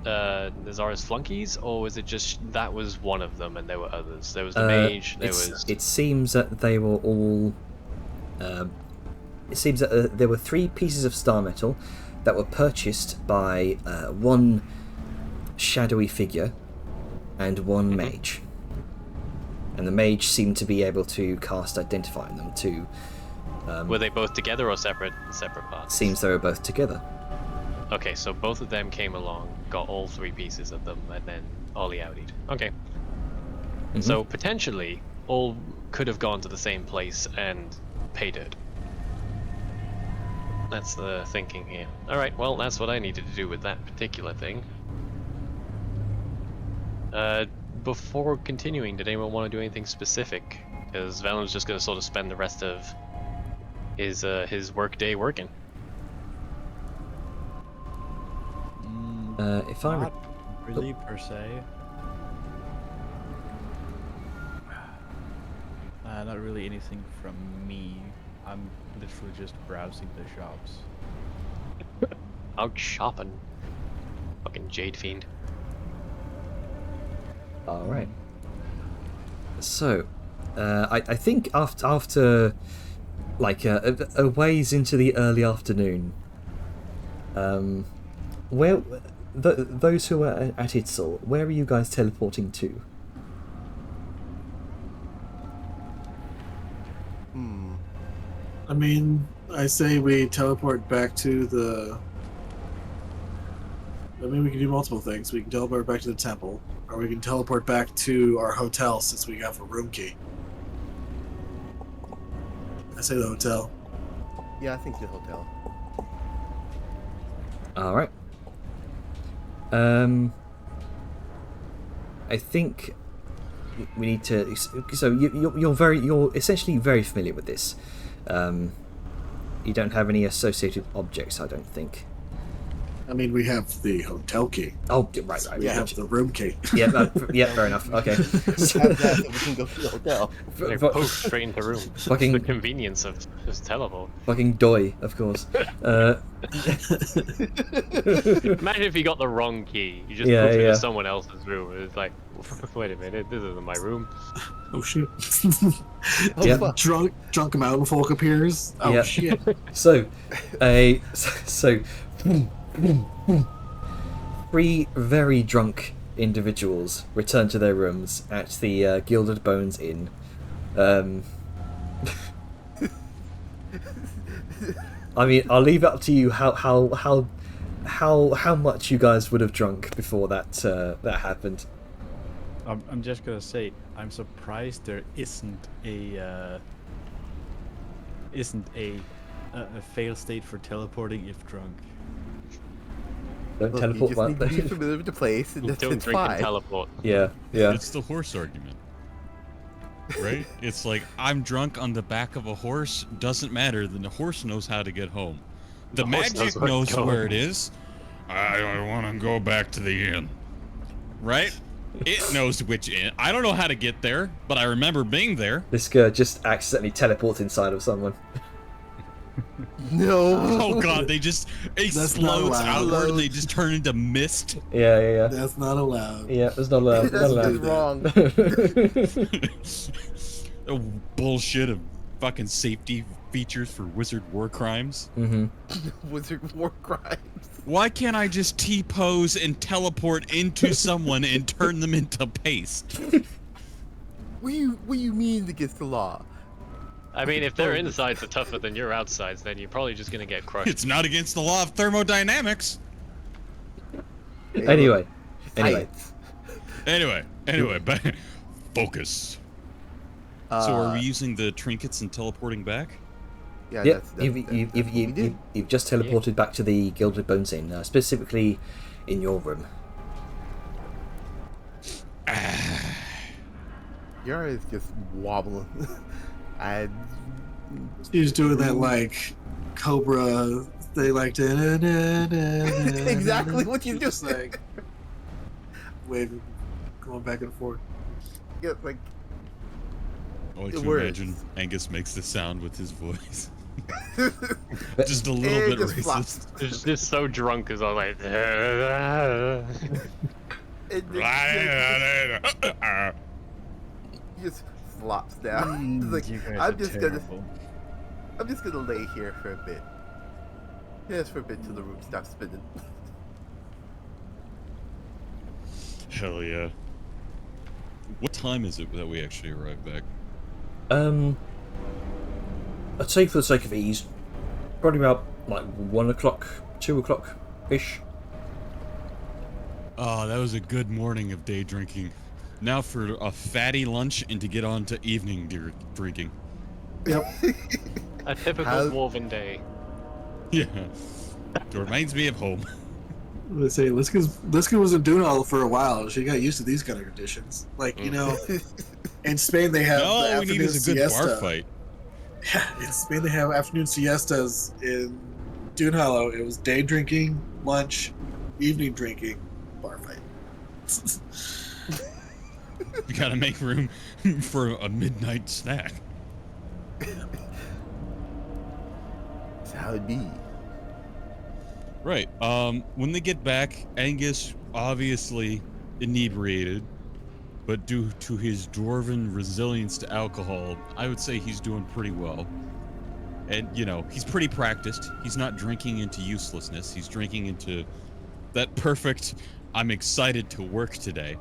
Nazara's flunkies, or was it just that was one of them and there were others? There was the mage, there was... It seems that they were all. It seems that there were 3 pieces of star metal that were purchased by one shadowy figure and one mage. And the mage seemed to be able to cast Identifying them too. Were they both together or separate parts? Seems they were both together. Okay, so both of them came along, got all 3 pieces of them, and then ollie outed. Okay. Mhm. So potentially, all could have gone to the same place and paid it. That's the thinking here. Alright, well, that's what I needed to do with that particular thing. Before continuing, did anyone want to do anything specific? Because Valen's just going to sort of spend the rest of his work day working. If I Not really per se. Not really anything from me. I'm literally just browsing the shops. Out shopping. Fucking Jade Fiend. All right. So, I think after like a ways into the early afternoon, where those who are at Itzel, where are you guys teleporting to? I mean, I say we teleport back to the. I mean, we can do multiple things. We can teleport back to the temple, or we can teleport back to our hotel since we have a room key. I say the hotel. Yeah, I think the hotel. All right. I think we need to. So you're essentially very familiar with this. You don't have any associated objects, I don't think. I mean, we have the hotel key. Oh, right. We have the room key. Yeah, yeah, fair enough. Okay. Have that, so we can go to the hotel. They post straight into the room. Fucking- The convenience of just teleport. Fucking Doi, of course. Imagine if you got the wrong key. You just Yeah, put it yeah. into someone else's room. It's like, wait a minute, this isn't my room. Oh shit! Oh, Yep. fuck. Drunk mountain folk appears. Oh Yep. shit! So, three very drunk individuals return to their rooms at the Gilded Bones Inn. I mean, I'll leave it up to you how much you guys would have drunk before that happened. I'm just gonna say, I'm surprised there isn't a fail state for teleporting if drunk. Don't Look, teleport. you just need to be familiar with the place, and Don't it's drink and fine. teleport. Yeah. It's the horse argument. Right? It's like, I'm drunk on the back of a horse, doesn't matter, then the horse knows how to get home. The The horse magic knows where to knows go. where it is. I want to go back to the inn. Right? It knows which inn. I don't know how to get there, but I remember being there. This guy just accidentally teleports inside of someone. No. Oh god, they just That's not explodes allowed. outward and they just turn into mist. Yeah. That's not allowed. Yeah, it's not allowed. That's Not just allowed. wrong. Oh, bullshit of fucking safety features for wizard war crimes. Mm-hmm. Wizard war crimes. Why can't I just T-pose and teleport into someone and turn them into paste? What do you mean against the law? I mean, if their insides are tougher than your outsides, then you're probably just gonna get crushed. It's not against the law of thermodynamics. Hey, Anyway, look, anyway. science. Anyway, but focus. So are we using the trinkets and teleporting back? Yeah, Yeah, that's what we did. you've just teleported back to the Gilded Bones Inn, specifically in your room. Yara is just wobbling. She's doing that like Cobra. They like to Exactly what you just do. like waving, going back and forth. Yeah, like I like It to works. imagine Angus makes the sound with his voice. Just a little it bit just racist. flops. It's just so drunk as I like. It just flops down. It's like, You guys I'm are just terrible. gonna lay here for a bit. Just for a bit till the room stops spinning. Hell yeah. What time is it that we actually arrive back? I'd say for the sake of ease, probably about like 1 o'clock, 2 o'clock ish. Oh, that was a good morning of day drinking. Now for a fatty lunch and to get on to evening drinking. Yep. A typical How- dwarven day. Yeah. It reminds me of home. Let's say Liska was in Dunal for a while. She got used to these kind of conditions. Like, you know, in Spain they have the All we afternoon need is a good siesta. bar fight. Yeah, in Spain they have afternoon siestas. In Dune Hollow, it was day drinking, lunch, evening drinking, bar fight. We gotta make room for a midnight snack. That's how it be. Right. When they get back, Angus obviously inebriated, but due to his dwarven resilience to alcohol, I would say he's doing pretty well. And, you know, he's pretty practiced. He's not drinking into uselessness. He's drinking into that perfect, I'm excited to work today.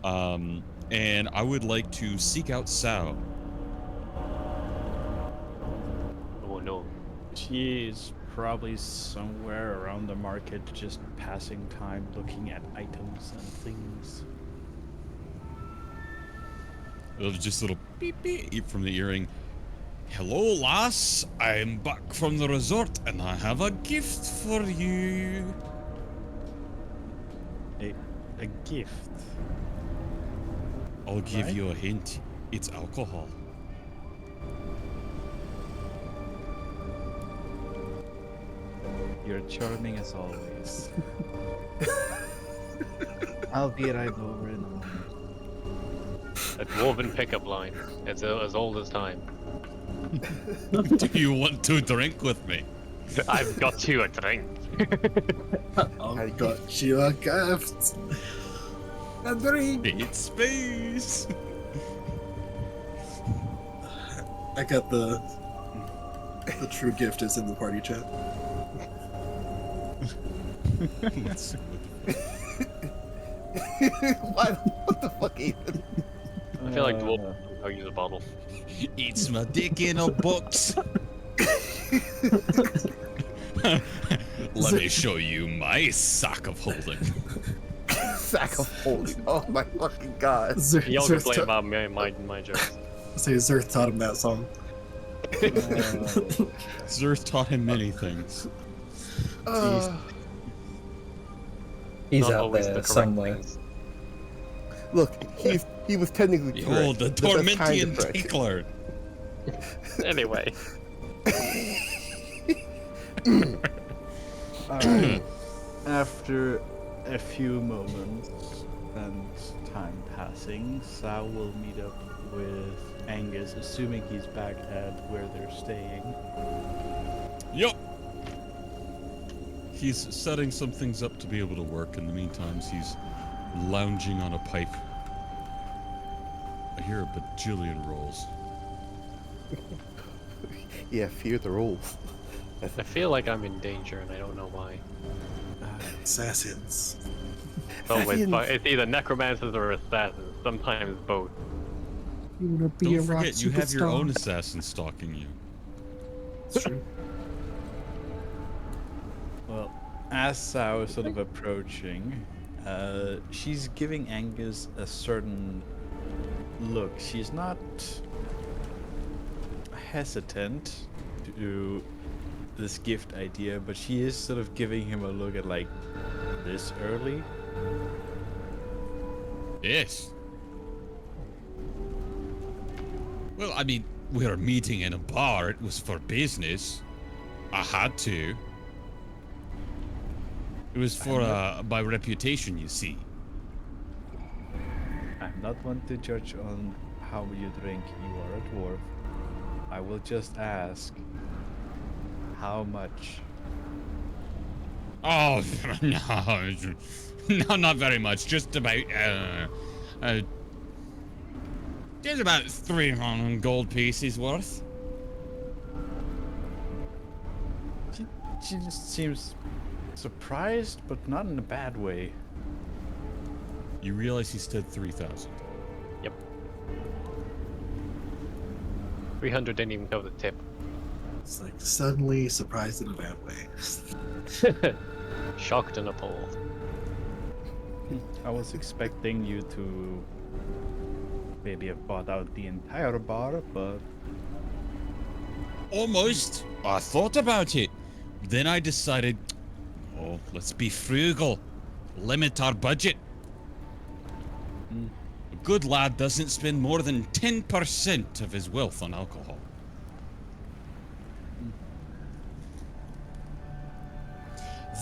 And I would like to seek out Sao. Oh no. She is probably somewhere around the market, just passing time, looking at items and things. Just a little beep beep from the earring. Hello, lass. I'm back from the resort and I have a gift for you. A gift. I'll give Right. you a hint. It's alcohol. You're charming as always. I'll be right over in a moment. A dwarven pickup line. It's as old as time. Do you want to drink with me? I've got you a drink. I got you a gift. A drink. It's space. I got the true gift is in the party chat. Let's see What the fuck, Ethan? I feel like dwarven don't use a bottle. It's my dick in a box. Let me show you my sock of holding. Sack of holding. Oh my fucking god. Y'all can play about my jokes. Say Zerth taught him that song. Zerth taught him many things. He's Not out always there the correct somewhere. things. Look, he was technically correct. Behold, the but that's kind Tormentian of correct. Tickler. Anyway, Alright. After a few moments and time passing, Sal will meet up with Angus, assuming he's back at where they're staying. Yup. He's setting some things up to be able to work. In the meantime, he's lounging on a pipe. I hear a bajillion rolls. Yeah, fear the rules. I feel like I'm in danger and I don't know why. Assassins. It's either necromancers or assassins. Sometimes both. You wanna be Don't a rock forget, you have your superstar. own assassin stalking you. It's true. Well, as Sao is sort of approaching, she's giving Angus a certain look. She's not hesitant to this gift idea, but she is sort of giving him a look at like this early. Yes. Well, I mean, we're meeting in a bar. It was for business. I had to. It was for my reputation, you see. I'm not one to judge on how you drink. You are a dwarf. I will just ask, how much? Oh, no. No, not very much. Just about, just about 300 gold pieces worth. She just seems surprised, but not in a bad way. You realize he said 3,000. Yep. 300 didn't even cover the tip. It's like suddenly surprised in a bad way. Shocked and appalled. I was expecting you to maybe have bought out the entire bar, but Almost. I thought about it. Then I decided, oh, let's be frugal. Limit our budget. A good lad doesn't spend more than 10% of his wealth on alcohol.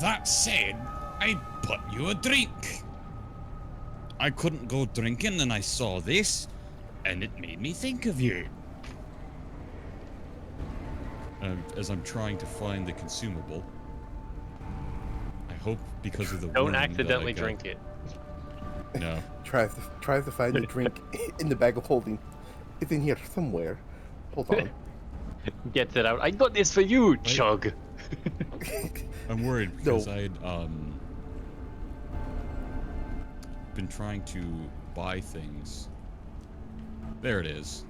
That said, I bought you a drink. I couldn't go drinking and I saw this, and it made me think of you. As I'm trying to find the consumable, I hope because of the Don't warning that I accidentally got- drink it. No. Tries to find the drink in the bag of holding. It's in here somewhere. Hold on. Gets it out. I got this for you, Chug. I'm worried No. because I'd been trying to buy things. There it is.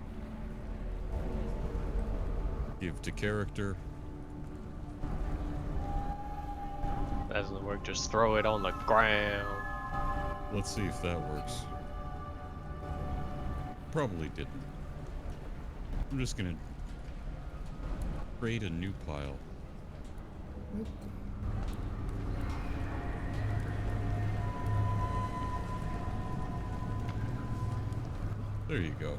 Give to character. Doesn't work. Just throw it on the ground. Let's see if that works. Probably didn't. I'm just gonna create a new pile. There you go.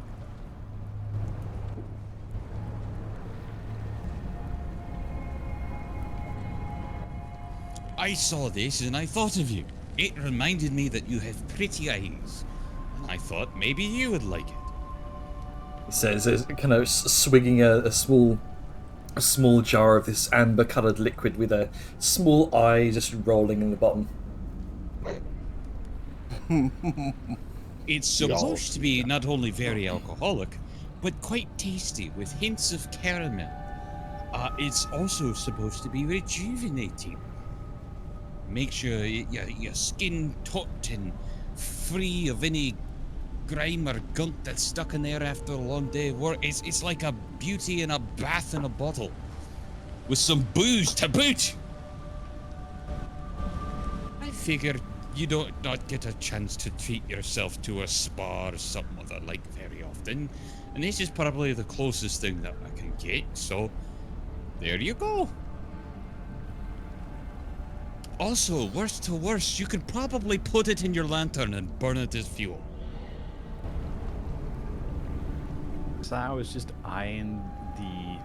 I saw this and I thought of you. It reminded me that you have pretty eyes. And I thought maybe you would like it. He says, kind of swigging a small jar of this amber-coloured liquid with a small eye just rolling in the bottom. It's supposed to be not only very alcoholic, but quite tasty with hints of caramel. It's also supposed to be rejuvenating. Makes your skin taut and free of any grime or gunk that's stuck in there after a long day of work. It's like a beauty in a bath in a bottle. With some booze to boot! I figured you don't not get a chance to treat yourself to a spa or something of the like very often. And this is probably the closest thing that I can get, so there you go. Also, worst to worst, you could probably put it in your lantern and burn it as fuel. So I was just eyeing the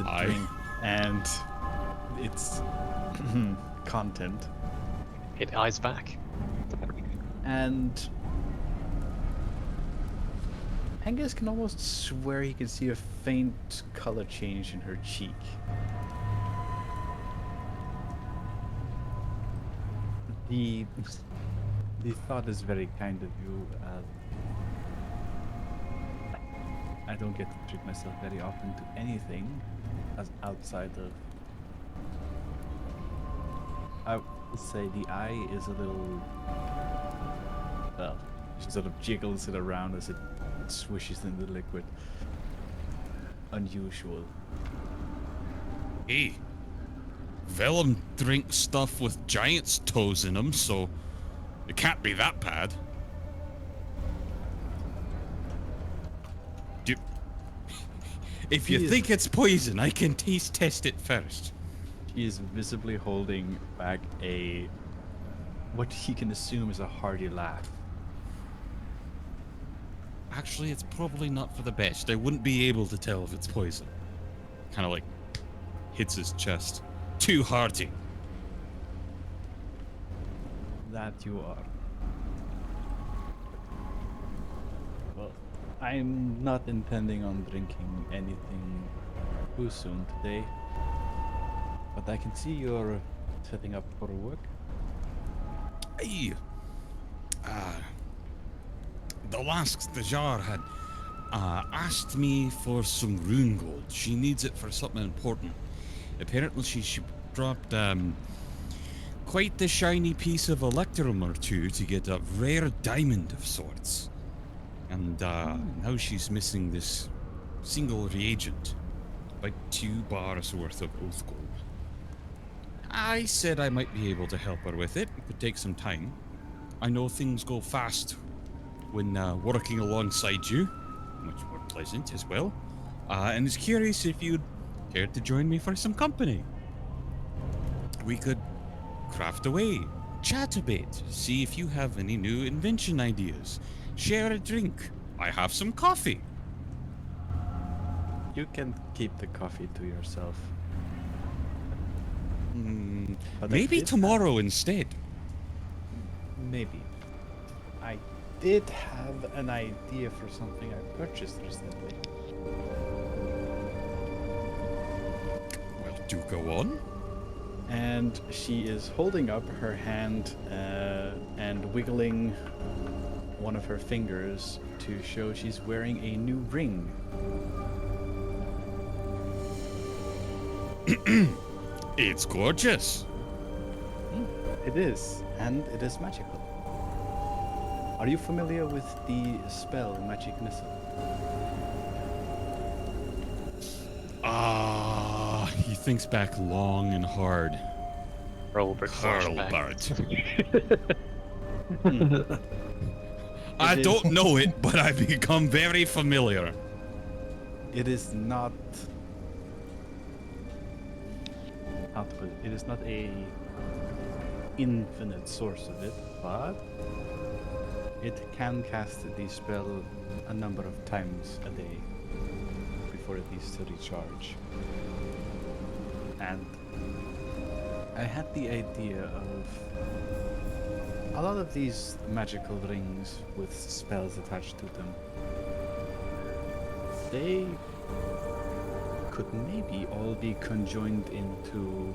Eye. drink and its content, It eyes back. and Angus can almost swear he can see a faint color change in her cheek. The thought is very kind of you. I don't get to treat myself very often to anything as outside of. I would say the eye is a little. Well, she sort of jiggles it around as it swishes in the liquid. Unusual. Hey, Vellum drinks stuff with giant's toes in them, so it can't be that bad. If you think it's poison, I can taste test it first. He is visibly holding back what he can assume is a hearty laugh. Actually, it's probably not for the best. I wouldn't be able to tell if it's poison. Kind of like hits his chest. Too hearty. That you are. Well, I'm not intending on drinking anything too soon today. But I can see you're setting up for work. Hey, the last Dajar had asked me for some rune gold. She needs it for something important. Apparently she dropped quite the shiny piece of electrum or two to get a rare diamond of sorts. And now she's missing this single reagent. Like 2 bars worth of oath gold. I said I might be able to help her with it. It could take some time. I know things go fast when working alongside you. Much more pleasant as well. And is curious if you'd care to join me for some company. We could craft away, chat a bit, see if you have any new invention ideas. Share a drink. I have some coffee. You can keep the coffee to yourself. But I Maybe did tomorrow instead. Maybe. I did have an idea for something I purchased recently. Well, do go on. And she is holding up her hand and wiggling one of her fingers to show she's wearing a new ring. It's gorgeous. It is, and it is magical. Are you familiar with the spell Magic Missile? He thinks back long and hard. Robert flashback. Hurlbart. I don't know it, but I've become very familiar. It is not. How to put it? It is not a infinite source of it, but it can cast the spell a number of times a day before it needs to recharge. And I had the idea of a lot of these magical rings with spells attached to them. They could maybe all be conjoined into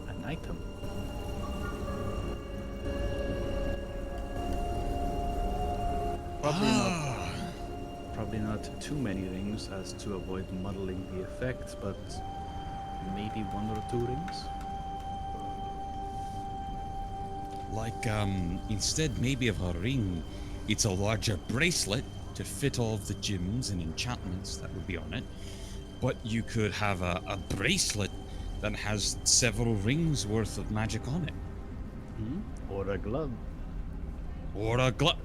an item. Probably not too many rings as to avoid muddling the effect, but maybe 1 or 2 rings. Like, instead maybe of a ring, it's a larger bracelet to fit all of the gems and enchantments that would be on it. But you could have a bracelet that has several rings worth of magic on it. Or a glove. Or a glove.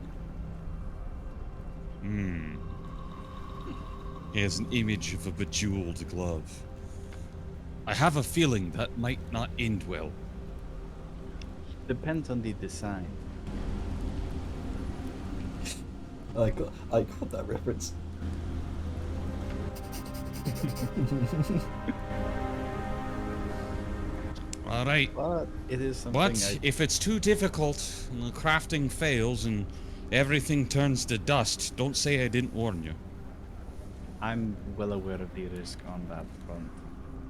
Here's an image of a bejeweled glove. I have a feeling that might not end well. Depends on the design. I got that reference. Alright, But it is something but if it's too difficult and the crafting fails and everything turns to dust, don't say I didn't warn you. I'm well aware of the risk on that front.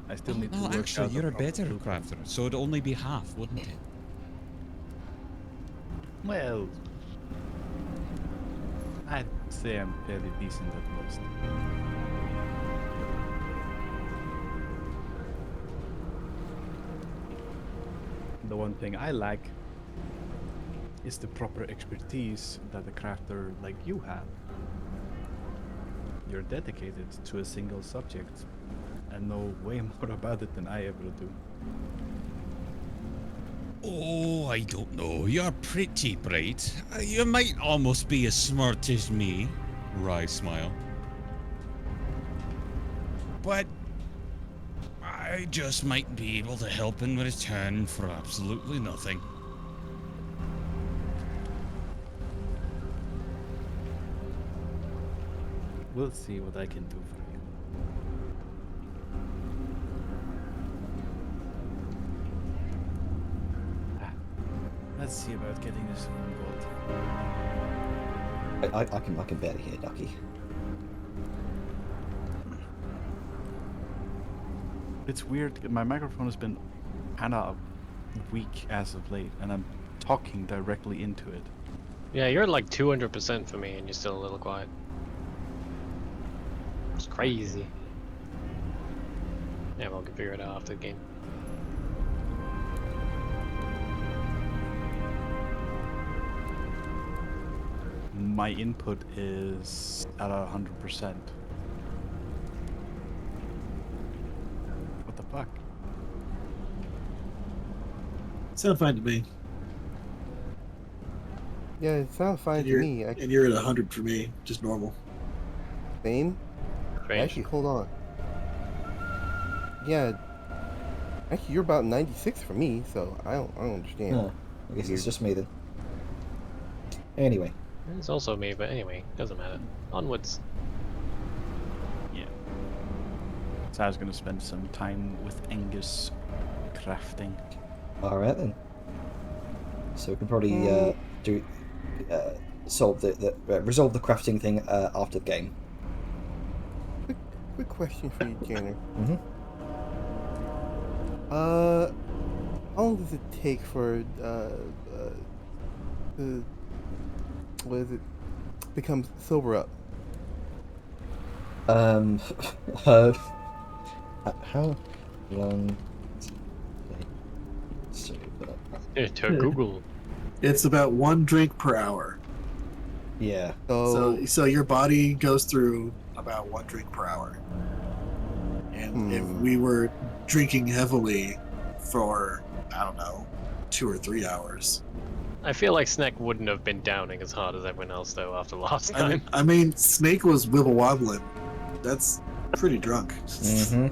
I still need to No, work actually, out you're a proper better blueprint. crafter, so it'd only be half, wouldn't it? Well, I say I'm fairly decent at most. The one thing I lack is the proper expertise that a crafter like you have. You're dedicated to a single subject and know way more about it than I ever do. Oh, I don't know. You're pretty bright. You might almost be as smart as me. Wry smile. But I just might be able to help in return for absolutely nothing. We'll see what I can do for you. Let's see about getting this on gold. I can barely hear Ducky. It's weird. My microphone has been kind of weak as of late, and I'm talking directly into it. Yeah, you're at like 200% for me, and you're still a little quiet. It's crazy. Yeah, we'll figure it out after the game. My input is at 100%. What the fuck? Sound fine to me. Yeah, it sounds fine And to you're, me. and you're at 100 for me, just normal. Same? Strange. Actually, hold on. Yeah. Actually, you're about 96 for me, so I don't understand. Oh, I guess it's just me then. Anyway. It's also me, but anyway, doesn't matter. Onwards. Yeah. So I was gonna spend some time with Angus crafting. Alright then. So we can probably resolve the crafting thing after the game. Quick question for you, Janner. Mm-hmm. How long does it take for what is it? Become sober up? How long? To Google. It's about 1 drink per hour. Yeah. So your body goes through about 1 drink per hour. And if we were drinking heavily for, I don't know, 2 or 3 hours. I feel like Snake wouldn't have been downing as hard as everyone else though after last time. I mean, Snake was wibble wobbling. That's pretty drunk. Mm-hmm.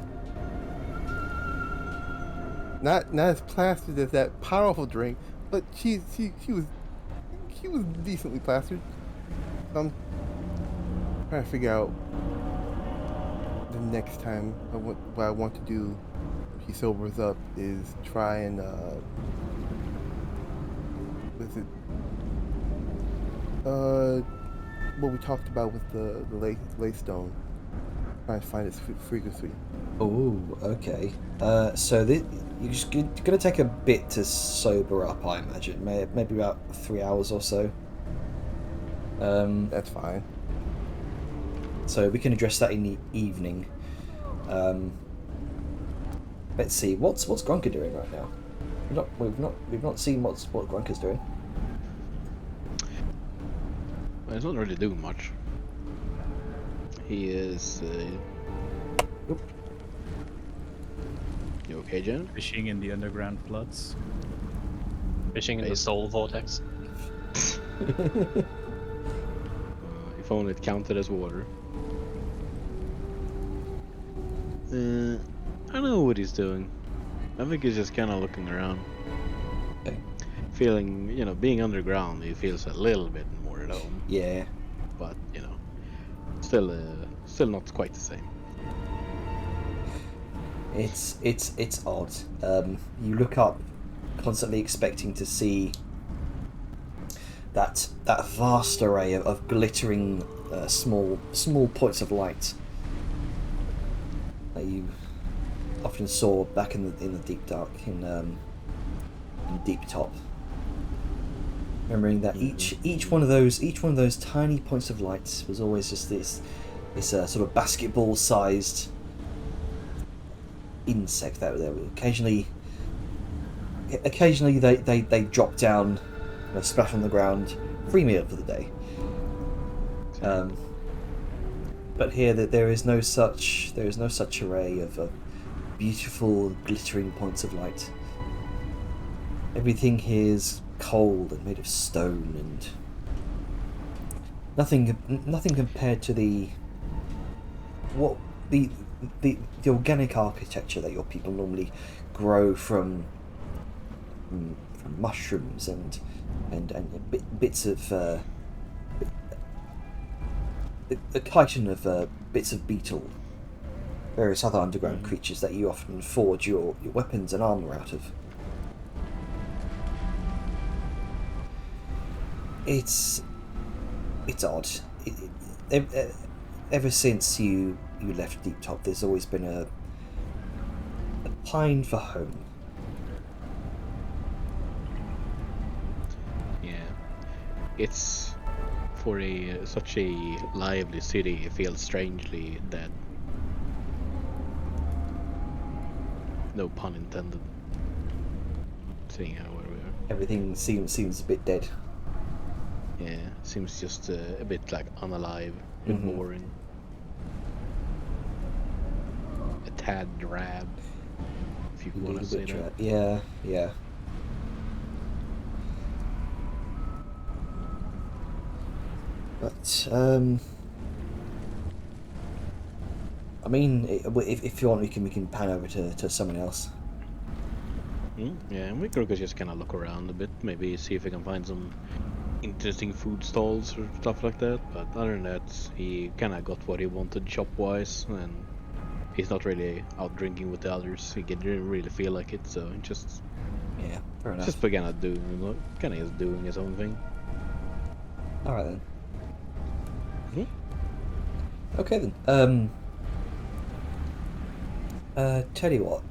Not as plastered as that powerful drink, but she was decently plastered. So I'm trying to figure out the next time what I want to do if he sobers up is try and what we talked about with the Laystone. Trying to find its frequency. Oh, okay. So you're just gonna take a bit to sober up, I imagine. Maybe about 3 hours or so. That's fine. So we can address that in the evening. Let's see. What's Grunker doing right now? We've not seen what Grunker's doing. Well, he's not really doing much. He is. Oop. You okay, Jen? Fishing in the underground floods. Fishing in the soul vortex. If only it counted as water. I don't know what he's doing. I think he's just kind of looking around. Okay. Feeling, being underground, he feels a little bit more at home. Yeah. But, still not quite the same. It's odd. You look up, constantly expecting to see that vast array of glittering small points of light that you often saw back in the deep dark in Deep Top. remembering that each one of those tiny points of light was always just this sort of basketball-sized insect that would occasionally they drop down, splash on the ground, free meal for the day. But here there is no such array of beautiful glittering points of light. Everything here is cold and made of stone, and nothing compared to the organic architecture that your people normally grow from mushrooms and bits of a chitin of bits of beetle, various other underground creatures that you often forge your weapons and armor out of. It's odd. Ever since you left Deep Top, there's always been a pine for home. Yeah, it's for such a lively city. It feels strangely dead. No pun intended. Seeing how where we are. Everything seems a bit dead. Yeah, seems just a bit like unalive, a bit boring. A tad drab, if you want to say that. Yeah. But I mean, if you want, we can pan over to someone else. Yeah, we could just kind of look around a bit, maybe see if we can find some interesting food stalls or stuff like that. But other than that, he kind of got what he wanted shop-wise, and he's not really out drinking with the others. He didn't really feel like it, so just Yeah, fair enough. just kind of doing his own thing. All right then. Mhm. Okay then. Tell you what.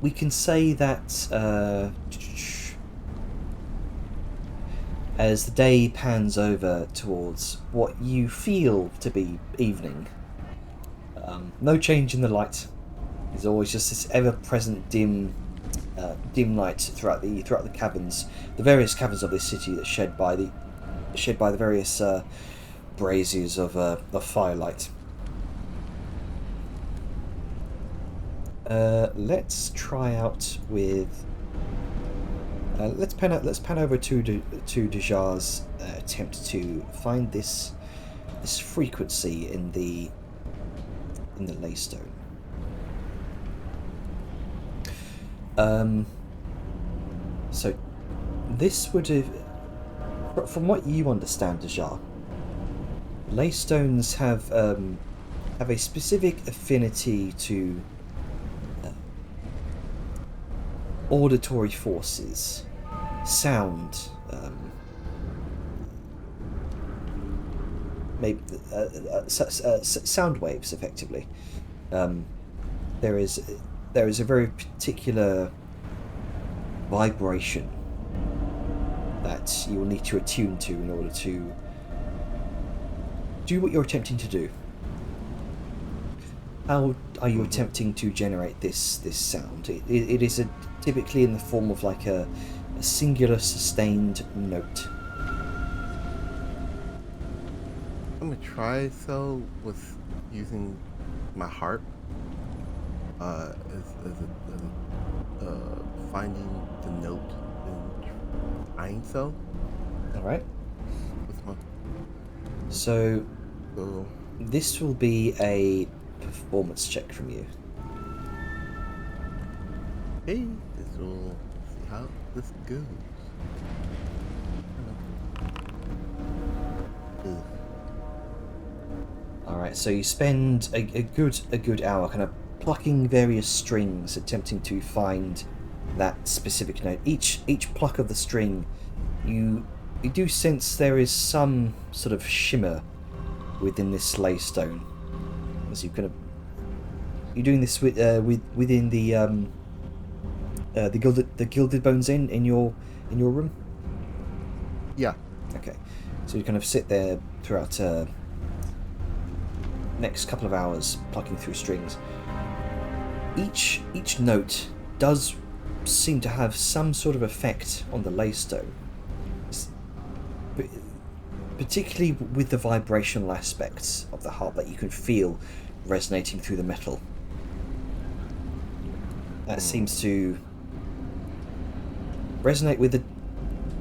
We can say that as the day pans over towards what you feel to be evening, no change in the light. There's always just this ever-present dim light throughout the caverns, the various caverns of this city that's shed by the various braziers of firelight. Let's try out with. Let's pan over to Dejar's attempt to find this frequency in the Laystone. So this would have, from what you understand, Dejar, Laystones have a specific affinity to auditory forces, sound, maybe sound waves, effectively. There is a very particular vibration that you will need to attune to in order to do what you're attempting to do. How are you attempting to generate this sound? It is typically in the form of like a singular sustained note. I'm gonna try with using my harp as finding the note and trying so. All right. With my So so this will be a performance check from you. hey, this will see how this goes. Ugh. All right. So you spend a good hour kind of plucking various strings, attempting to find that specific note. Each pluck of the string, you do sense there is some sort of shimmer within this Laystone. As you're doing this within the the Gilded Bones Inn in your room? Yeah. Okay, so you kind of sit there throughout next couple of hours plucking through strings. Each note does seem to have some sort of effect on the laystone, particularly with the vibrational aspects of the harp that you can feel resonating through the metal. That seems to resonate with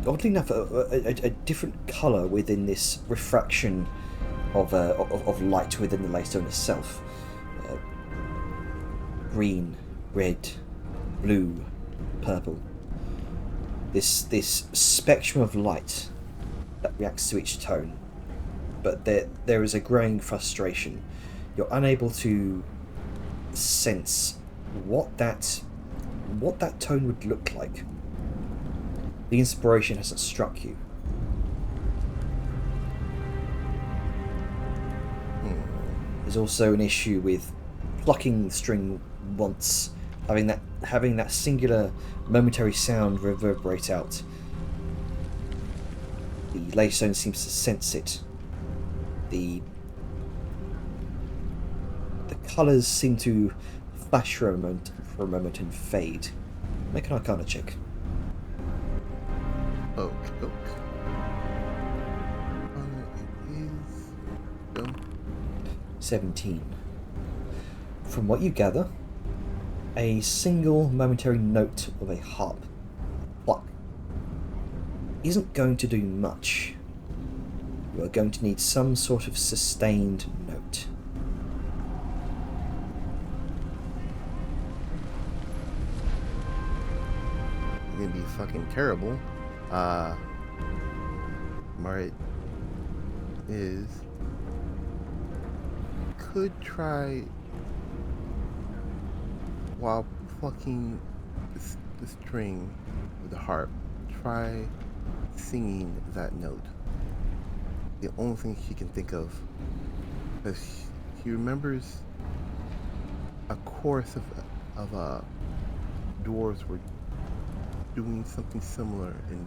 oddly enough, a different colour within this refraction of light within the laystone itself. Green, red, blue, purple. This spectrum of light that reacts to each tone. But there is a growing frustration. You're unable to sense what that tone would look like. The inspiration hasn't struck you. There's also an issue with plucking the string once, having that singular momentary sound reverberate out. The laystone seems to sense it. The colours seem to flash for a moment and fade. Make an Arcana check. Okay. It is... No. 17. From what you gather, a single momentary note of a harp pluck isn't going to do much. You are going to need some sort of sustained note. It's gonna be fucking terrible. Marit could try while plucking the string with the harp. Try singing that note. The only thing she can think of, because she remembers a chorus of dwarves were doing something similar in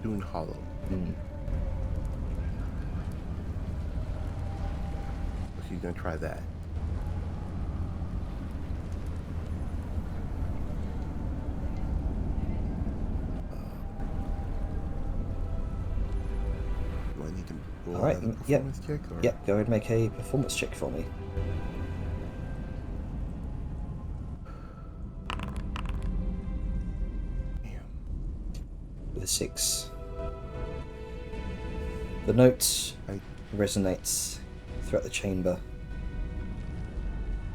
Dune Hollow. So she's gonna try that. Do I need to roll Alright, another yep. performance check? Or? Yep, go ahead and make a performance check for me. With a 6. The note resonates throughout the chamber.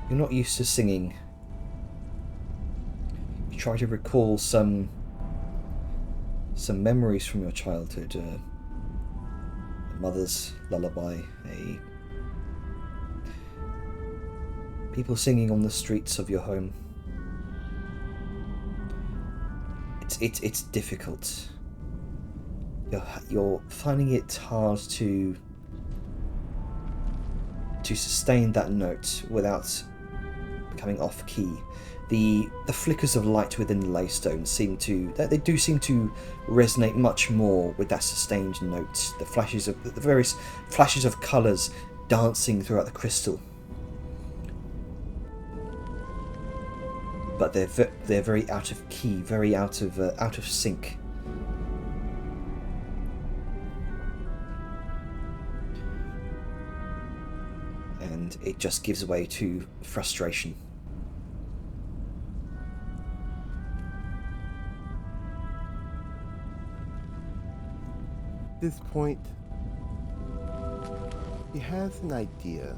You're not used to singing. You try to recall some memories from your childhood. A mother's lullaby, people singing on the streets of your home. It's difficult. You're finding it hard to sustain that note without becoming off key. The flickers of light within the laystone seem to resonate much more with that sustained note. The various flashes of colours dancing throughout the crystal. But they're very out of key, very out of sync. And it just gives way to frustration. At this point, she has an idea,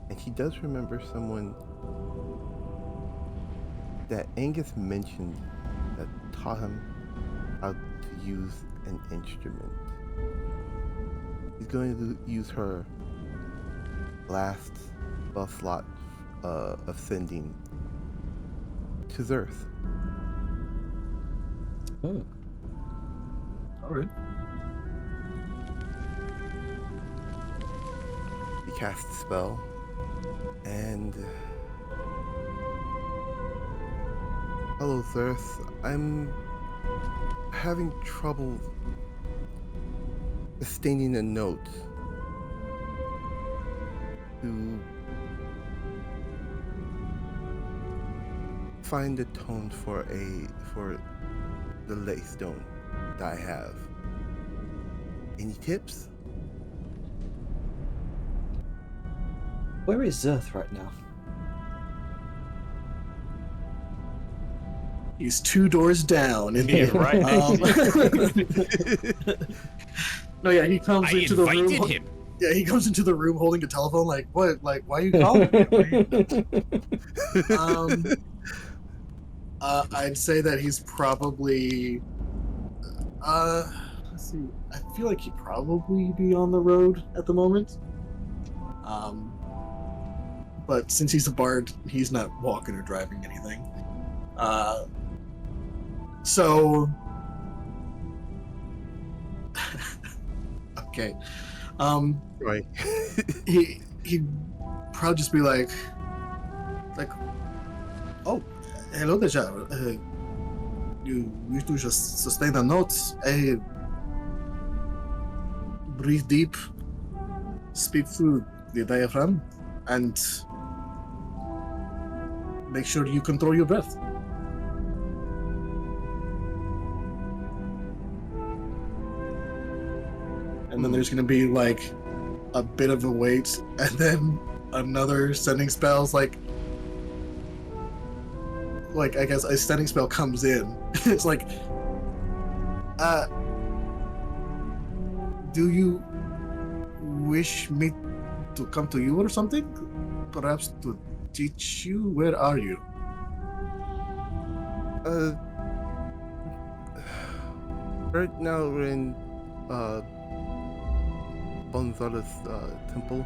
and she does remember someone that Angus mentioned that taught him how to use an instrument. He's going to use her last spell slot of sending to Zerth. Oh. Alright. He casts the spell, and Hello, Zerth. I'm having trouble sustaining a note to find a tone for the lay stone that I have. Any tips? Where is Zerth right now? He's 2 doors down in Yeah, here. right. No, yeah, he comes I into the room. invited him. Yeah, he comes into the room holding a telephone. Like, what? Like, why are you calling me? I'd say that he's probably. Let's see. I feel like he'd probably be on the road at the moment. But since he's a bard, he's not walking or driving anything. So. Okay. Right. He'd probably just be like, oh, hello there. You wish to just sustain a note. Breathe deep, speak through the diaphragm, and make sure you control your breath. And then there's going to be like a bit of a wait, and then another sending spell's like I guess a sending spell comes in. It's like, do you wish me to come to you or something? Perhaps to teach you? Where are you? Right now we're in Bonzala's temple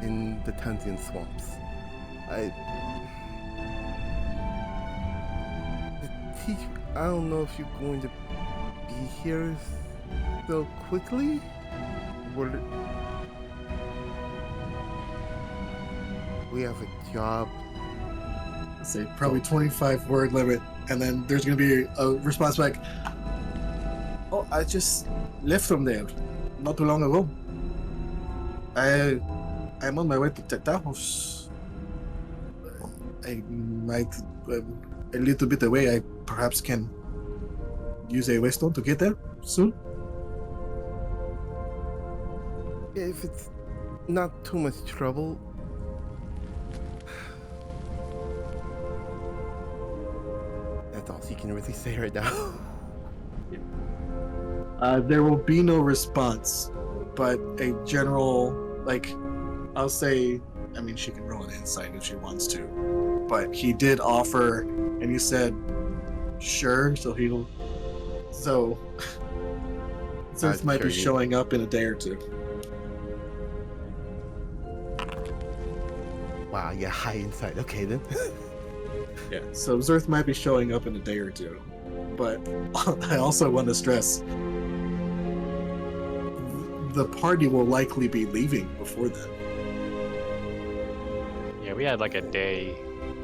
in the Tanzian swamps. I don't know if you're going to be here so quickly. We have a job. Let's say probably 25 word limit, and then there's gonna be a response back. Oh, I just left from there not too long ago. I'm on my way to Tetahos. I might a little bit away. I perhaps can use a waystone to get there soon. If it's not too much trouble. That's all she can really say right now. There will be no response, but a general, like, I'll say, I mean, she can roll an insight if she wants to, but he did offer, and he said, sure, so this might sure be you- showing up in a day or two. Wow, yeah, high insight. Okay then. Yeah, so Zerth might be showing up in a day or two, but I also want to stress the party will likely be leaving before then. Yeah, we had like a day,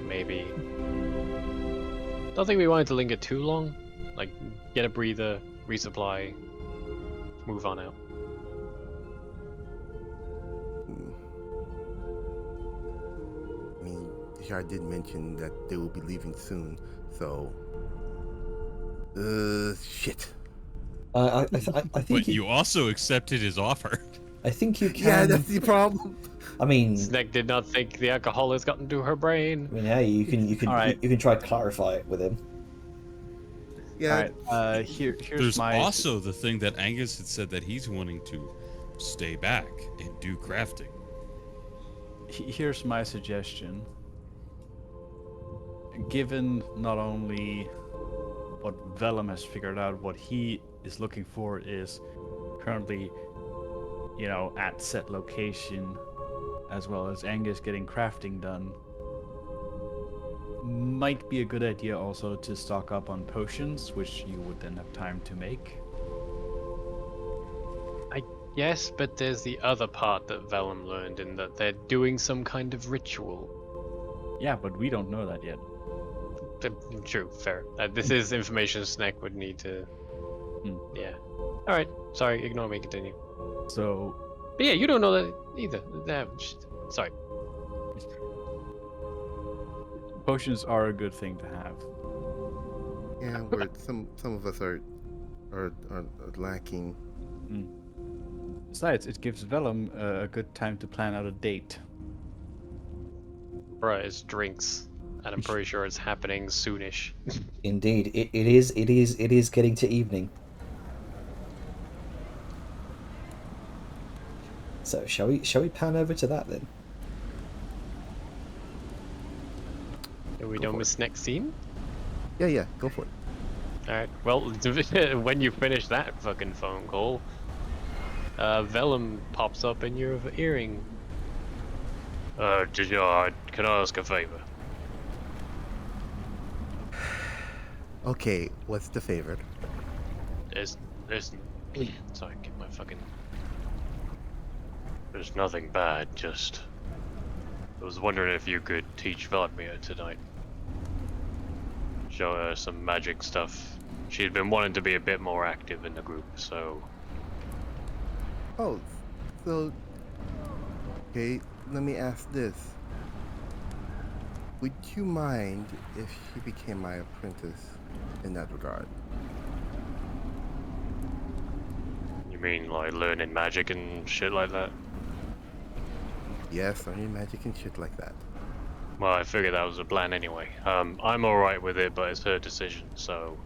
maybe. Don't think we wanted to linger too long. Like, get a breather, resupply, move on out. I mean, Shar did mention that they will be leaving soon, so. Shit. I think But you also accepted his offer. I think you can. Yeah, that's the problem. I mean, Sneg did not think the alcohol has gotten to her brain. hey, you can All right. you can try to clarify it with him. Yeah. Alright, here's There's my also the thing that Angus had said that he's wanting to stay back and do crafting. here's my suggestion. Given not only what Vellum has figured out, what he is looking for is currently, you know, at set location, as well as Angus getting crafting done, might be a good idea also to stock up on potions, which you would then have time to make. Yes, but there's the other part that Vellum learned in that they're doing some kind of ritual. Yeah, but we don't know that yet. True, fair. This is information Snack would need to. Hmm. Yeah. All right. Sorry, ignore me. Continue. So, But yeah, you don't know that either. Sorry. potions are a good thing to have. Yeah, we're some of us are lacking. Besides, it gives Vellum a good time to plan out a date. Bruh, it's drinks, and I'm pretty sure it's happening soonish. Indeed, it is getting to evening. So shall we pan over to that then? Are we Go done for with Snack's scene? Yeah, go for it. Alright, well, when you finish that fucking phone call, Vellum pops up in your earring. Jajar, can I ask a favor? Okay, what's the favorite? There's sorry, get my fucking. There's nothing bad, just. I was wondering if you could teach Vladimir tonight. Show her some magic stuff. She'd been wanting to be a bit more active in the group, so. Oh, so okay. Let me ask this: would you mind if she became my apprentice in that regard? You mean like learning magic and shit like that? Yes, learning magic and shit like that. Well, I figured that was the plan anyway. I'm alright with it, but it's her decision, so.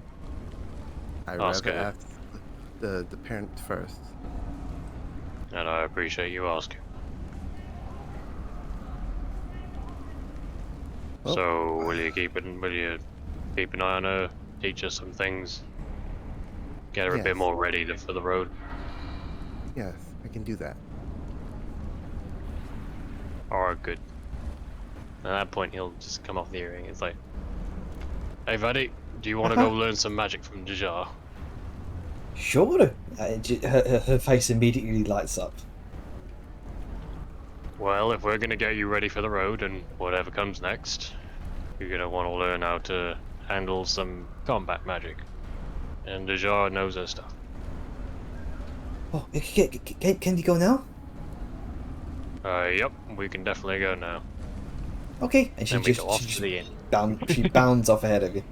I Ask rather her. ask the parent first. And I appreciate you asking. Well, So, will you keep an eye on her, teach her some things, get her a bit Yes. more ready for the road? Yes, I can do that. Alright, good. At that point, he'll just come off the earring. It's like, hey, buddy, do you want to go learn some magic from Jajar? Sure. Her face immediately lights up. Well, if we're gonna get you ready for the road and whatever comes next, you're gonna want to learn how to handle some combat magic. And Jajar knows her stuff. Oh, can you go now? Yep, we can definitely go now. Okay. And she Then we just go off to the inn. she bounds off ahead of you.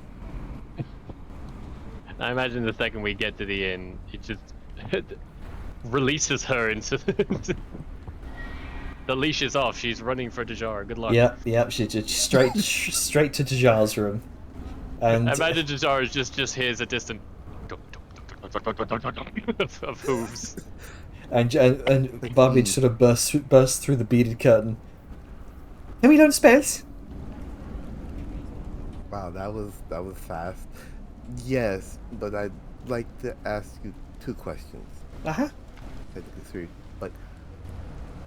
I imagine the second we get to the inn, it just releases her into the leash is off. She's running for Jajar. Good luck. Yep. She just straight to Jajar's room. And I imagine Jajar just hears a distant of hooves. and Barbie sort of bursts through the beaded curtain. Can we learn spells? Wow, that was fast. Yes, but I'd like to ask you 2 questions. Uh-huh. Technically 3, but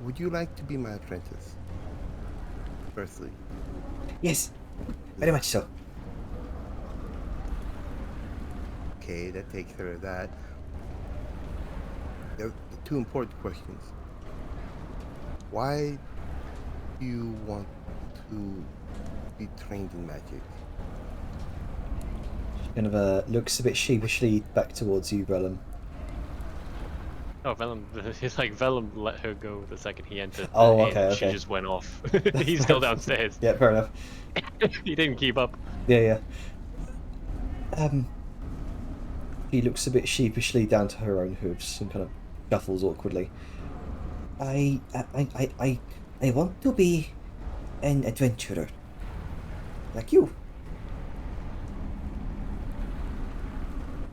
would you like to be my apprentice? Firstly. Yes. Very much so. Okay, that takes care of that. The 2 important questions. Why do you want to be trained in magic? Kind of looks a bit sheepishly back towards you, Vellum. Oh, Vellum! It's like Vellum let her go the second he entered. the Oh, inn. okay, She okay. just went off. He's still downstairs. Yeah, fair enough. He didn't keep up. Yeah. He looks a bit sheepishly down to her own hooves and kind of shuffles awkwardly. I want to be an adventurer. Like you.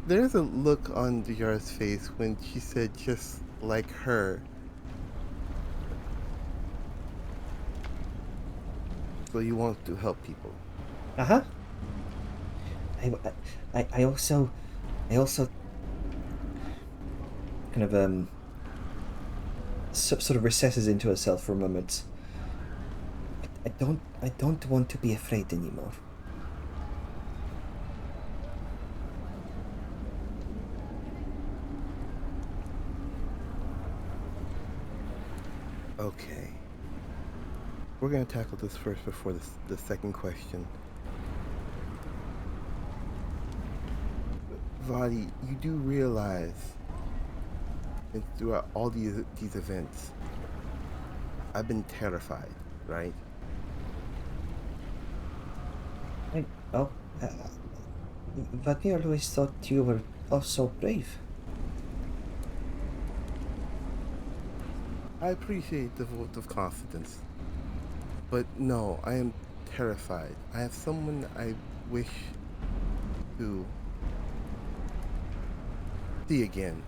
There's a look on Jajar's face when she said just like her. So you want to help people. Uh-huh. I also kind of sort of recesses into herself for a moment. I don't want to be afraid anymore. Okay. We're gonna tackle this first before the second question. Vadi, you do realize that throughout all these events, I've been terrified, right? Oh, but I always thought you were also brave. I appreciate the vote of confidence. But no, I am terrified. I have someone I wish to see again.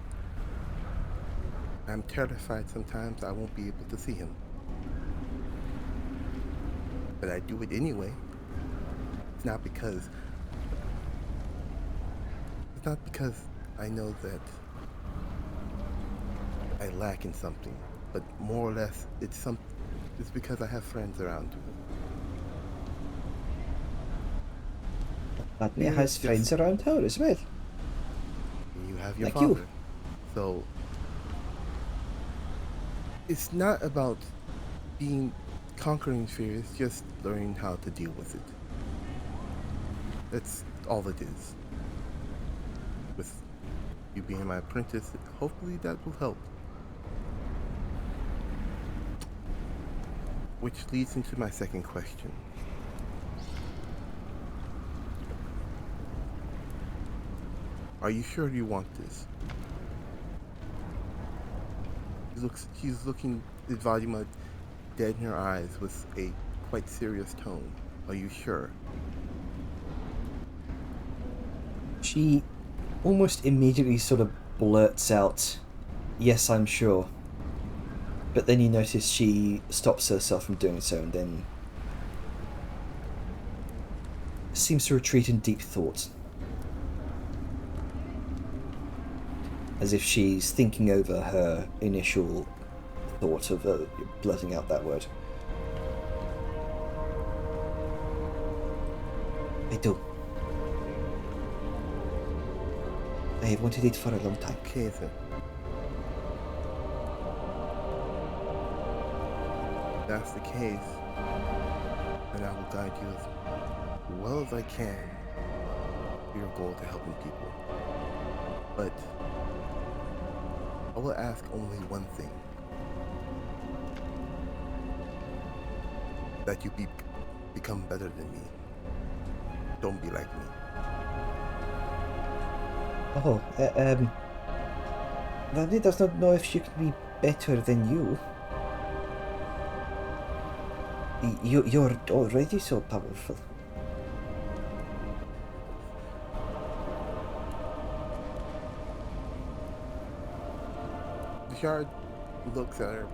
I'm terrified sometimes I won't be able to see him. But I do it anyway. It's not because I know that I lack in something, but more or less it's because I have friends around. But me has friends around her as well. You have your Like father. you. So it's not about conquering fear, it's just learning how to deal with it. That's all it is. With you being my apprentice, hopefully that will help. Which leads into my second question. Are you sure you want this? She's looking at Vadima dead in her eyes with a quite serious tone. Are you sure? She almost immediately sort of blurts out, "Yes, I'm sure." But then you notice she stops herself from doing so and then seems to retreat in deep thought. As if she's thinking over her initial thought of blurting out that word. I do. I have wanted it for a long time. Okay then. If that's the case, then I will guide you as well as I can to your goal to helping people. But I will ask only one thing. That you become better than me. Don't be like me. Oh, Vadi does not know if she can be better than you. You're already so powerful. The shard looks at her,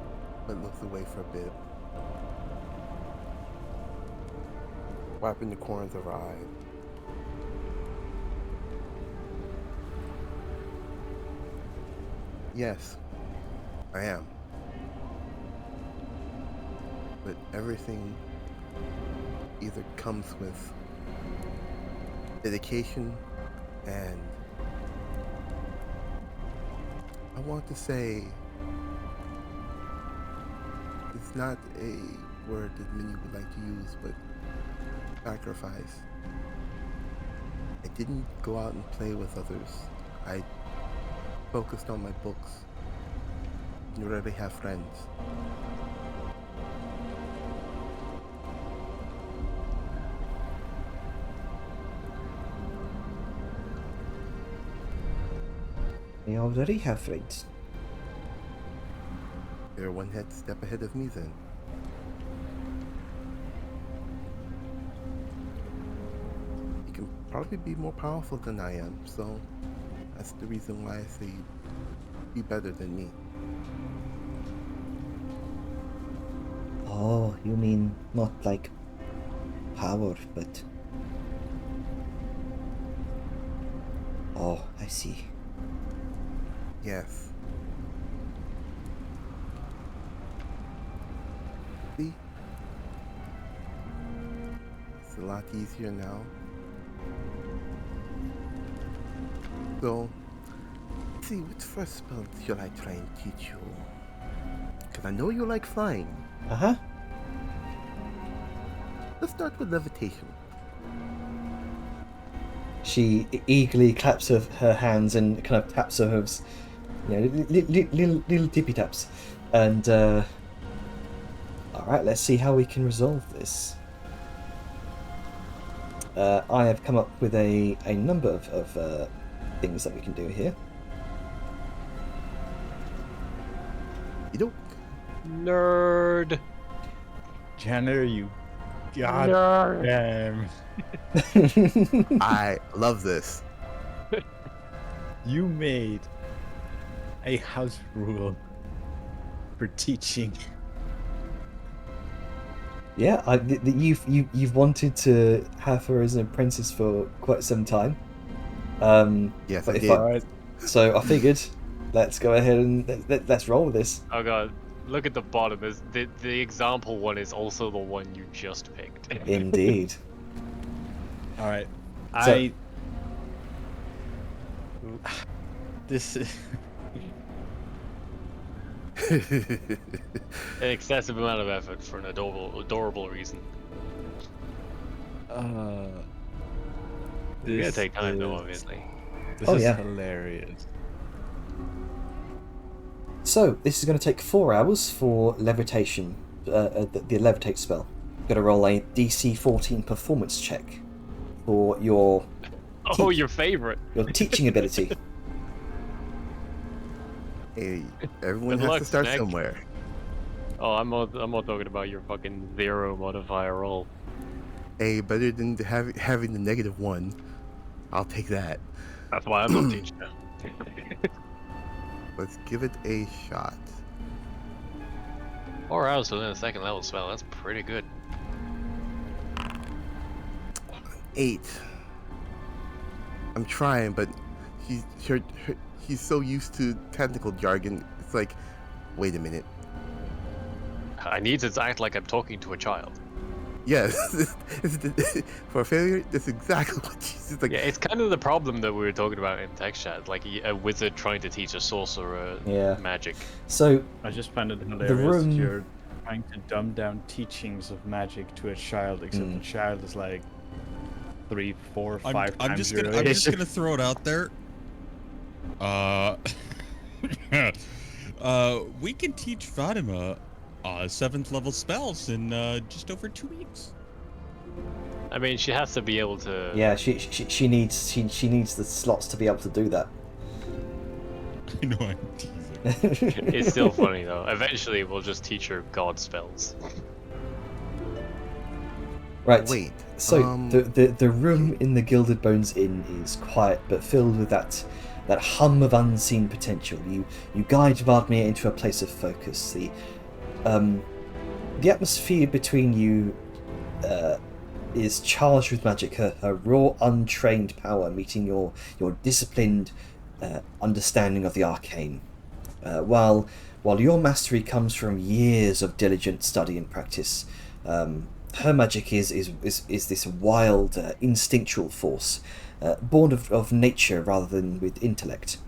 but looks away for a bit. Wiping the corners of her eye. Yes, I am. But everything either comes with dedication and I want to say it's not a word that many would like to use, but sacrifice. I didn't go out and play with others. I focused on my books in order to have friends. I already have friends. They're one step ahead of me then. You can probably be more powerful than I am, so that's the reason why I say be better than me. Oh, you mean not like power, but... Oh, I see. Yes. See? It's a lot easier now. So, let's see, which first spell should I try and teach you? Because I know you like flying. Uh-huh. Let's start with levitation. She eagerly claps her hands and kind of taps her hooves, little tippy taps. And all right, let's see how we can resolve this. I have come up with a number of things that we can do here. You don't. Nerd. Jenner, you god damn. I love this. You made a house rule for teaching. Yeah, you've wanted to have her as an apprentice for quite some time. Yes, but I if did. So I figured, let's go ahead and let's roll with this. Oh god, look at the bottom. The example one is also the one you just picked. Indeed. All right, So- This is. An excessive amount of effort for an adorable reason. It's gonna take time though, obviously. This Oh, is yeah. hilarious. So this is going to take 4 hours for levitation, the levitate spell. Got to roll a DC 14 performance check for your Oh, your favorite. teaching ability. Hey, everyone Good has luck, to start Snake. somewhere. Oh, I'm not talking about your fucking 0 modifier roll. Hey, better than having the -1. I'll take that. That's why I'm not teaching now. Let's give it a shot. 4 hours within a second level spell. That's pretty good. 8. I'm trying, but he's so used to technical jargon. It's like, wait a minute. I need to act like I'm talking to a child. Yes, for a failure, that's exactly what she's like. Yeah, it's kind of the problem that we were talking about in text chat, like a wizard trying to teach a sorcerer Yeah. magic. So I just find it hilarious. room- You're trying to dumb down teachings of magic to a child, except the child is like 3, 4, 5 I'm times just your gonna I'm age. just gonna throw it out there. We can teach Fatima 7th level spells in just over 2 weeks. I mean, she has to be able to. yeah, she needs the slots to be able to do that. I know I'm teasing. It's still funny though. Eventually, we'll just teach her god spells. Right. Wait. So the room in the Gilded Bones Inn is quiet but filled with that hum of unseen potential. You guide Vladimir into a place of focus. The atmosphere between you is charged with magic. Her raw, untrained power meeting your disciplined understanding of the arcane. While your mastery comes from years of diligent study and practice, her magic is this wild, instinctual force, born of nature rather than with intellect.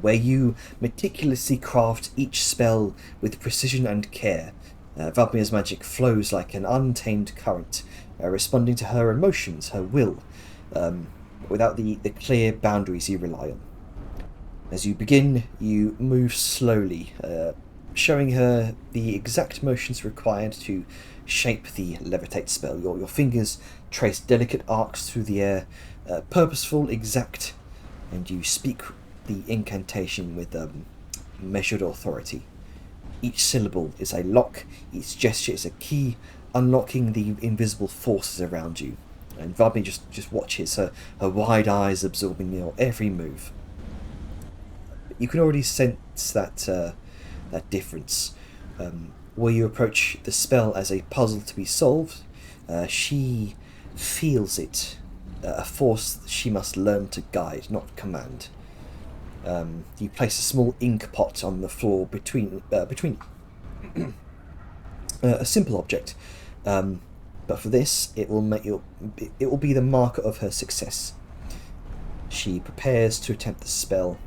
Where you meticulously craft each spell with precision and care, Valmir's magic flows like an untamed current, responding to her emotions, her will, without the clear boundaries you rely on. As you begin, you move slowly, showing her the exact motions required to shape the levitate spell. Your fingers trace delicate arcs through the air, purposeful, exact, and you speak the incantation with measured authority. Each syllable is a lock, each gesture is a key, unlocking the invisible forces around you. And Vladimir just watches, her wide eyes absorbing your every move. You can already sense that difference. Where you approach the spell as a puzzle to be solved, she feels it, a force she must learn to guide, not command. You place a small ink pot on the floor between a simple object, but for this it will be the marker of her success. She prepares to attempt the spell,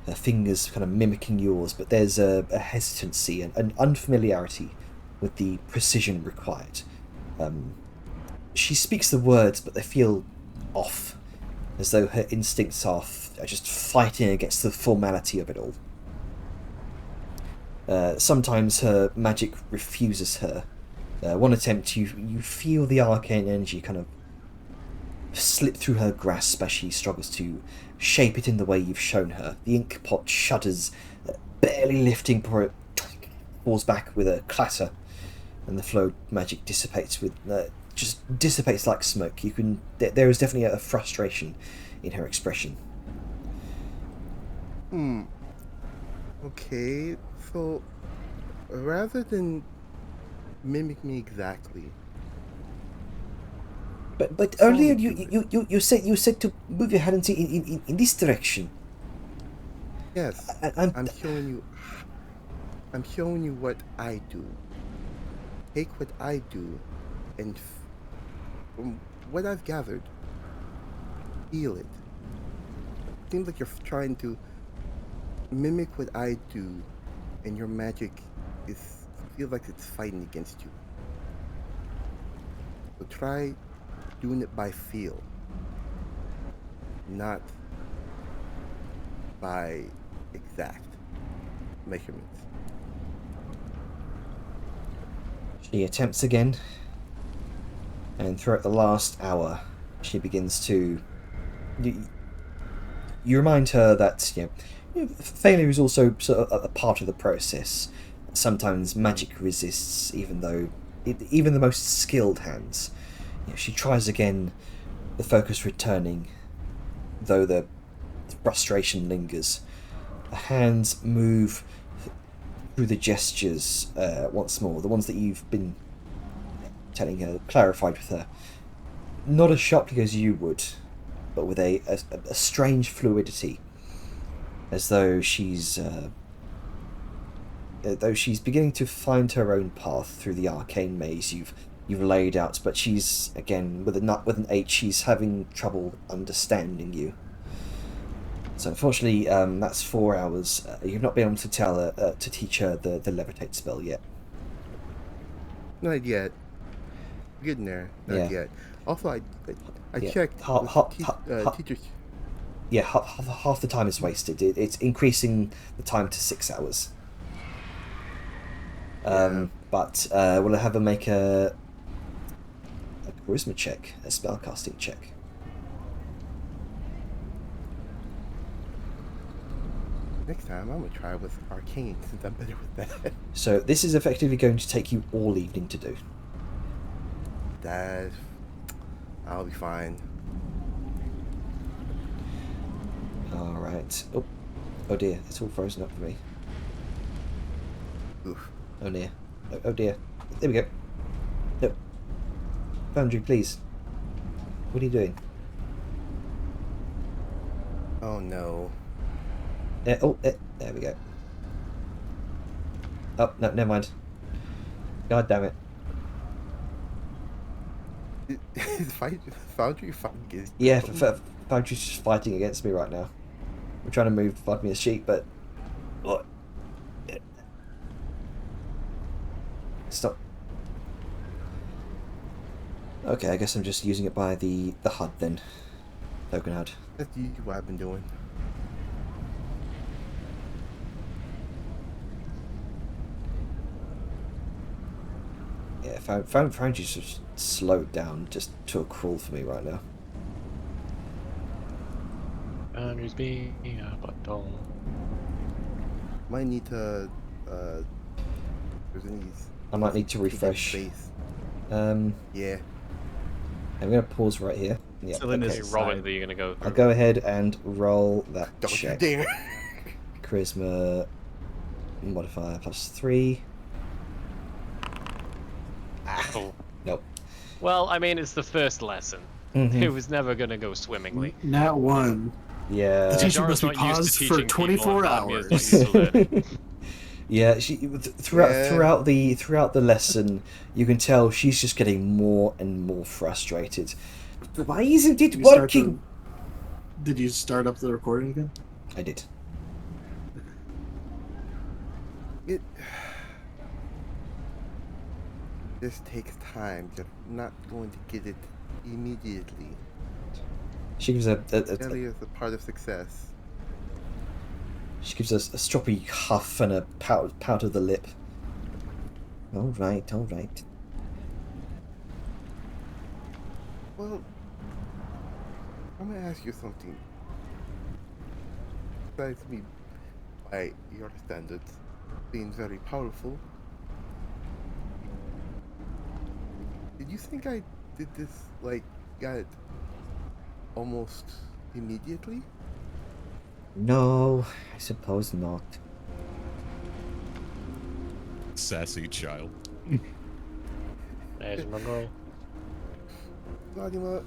her fingers kind of mimicking yours, but there's a hesitancy and an unfamiliarity with the precision required. She speaks the words, but they feel off, as though her instincts are just fighting against the formality of it all. Sometimes her magic refuses her. One attempt, you feel the arcane energy kind of slip through her grasp as she struggles to shape it in the way you've shown her. The ink pot shudders, barely lifting before it falls back with a clatter, and the flow magic dissipates with just dissipates like smoke. There is definitely a frustration in her expression. Okay, so rather than mimic me exactly. But earlier you said to move your hand in this direction. Yes, I'm showing you what I do. Take what I do, and from what I've gathered, feel it. Seems like you're trying to mimic what I do, and your magic feels like it's fighting against you. So try doing it by feel, not by exact measurements. She attempts again, and throughout the last hour, she begins to. You remind her that failure is also sort of a part of the process. Sometimes magic resists, even the most skilled hands. She tries again, the focus returning, though the frustration lingers. The hands move through the gestures once more, the ones that you've been telling her, clarified with her. Not as sharply as you would, but with a strange fluidity, as though she's beginning to find her own path through the arcane maze you've laid out. But she's, again, with an H, she's having trouble understanding you. So unfortunately, that's 4 hours. You've not been able to tell her to teach her the levitate spell yet. Not yet. Getting there. Not yet. Also, I checked. Teachers. Yeah, half the time is wasted. It's increasing the time to 6 hours. But we'll have her make a charisma check, a spellcasting check. Next time, I'm gonna try with arcane since I'm better with that. So this is effectively going to take you all evening to do. I'll be fine. All right. Oh dear, it's all frozen up for me. Oof. Oh dear. Oh dear. There we go. No. Foundry, please. What are you doing? Oh no. There we go. Oh, no, never mind. God damn it. Foundry fighting against Yeah, Foundry's just fighting against me right now. We're trying to move me a sheet, but... Oh. Stop. Okay, I guess I'm just using it by the HUD then. Token HUD. That's usually what I've been doing. Yeah, Foundry's just slowed down just to a crawl for me right now. Foundry's being a butthole. Might need to there's any I might need to refresh. Space. Yeah. I'm gonna pause right here. Yeah. Still in Okay. his Robin, side. that you're gonna go through. I'll go ahead and roll that Don't you check. dare! Charisma modifier +3. Oh. Nope. Well, I mean, it's the first lesson. Mhm. It was never gonna go swimmingly. Nat 1. Yeah. The teacher must be Jara's not used paused to for teaching people, 24 and Vladimir is hours. not used to learning. Yeah, she throughout the lesson, you can tell she's just getting more and more frustrated. Why isn't it Did you start working? Did you start up the recording again? I did. It this takes time. You're not going to get it immediately. She gives Failure is a part of success. she gives us a stroppy huff and a pout of the lip. All right, all right. Well, I'm gonna ask you something. Besides me, by your standards, being very powerful, did you think I did this, like, got it almost immediately? No, I suppose not. Sassy child. There's my girl. Vladimir,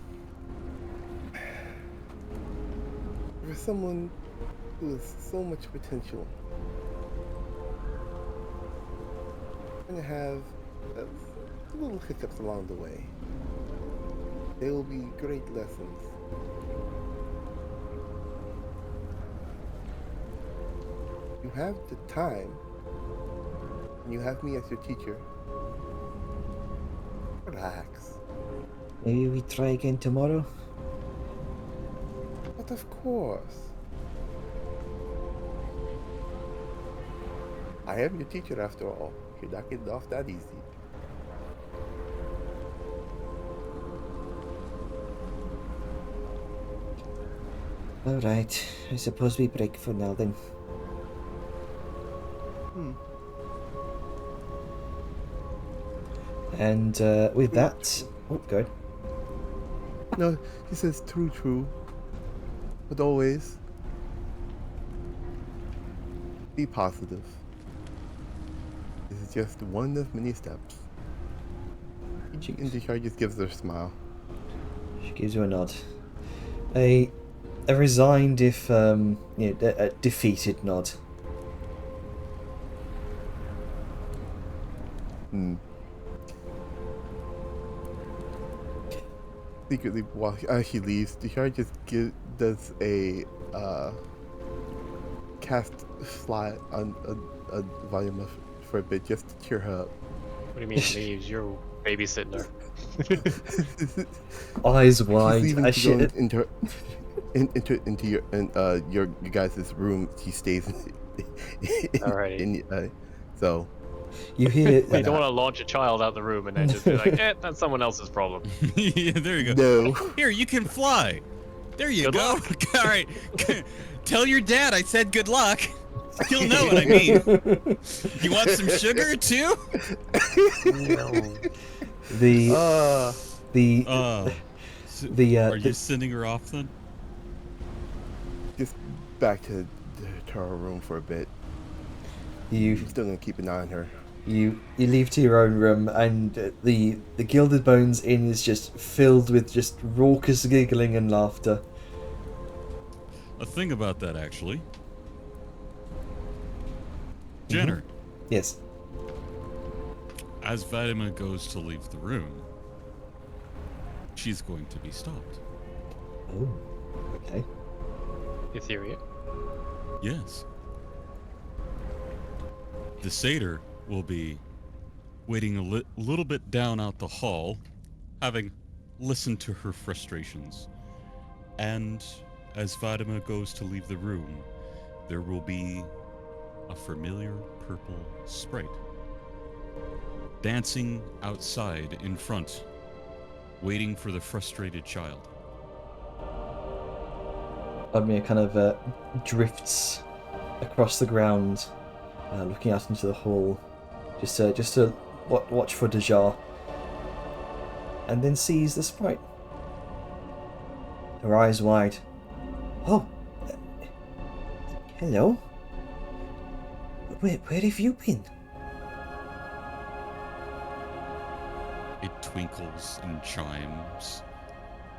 for someone who has so much potential, you're gonna have little hiccups along the way. They will be great lessons. You have the time, and you have me as your teacher. Relax. Maybe we try again tomorrow? But of course. I am your teacher after all. You're not getting off that easy. Alright, I suppose we break for now then. And with that... Oh, good. No, he says true. But always be positive. This is just one of many steps. And Dishar just gives her a smile. She gives you a nod. A resigned, if a defeated nod. Secretly, while she leaves, Dishar just does a cast slide on a volume for a bit just to cheer her up. What do you mean leaves? You're babysitting her. Eyes She's wide. leaving I to go shit. into your guys' room. She stays Alrighty. So You hear You don't want to launch a child out the room and then just be like, that's someone else's problem. Yeah, there you go. no. Here, you can fly. There you Good go. luck. All right. Tell your dad I said good luck. He'll know what I mean. You want some sugar too? the Are you sending her off then? Just back to her room for a bit. you I'm still gonna keep an eye on her. you leave to your own room, and the Gilded Bones Inn is just filled with just raucous giggling and laughter. A thing about that, actually. Jenner, Yes. as Fatima goes to leave the room, she's going to be stopped. Oh. Okay. Etheria. Yes. The satyr will be waiting a little bit down out the hall, having listened to her frustrations. And as Fatima goes to leave the room, there will be a familiar purple sprite dancing outside in front, waiting for the frustrated child. Vladimir kind of drifts across the ground, looking out into the hall, just to watch for Dejar, and then sees the sprite. Her eyes wide. Oh, hello. Where have you been? It twinkles and chimes,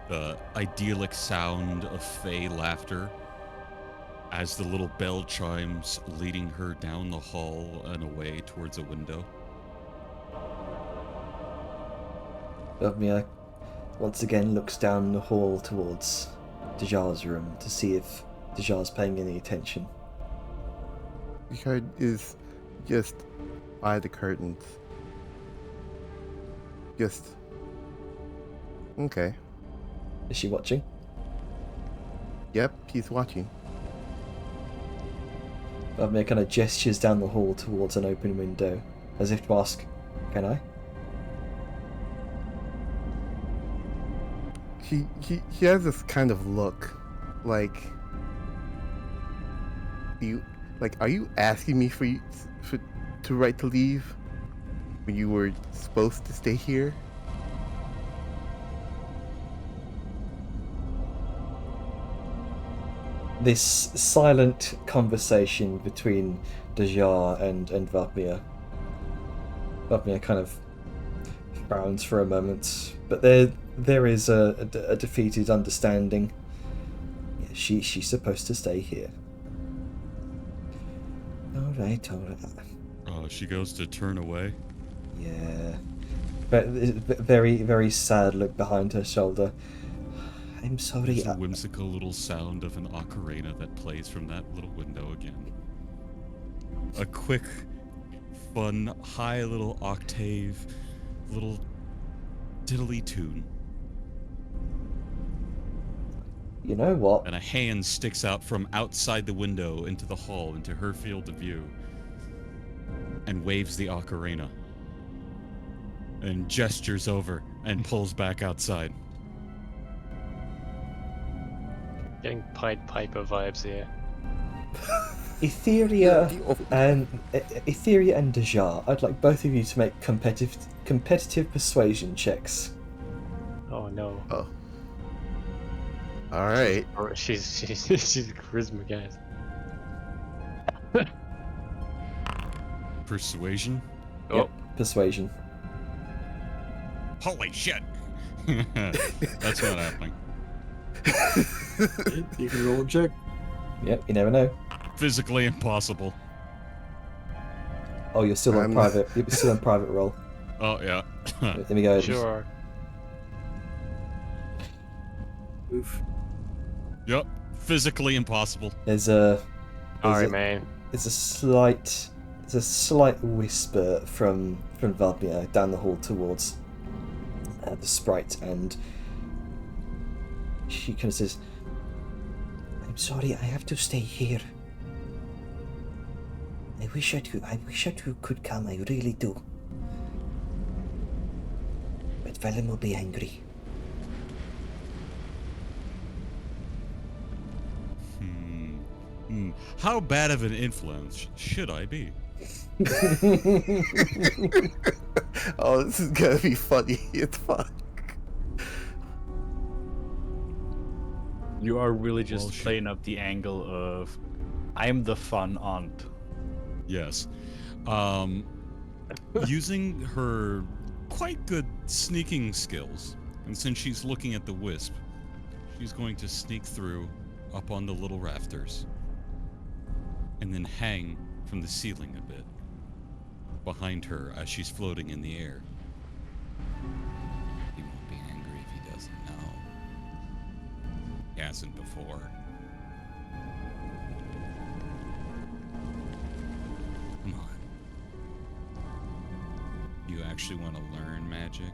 the idyllic sound of fey laughter as the little bell chimes, leading her down the hall and away towards a window. Vladimir once again looks down the hall towards Dejar's room to see if Dejar's paying any attention. Richard is just by the curtains. Just okay. Is she watching? Yep, he's watching. Vladimir kind of gestures down the hall towards an open window, as if to ask, "Can I?" He has this kind of look, like, are you asking me to right to leave when you were supposed to stay here? This silent conversation between Dajar and Vladimir. Vladimir kind of frowns for a moment, but there is a defeated understanding. Yeah, she's supposed to stay here. All right. Oh, she goes to turn away. Yeah. But very, very sad look behind her shoulder. I'm sorry. There's a whimsical little sound of an ocarina that plays from that little window again. A quick, fun, high little octave, little diddly tune. You know what? And a hand sticks out from outside the window into the hall, into her field of view, and waves the ocarina. And gestures over and pulls back outside. Getting Pied Piper vibes here. Etheria and Dajar, I'd like both of you to make competitive persuasion checks. Oh no. Oh. All right. Or she's a charisma, guys. Persuasion? Oh, Yep, persuasion. Holy shit! That's not happening. You can roll a check. Yep, you never know. Physically impossible. Oh, you're still on private. You're still on private roll. Oh, yeah. Let me go. sure. Oof. Yep. Physically impossible. There's a Alright, man. There's a slight whisper from Vladimir down the hall towards the sprite, and she kind of says, "I'm sorry, I have to stay here. I wish I could come, I really do. But Velen will be angry." How bad of an influence should I be? Oh, this is gonna be funny as fuck. You are really just Well, playing up the angle of, I'm the fun aunt. Yes. Using her quite good sneaking skills, and since she's looking at the wisp, she's going to sneak through up on the little rafters and then hang from the ceiling a bit behind her as she's floating in the air. He won't be angry if he doesn't know. He hasn't before. Come on. You actually want to learn magic?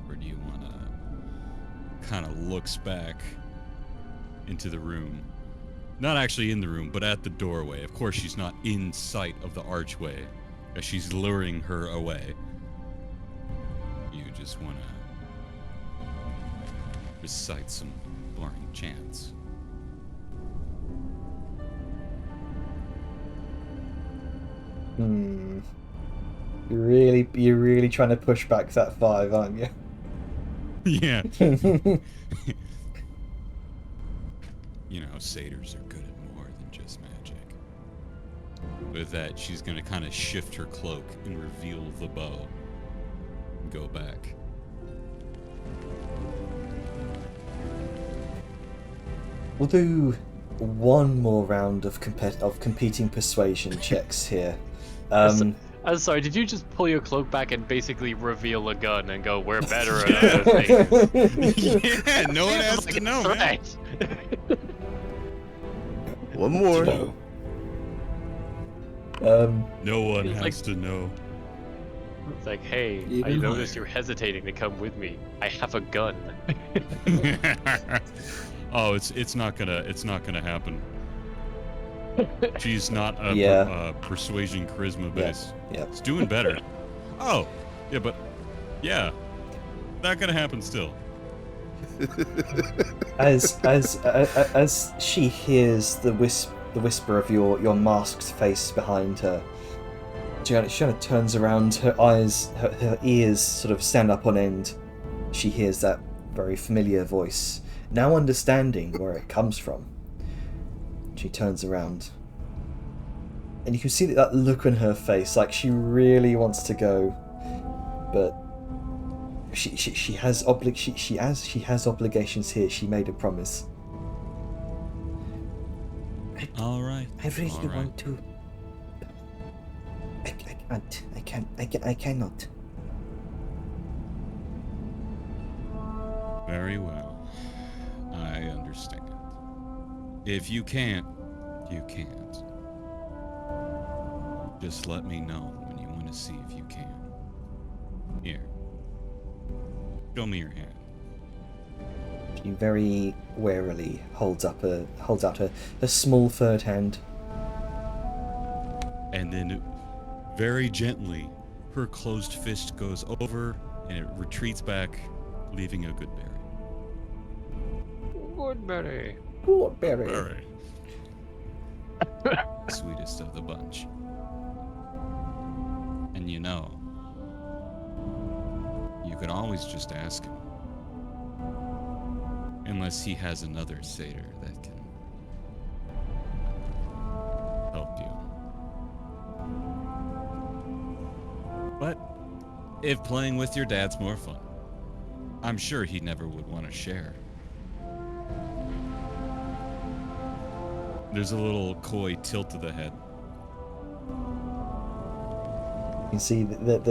Or do you want to kind of looks back into the room? Not actually in the room, but at the doorway. Of course, she's not in sight of the archway as she's luring her away. You just want to recite some boring chants. You're really trying to push back that 5, aren't you? Yeah. You know, satyrs are good at more than just magic. With that, she's going to kind of shift her cloak and reveal the bow. Go back. We'll do one more round of competing persuasion checks here. I'm sorry, did you just pull your cloak back and basically reveal a gun and go, we're better at other things? Yeah, no one has to know, man. Right. One more. No one It's has like- to know. It's like, hey, I Even noticed higher. you're hesitating to come with me. I have a gun. Oh, it's not gonna happen. She's not a Yeah. persuasion charisma base. Yeah. It's doing better. Oh, yeah, but yeah, not gonna happen still. As she hears the whisper of your masked face behind her, she kind of turns around. Her eyes, her ears sort of stand up on end. She hears that very familiar voice, now understanding where it comes from. She turns around, and you can see that look on her face, like she really wants to go, but she has obligations here. She made a promise. All right. I really all right. want to. I cannot. Very well. I understand. If you can't, you can't. Just let me know when you want to see if you can. Here. Show me your hand. She very warily holds out her small third hand. And then, very gently, her closed fist goes over and it retreats back, leaving a good berry. Woodberry. Woodberry. Berry. Sweetest of the bunch. And you know, you can always just ask him. Unless he has another satyr that can help you. But if playing with your dad's more fun, I'm sure he never would want to share. There's a little coy tilt of the head. You can see that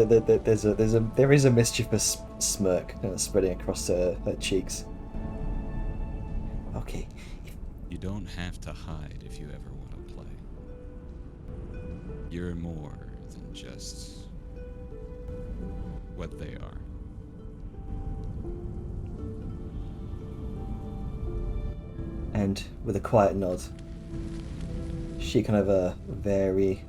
there is a mischievous smirk spreading across her cheeks. Okay. You don't have to hide if you ever want to play. You're more than just what they are. And with a quiet nod, she kind of very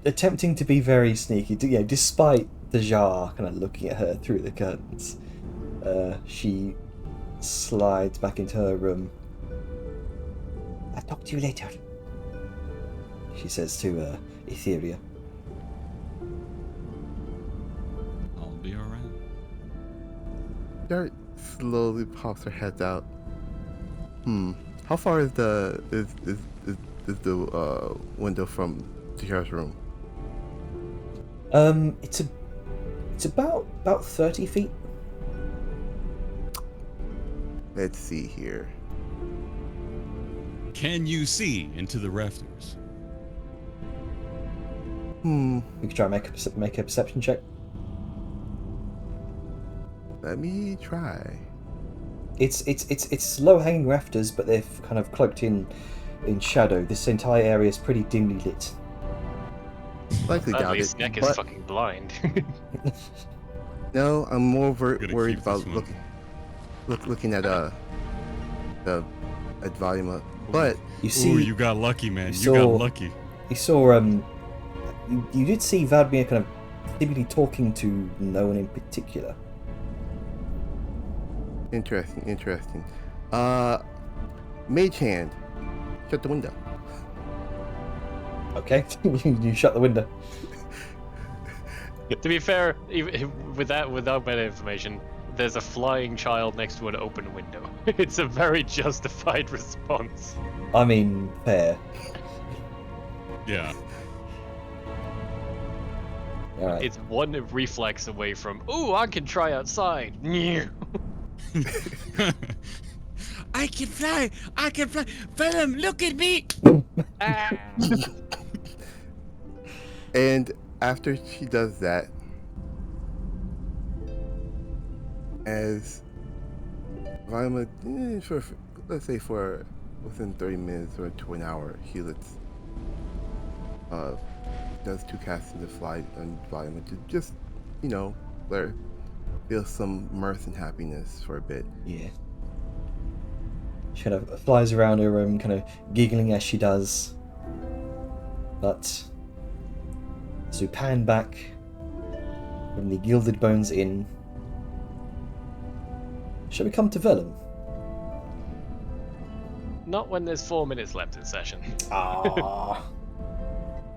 attempting to be very sneaky, despite the jar kind of looking at her through the curtains. She slides back into her room. I'll talk to you later, she says to Etheria. I'll be around. Dart slowly pops her head out. How far is the window from Tahira's room? It's about 30 feet. Let's see here. Can you see into the rafters? You can try and make a perception check. Let me try. It's low-hanging rafters, but they're kind of cloaked in shadow. This entire area is pretty dimly lit. Likely At doubt least it. Neck is but fucking blind. no, I'm more Gonna worried keep about this one. looking at volume. But You see, Ooh, you got lucky, man. You saw- got lucky. you saw you did see Vladimir kind of seemingly talking to no one in particular. interesting. Mage hand. Shut the window. Okay, you shut the window. To be fair, even without meta information, there's a flying child next to an open window. It's a very justified response. I mean, fair. Yeah. All right. It's one reflex away from, ooh, I can try outside. I can fly! Venom, look at me! Ah. And after she does that, as Vima, let's say for within 30 minutes or to an hour, Helix does 2 casts into fly on Vima to just, let her feel some mirth and happiness for a bit. Yeah. She kind of flies around her room, kind of giggling as she does. But as we pan back from the Gilded Bones Inn, shall we come to Vellum? Not when there's 4 minutes left in session. Ah.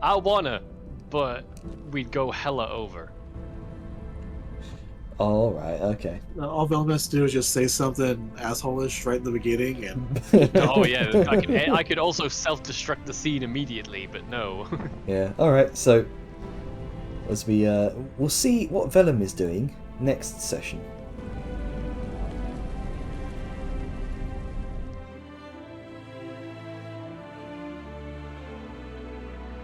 I wanna, but we'd go hella over. All right. Okay. All Vellum has to do is just say something asshole-ish right in the beginning, and Oh yeah, I could also self-destruct the scene immediately, but no. Yeah. All right. So as we we'll see what Vellum is doing next session.